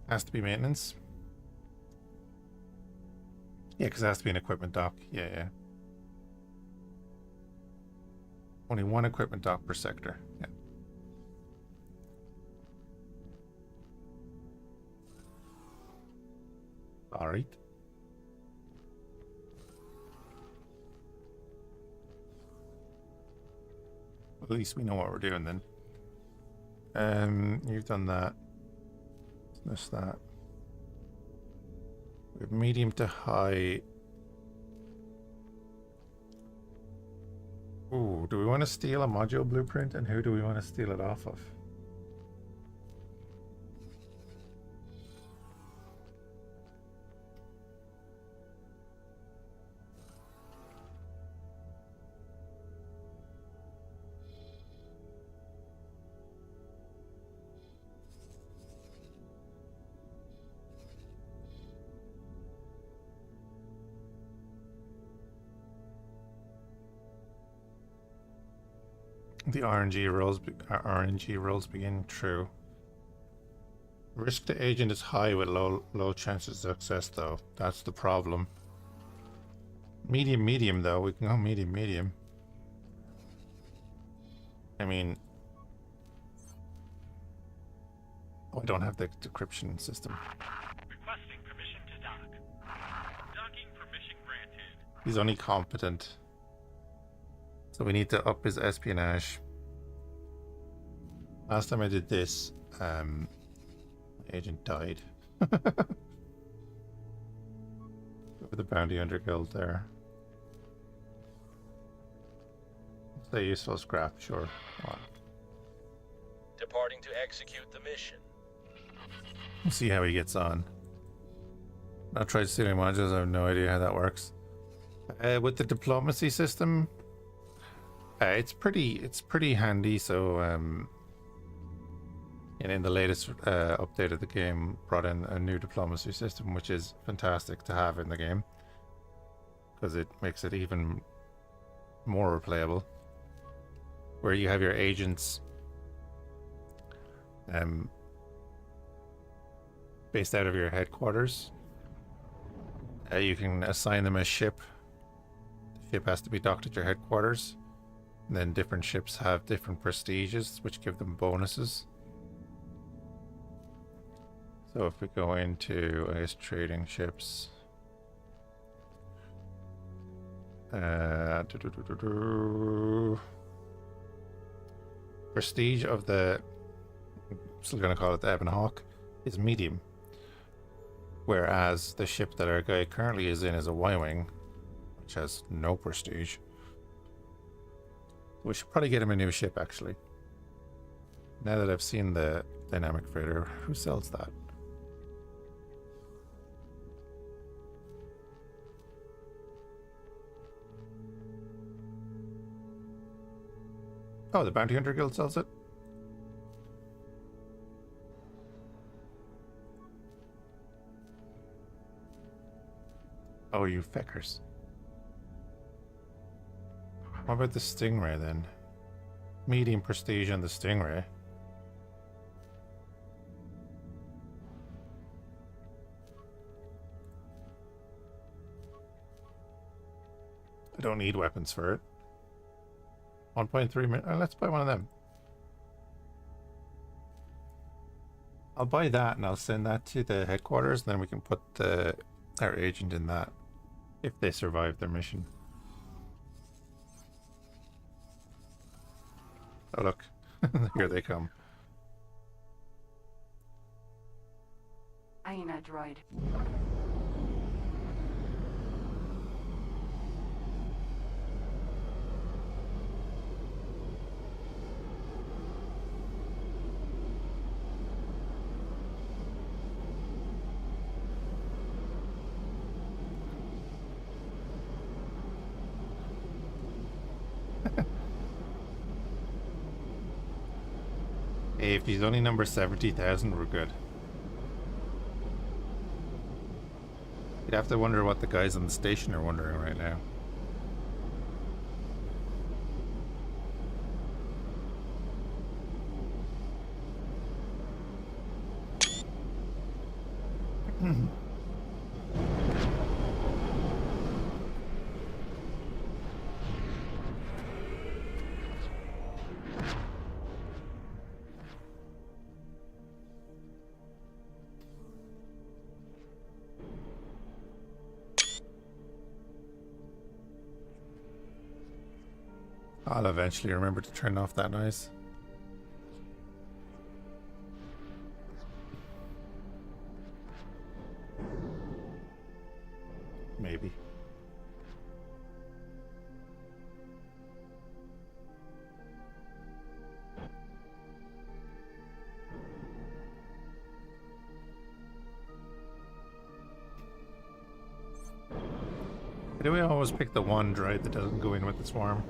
Has to be maintenance. Yeah, because it has to be an equipment dock. Yeah, yeah. Only one equipment dock per sector. Yeah. All right. At least we know what we're doing then. You've done that. What's that? We have medium to high. Ooh, do we want to steal a module blueprint, and who do we want to steal it off of? The RNG rolls begin. True. Risk to agent is high with low chances of success, though. That's the problem. Medium though. We can go medium. I mean, oh, I don't have the decryption system. Requesting permission to dock. Docking permission granted. He's only competent. So we need to up his espionage. Last time I did this, agent died. Over the bounty hunter guild there. Say useful scrap, sure. Wow. Departing to execute the mission. We'll see how he gets on. Not tried stealing modules, I have no idea how that works. With the diplomacy system, it's pretty handy. So and in the latest update of the game, brought in a new diplomacy system, which is fantastic to have in the game because it makes it even more replayable. Where you have your agents based out of your headquarters, you can assign them a ship. The ship has to be docked at your headquarters. And then different ships have different prestiges, which give them bonuses. So if we go into, I guess, trading ships. Prestige of the, I'm still going to call it the Ebon Hawk, is medium. Whereas the ship that our guy currently is in is a Y-Wing, which has no prestige. We should probably get him a new ship, actually. Now that I've seen the dynamic freighter, who sells that? Oh, the Bounty Hunter Guild sells it? Oh, you feckers. What about the Stingray then? Medium prestige on the Stingray. I don't need weapons for it. 1.3 million. Let's buy one of them. I'll buy that and I'll send that to the headquarters, and then we can put our agent in that if they survive their mission. Oh look, here they come. Aina droid. Hey, if he's only number 70,000, we're good. You'd have to wonder what the guys on the station are wondering right now. I'll eventually remember to turn off that noise. Maybe. Why do we always pick the one droid that doesn't go in with the swarm?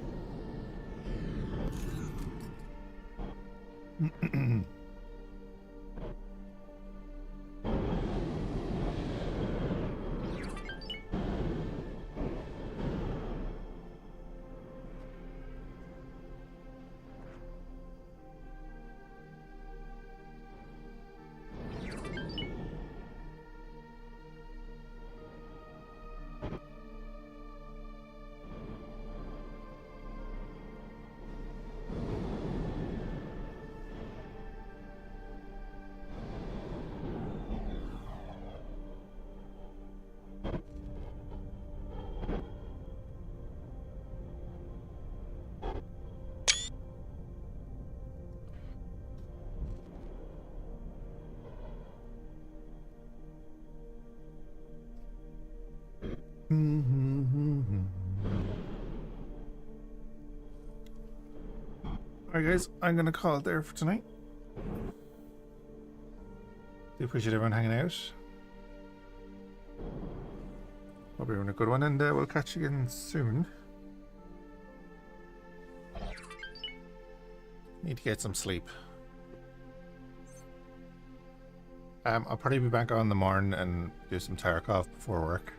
Alright guys, I'm gonna call it there for tonight. Do appreciate everyone hanging out. Hope you're having a good one, and we'll catch you again soon. Need to get some sleep. I'll probably be back on in the morning and do some Tarkov before work.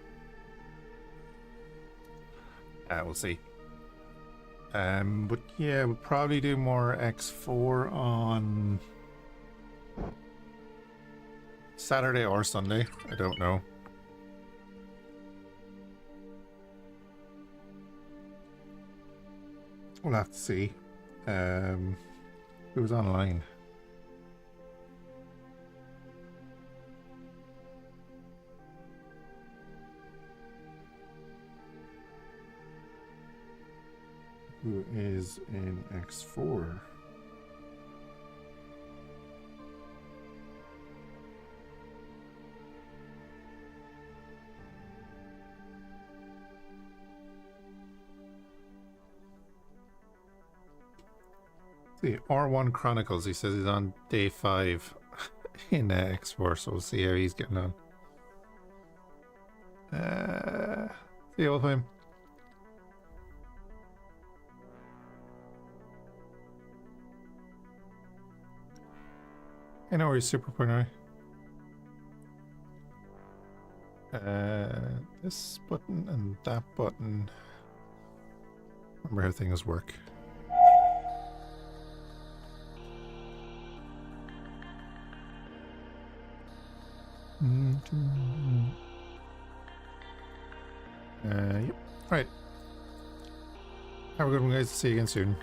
We'll see. But yeah, we'll probably do more X4 on Saturday or Sunday. I don't know. We'll have to see. Who's online? Who is in X4? See, R1 Chronicles, he says he's on day 5 in X4, so we'll see how he's getting on. See you all the time. I know where he's super point now. This button and that button. Remember how things work. Yep. Right. Have a good one, guys. See you again soon.